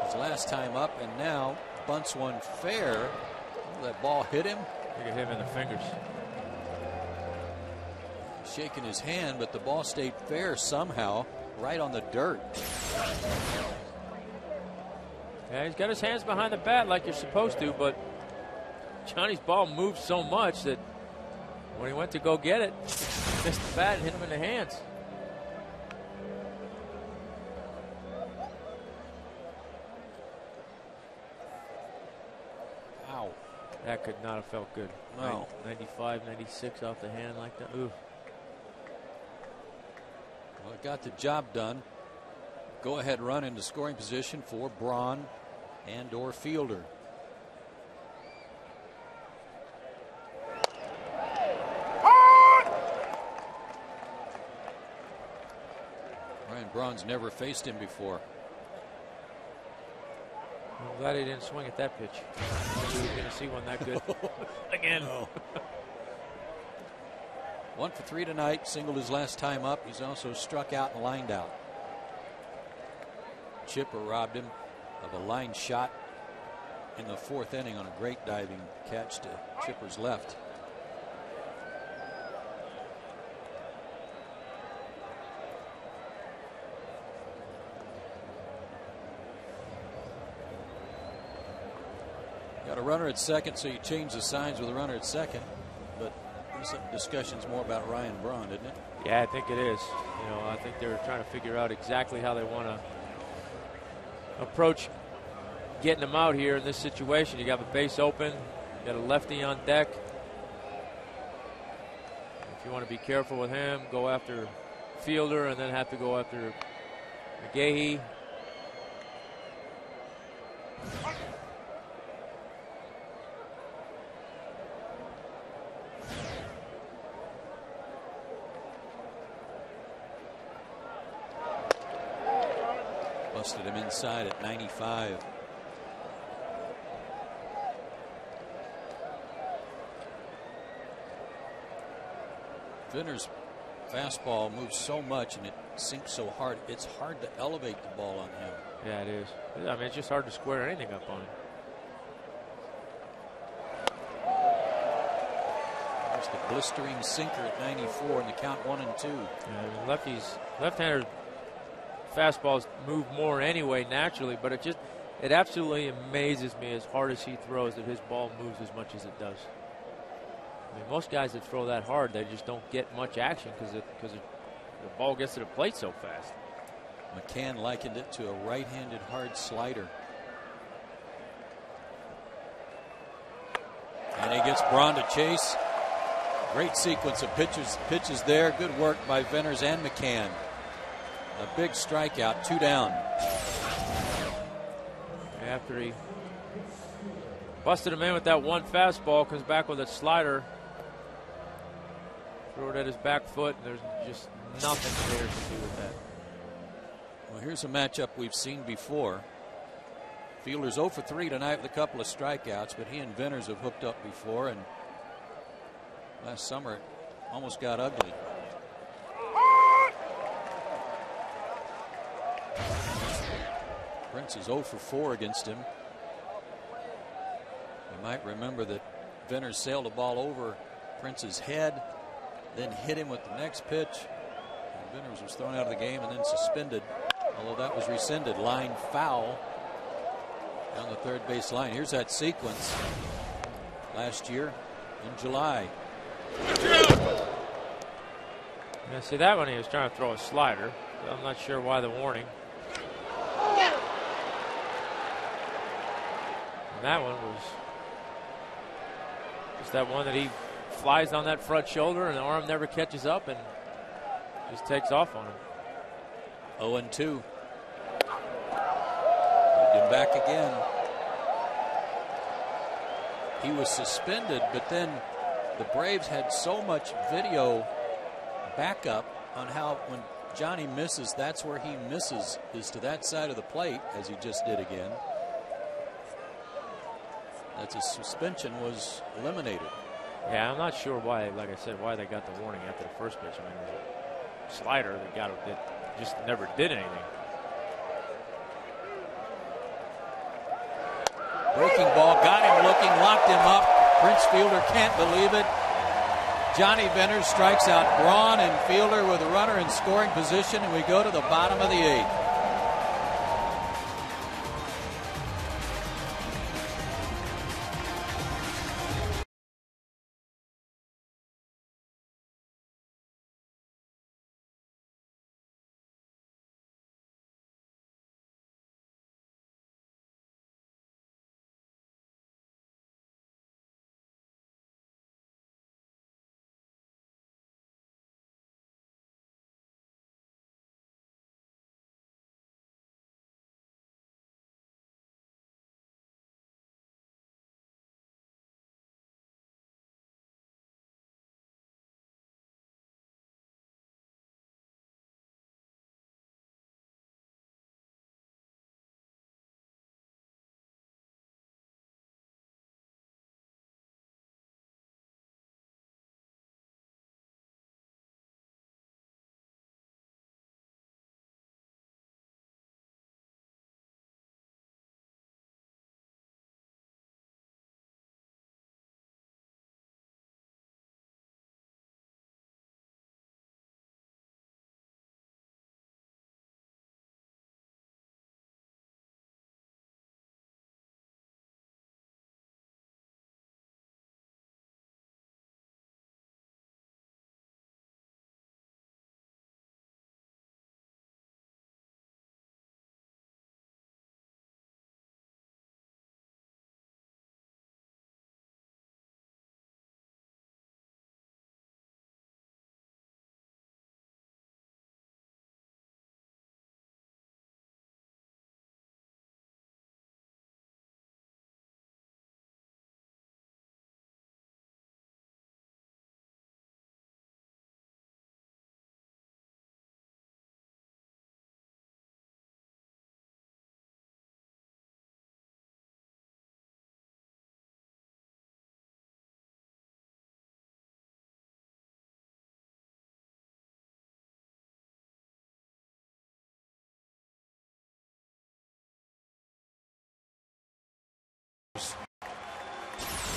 his last time up, and now bunts one fair. That ball hit him.
You can hit him in the fingers.
Shaking his hand, but the ball stayed fair somehow, right on the dirt.
Yeah, he's got his hands behind the bat like you're supposed to, but Johnny's ball moved so much that when he went to go get it, missed the bat and hit him in the hands.
Ow.
That could not have felt good.
No.
95, 96 off the hand like that. Ooh.
Well, it got the job done. Go ahead run into scoring position for Braun and or Fielder. Ryan Braun's never faced him before.
I'm glad he didn't swing at that pitch. We were going to see one that good again.
No. 1 for 3 tonight. Singled his last time up. He's also struck out and lined out. Chipper robbed him of a line shot in the 4th inning on a great diving catch to Chipper's left. Got a runner at second, so you change the signs with a runner at second. But this discussion's more about Ryan Braun, isn't it?
Yeah, I think it is. You know, I think they're trying to figure out exactly how they want to approach getting him out here in this situation. You got the base open, you got a lefty on deck. If you want to be careful with him, go after Fielder and then have to go after McGahee.
Busted him inside at 95. Venters' fastball moves so much and it sinks so hard, it's hard to elevate the ball on him.
Yeah, it is. I mean, it's just hard to square anything up on him.
There's the blistering sinker at 94 and the count 1-2.
Yeah, left-handers fastballs move more anyway naturally, but it just It absolutely amazes me, as hard as he throws, that his ball moves as much as it does. I mean, most guys that throw that hard, they just don't get much action because the ball gets to the plate so fast.
McCann likened it to a right-handed hard slider. And he gets Braun to chase. Great sequence of pitches there. Good work by Venners and McCann. A big strikeout, 2 down.
After he busted him in with that one fastball, comes back with a slider. Threw it at his back foot. There's just nothing there to do with that.
Well, here's a matchup we've seen before. Fielder's 0 for 3 tonight with a couple of strikeouts, but he and Venners have hooked up before, and last summer it almost got ugly. Prince is 0 for 4 against him. You might remember that Venners sailed the ball over Prince's head, then hit him with the next pitch. And Venners was thrown out of the game and then suspended, although that was rescinded. Line foul down the third base line. Here's that sequence last year in July.
Yeah, see, that one he was trying to throw a slider. So I'm not sure why the warning. And that one was just that one that he flies on that front shoulder and the arm never catches up and just takes off on him.
0-2. Moved him back again. He was suspended, but then the Braves had so much video backup on how when Johnny misses, that's where he misses, is to that side of the plate, as he just did again. That the suspension was eliminated.
Yeah, I'm not sure why, like I said, why they got the warning after the first pitch. I mean, it was a slider that just never did anything.
Breaking ball, got him looking, locked him up. Prince Fielder can't believe it. Johnny Venners strikes out Braun and Fielder with a runner in scoring position, and we go to the bottom of the 8th.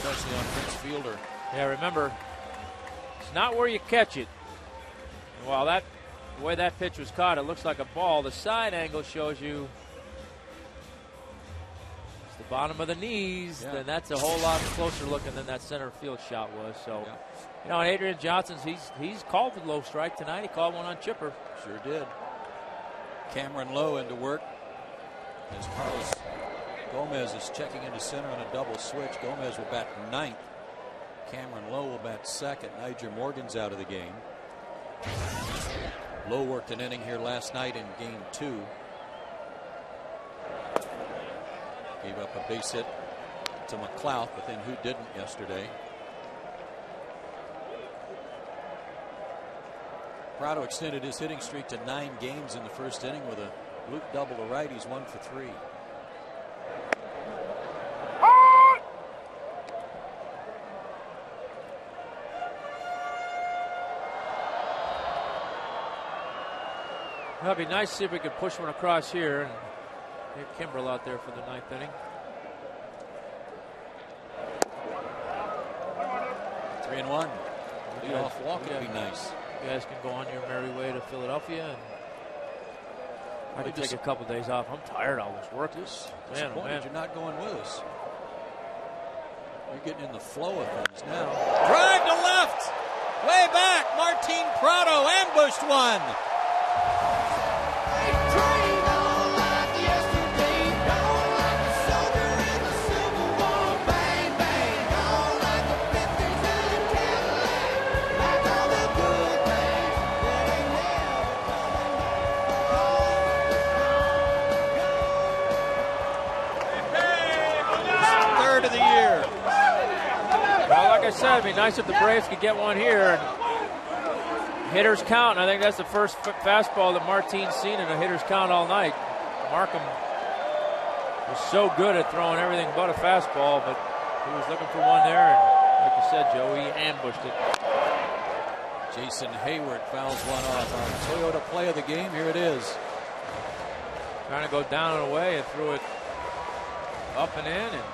Especially on Prince Fielder.
Yeah, remember, it's not where you catch it. And while the way that pitch was caught, it looks like a ball. The side angle shows you the bottom of the knees,
Yeah.
then that's a whole lot closer looking than that center field shot was. So, you know, Adrian Johnson's he's called the low strike tonight. He called one on Chipper.
Sure did. Cameron Lowe into work as Carlos Gomez is checking into center on a double switch. Gomez will bat ninth. Cameron Lowe will bat second. Niger Morgan's out of the game. Lowe worked an inning here last night in game 2. Gave up a base hit to McLeod, but then who didn't yesterday? Prado extended his hitting streak to 9 games in the first inning with a Luke double to right. He's 1 for 3.
Well, it'd be nice to see if we could push one across here and get Kimbrell out there for the 9th inning.
3-1. Leadoff walk would be nice.
You guys can go on your merry way to Philadelphia, and I can take a couple days off. I'm tired. I was working.
Disappointed you're not going with us. You're getting in the flow of things now. Drive to left. Way back. Martin Prado ambushed one. Of the year.
Well, like I said, it'd be nice if the Braves could get one here. And hitters count, and I think that's the first fastball that Martin's seen in a hitter's count all night. Markham was so good at throwing everything but a fastball, but he was looking for one there, and like you said, Joe, he ambushed it.
Jason Hayward fouls one off. Our Toyota play of the game, here it is.
Trying to go down and away and threw it up and in, and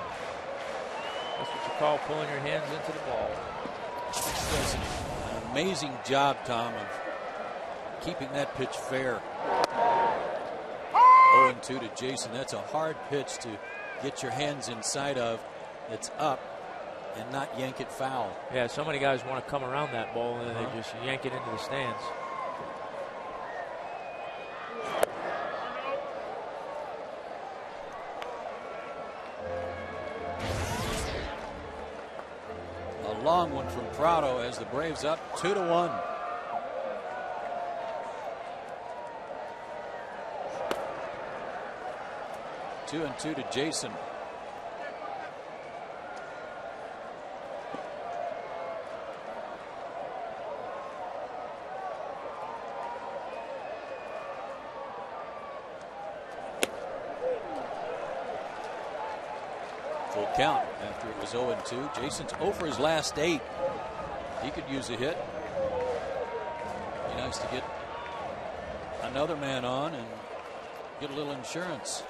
that's what you call pulling your hands into the ball.
He does an amazing job, Tom, of keeping that pitch fair. 0-2 to Jason. That's a hard pitch to get your hands inside of. It's up and not yank it foul.
Yeah, so many guys want to come around that ball and they just yank it into the stands.
Long one from Prado as the Braves up 2-1. Two and 2 to Jason. Full count after it was 0-2. Jason's 0 for his last 8. He could use a hit. Be nice to get another man on and get a little insurance.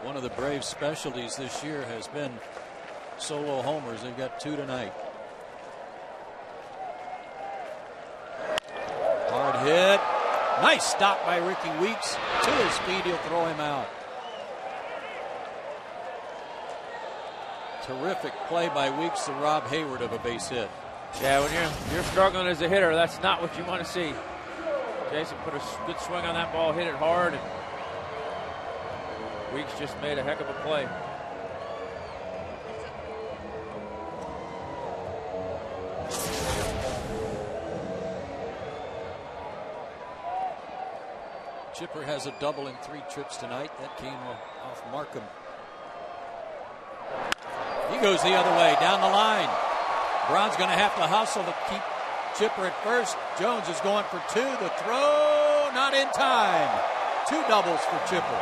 One of the Braves' specialties this year has been solo homers. They've got 2 tonight. Hard hit. Nice stop by Ricky Weeks. To his speed, he'll throw him out. Terrific play by Weeks to rob Hayward of a base hit.
Yeah, when you're struggling as a hitter, that's not what you want to see. Jason put a good swing on that ball, hit it hard, and Weeks just made a heck of a play.
Chipper has a double in 3 trips tonight. That came off Markham. He goes the other way, down the line. Brown's going to have to hustle to keep Chipper at first. Jones is going for 2. The throw, not in time. 2 doubles for Chipper.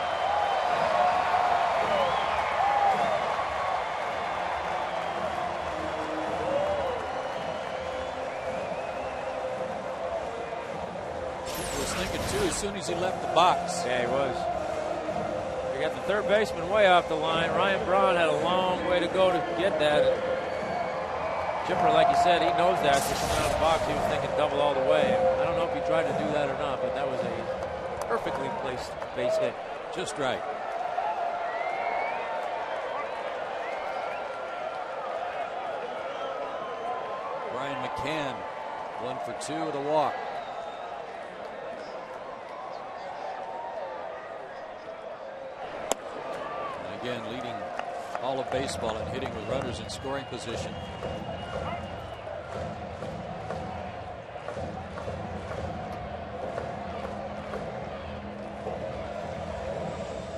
Chipper was thinking 2 as soon as he left the box.
Yeah, he was. They got the third baseman way off the line. Ryan Braun had a long way to go to get that. Chipper, like you said, he knows that. So coming out of the box, he was thinking double all the way. I don't know if he tried to do that or not, but that was a perfectly placed base hit.
Just right. Brian McCann, 1 for 2 with a walk. And again, leading all of baseball in hitting with runners in scoring position.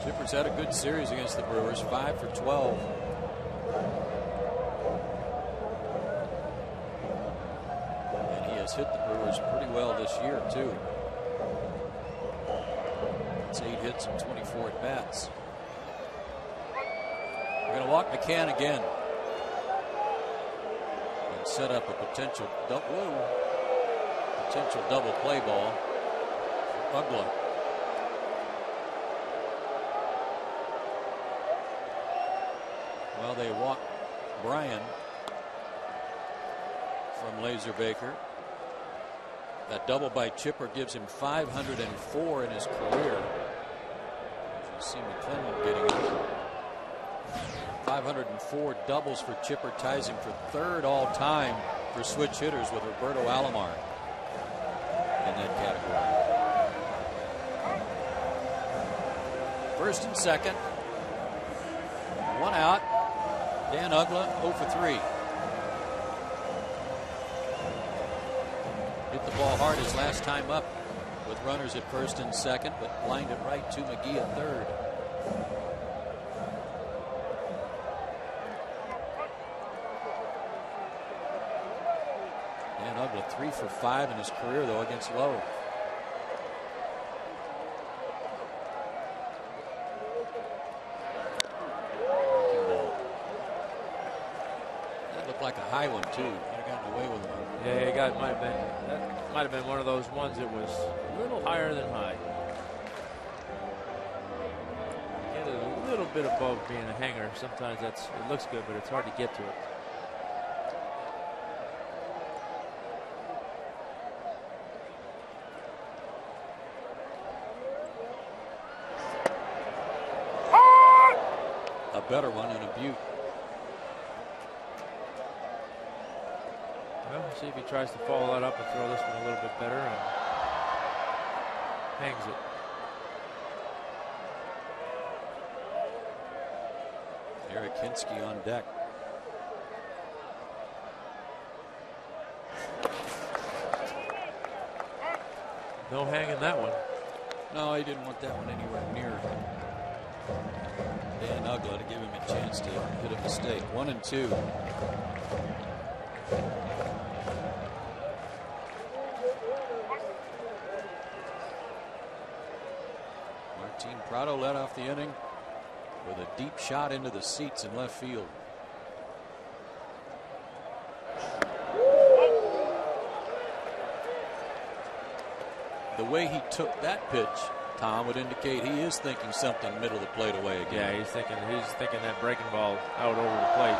Chipper's had a good series against the Brewers, 5 for 12. And he has hit the Brewers pretty well this year, too. It's 8 hits and 24 at bats. We're going to walk McCann again and set up a potential double play ball for Ugla. Well, they walk Brian from Laserbaker. That double by Chipper gives him 504 in his career. You see McClellan getting it. 504 doubles for Chipper, ties him for third all time for switch hitters with Roberto Alomar in that category. First and second. 1 out. Dan Ugla 0 for 3. Hit the ball hard his last time up with runners at first and second, but lined it right to McGee at third. Dan Ugla 3 for 5 in his career, though, against Lowe. Like a high one too. Might have gotten away with one.
Yeah, might have been one of those ones that was a little higher than high. Get it a little bit above being a hanger. Sometimes it looks good, but it's hard to get to it.
A better one in a Butte.
Well, we'll see if he tries to follow that up and throw this one a little bit better and hangs it.
Eric Hinsky on deck.
No hang in that one.
No, he didn't want that one anywhere near Dan Ugla to give him a chance to hit a mistake. 1 and 2. Martin Prado led off the inning with a deep shot into the seats in left field. The way he took that pitch, Tom, would indicate he is thinking something middle of the plate away again.
Yeah, he's thinking that breaking ball out over the plate.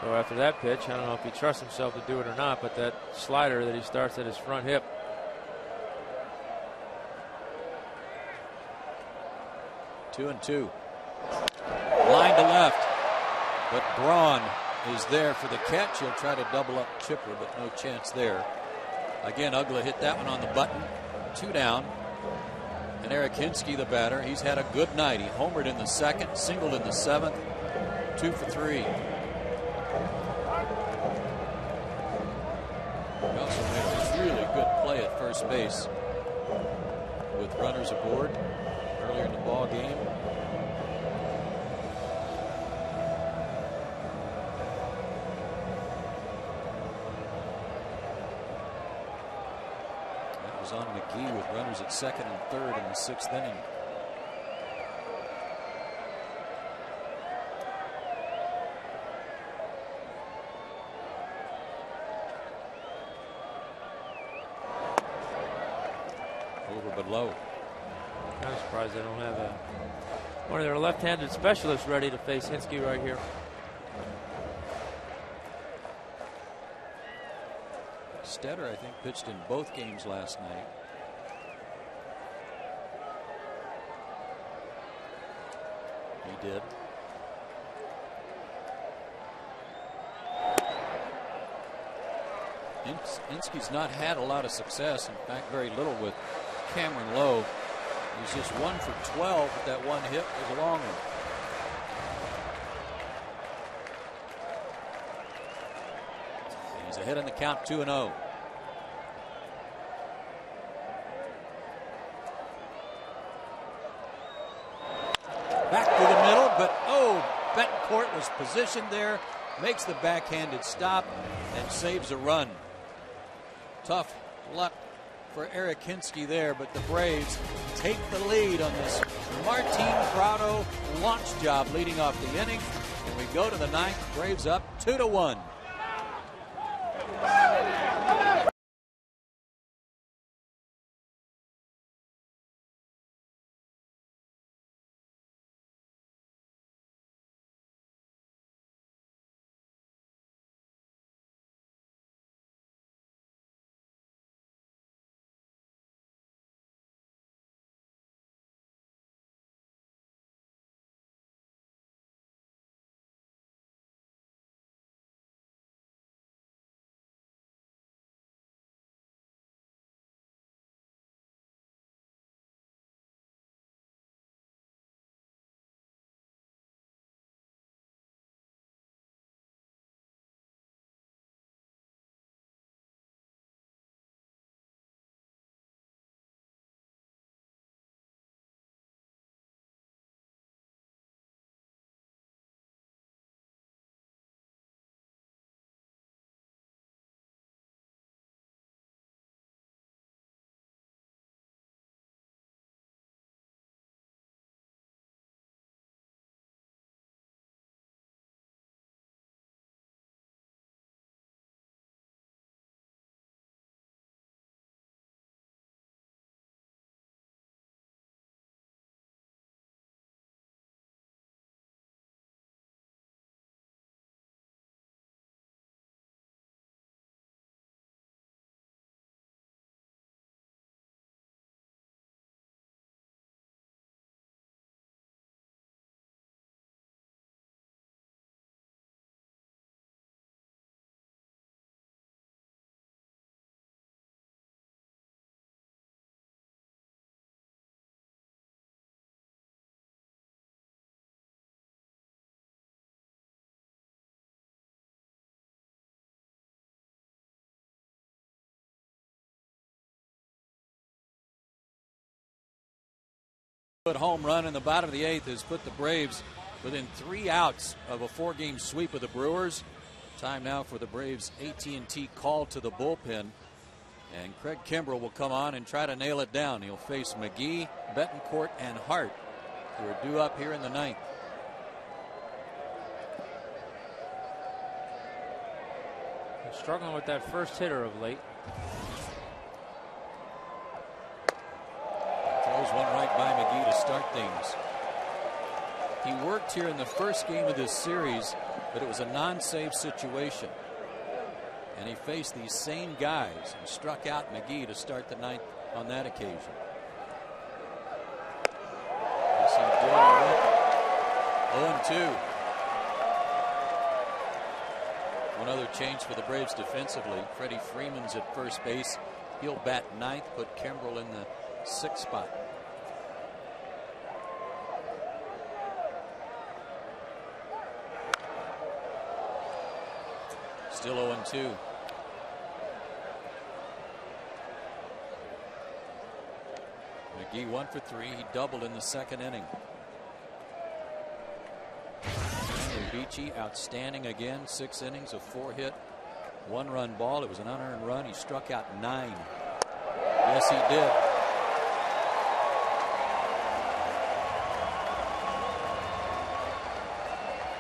So after that pitch, I don't know if he trusts himself to do it or not, but that slider that he starts at his front hip.
Two and two. Line to left. But Braun is there for the catch. He'll try to double up Chipper, but no chance there. Again, Ugla hit that one on the button. 2 down. And Eric Hinsky, the batter, he's had a good night. He homered in the second, singled in the seventh. 2 for 3. He also made a really good play at first base with runners aboard earlier in the ball game. That was on McGee with runners at second and third in the 6th inning. Over but low.
I'm surprised they don't have one of their left-handed specialists ready to face Hinske right here.
Stetter, I think, pitched in both games last night. He did. Hinske's not had a lot of success. In fact, very little with Cameron Lowe. He's just 1 for 12, but that one hit was a long one. He's ahead in the count, 2-0. Back to the middle, but Betancourt was positioned there, makes the backhanded stop, and saves a run. Tough luck for Eric Hinske there, but the Braves take the lead on this Martin Prado launch job leading off the inning. And we go to the ninth. Braves up 2-1. Home run in the bottom of the eighth has put the Braves within 3 outs of a 4-game sweep of the Brewers. Time now for the Braves AT call to the bullpen. And Craig Kimbrell will come on and try to nail it down. He'll face McGee, Betancourt, and Hart, who are due up here in the ninth.
He's struggling with that first hitter of late.
Throws one right by McGee to start things. He worked here in the first game of this series, but it was a non-save situation. And he faced these same guys and struck out McGee to start the ninth on that occasion. Yes, he did. 0-2. One other change for the Braves defensively. Freddie Freeman's at first base. He'll bat ninth, put Kimbrell in the 6th spot. Still 0-2. McGee 1 for 3. He doubled in the second inning. Beachy outstanding again. 6 innings, a 4-hit, 1-run ball. It was an unearned run. He struck out 9. Yes, he did.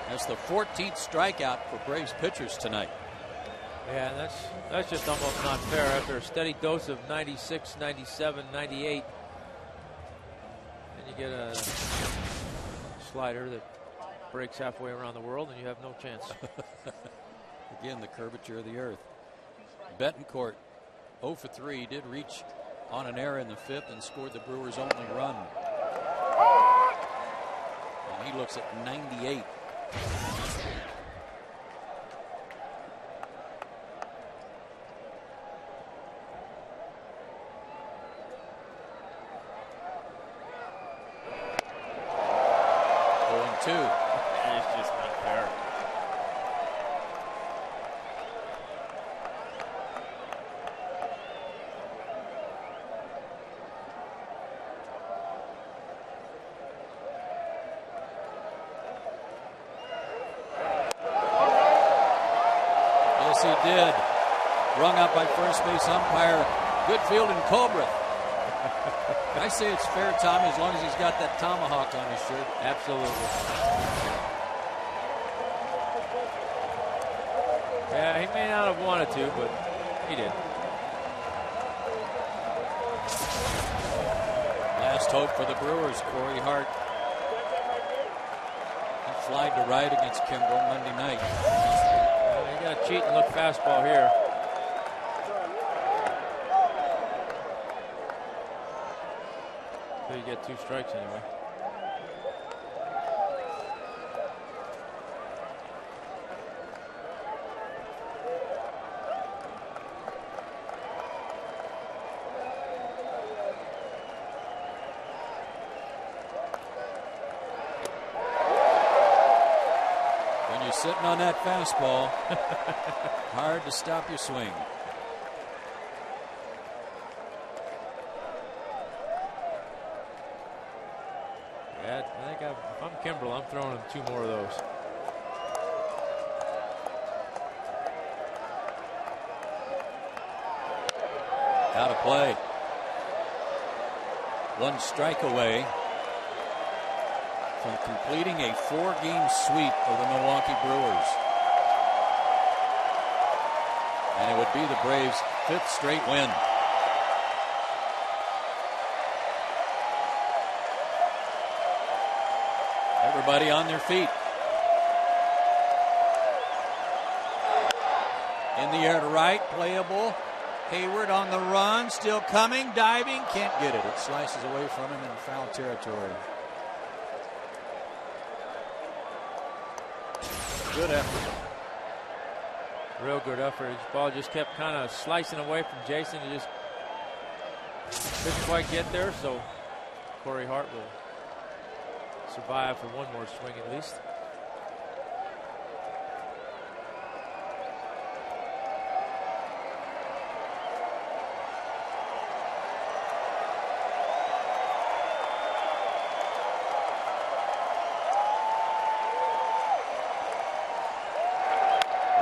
That's the 14th strikeout for Braves pitchers tonight.
Yeah, that's just almost not fair after a steady dose of 96, 97, 98. get a slider that breaks halfway around the world, and you have no chance.
Again, the curvature of the earth. Betancourt, 0 for 3, did reach on an error in the 5th and scored the Brewers' only run. And he looks at 98. Two.
It's just not fair.
Yes, he did. Rung up by first base umpire Goodfield and Colbreth. I say it's fair, Tommy, as long as he's got that tomahawk on his shirt.
Absolutely. Yeah, he may not have wanted to, but he did.
Last hope for the Brewers, Corey Hart. He flied to right against Kimbrel Monday night.
You got to cheat and look fastball here. So you get 2 strikes anyway.
When you're sitting on that fastball, hard to stop your swing.
I think if I'm Kimbrel, I'm throwing him 2 more of those.
Out of play. 1 strike away from completing a 4-game sweep of the Milwaukee Brewers. And it would be the Braves' 5th straight win. Everybody on their feet. In the air to right, playable. Hayward on the run, still coming, diving, can't get it. It slices away from him in foul territory. Good effort.
Real good effort. His ball just kept kind of slicing away from Jason. He just couldn't quite get there, so Corey Hart will survive for 1 more swing at least.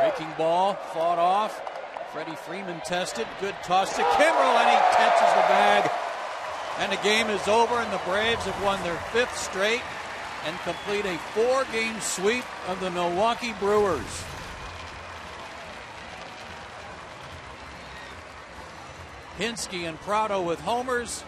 Breaking ball, fought off. Freddie Freeman tested. Good toss to Kimbrel, and he catches the bag. And the game is over, and the Braves have won their 5th straight and complete a 4-game sweep of the Milwaukee Brewers. Hinsky and Prado with homers.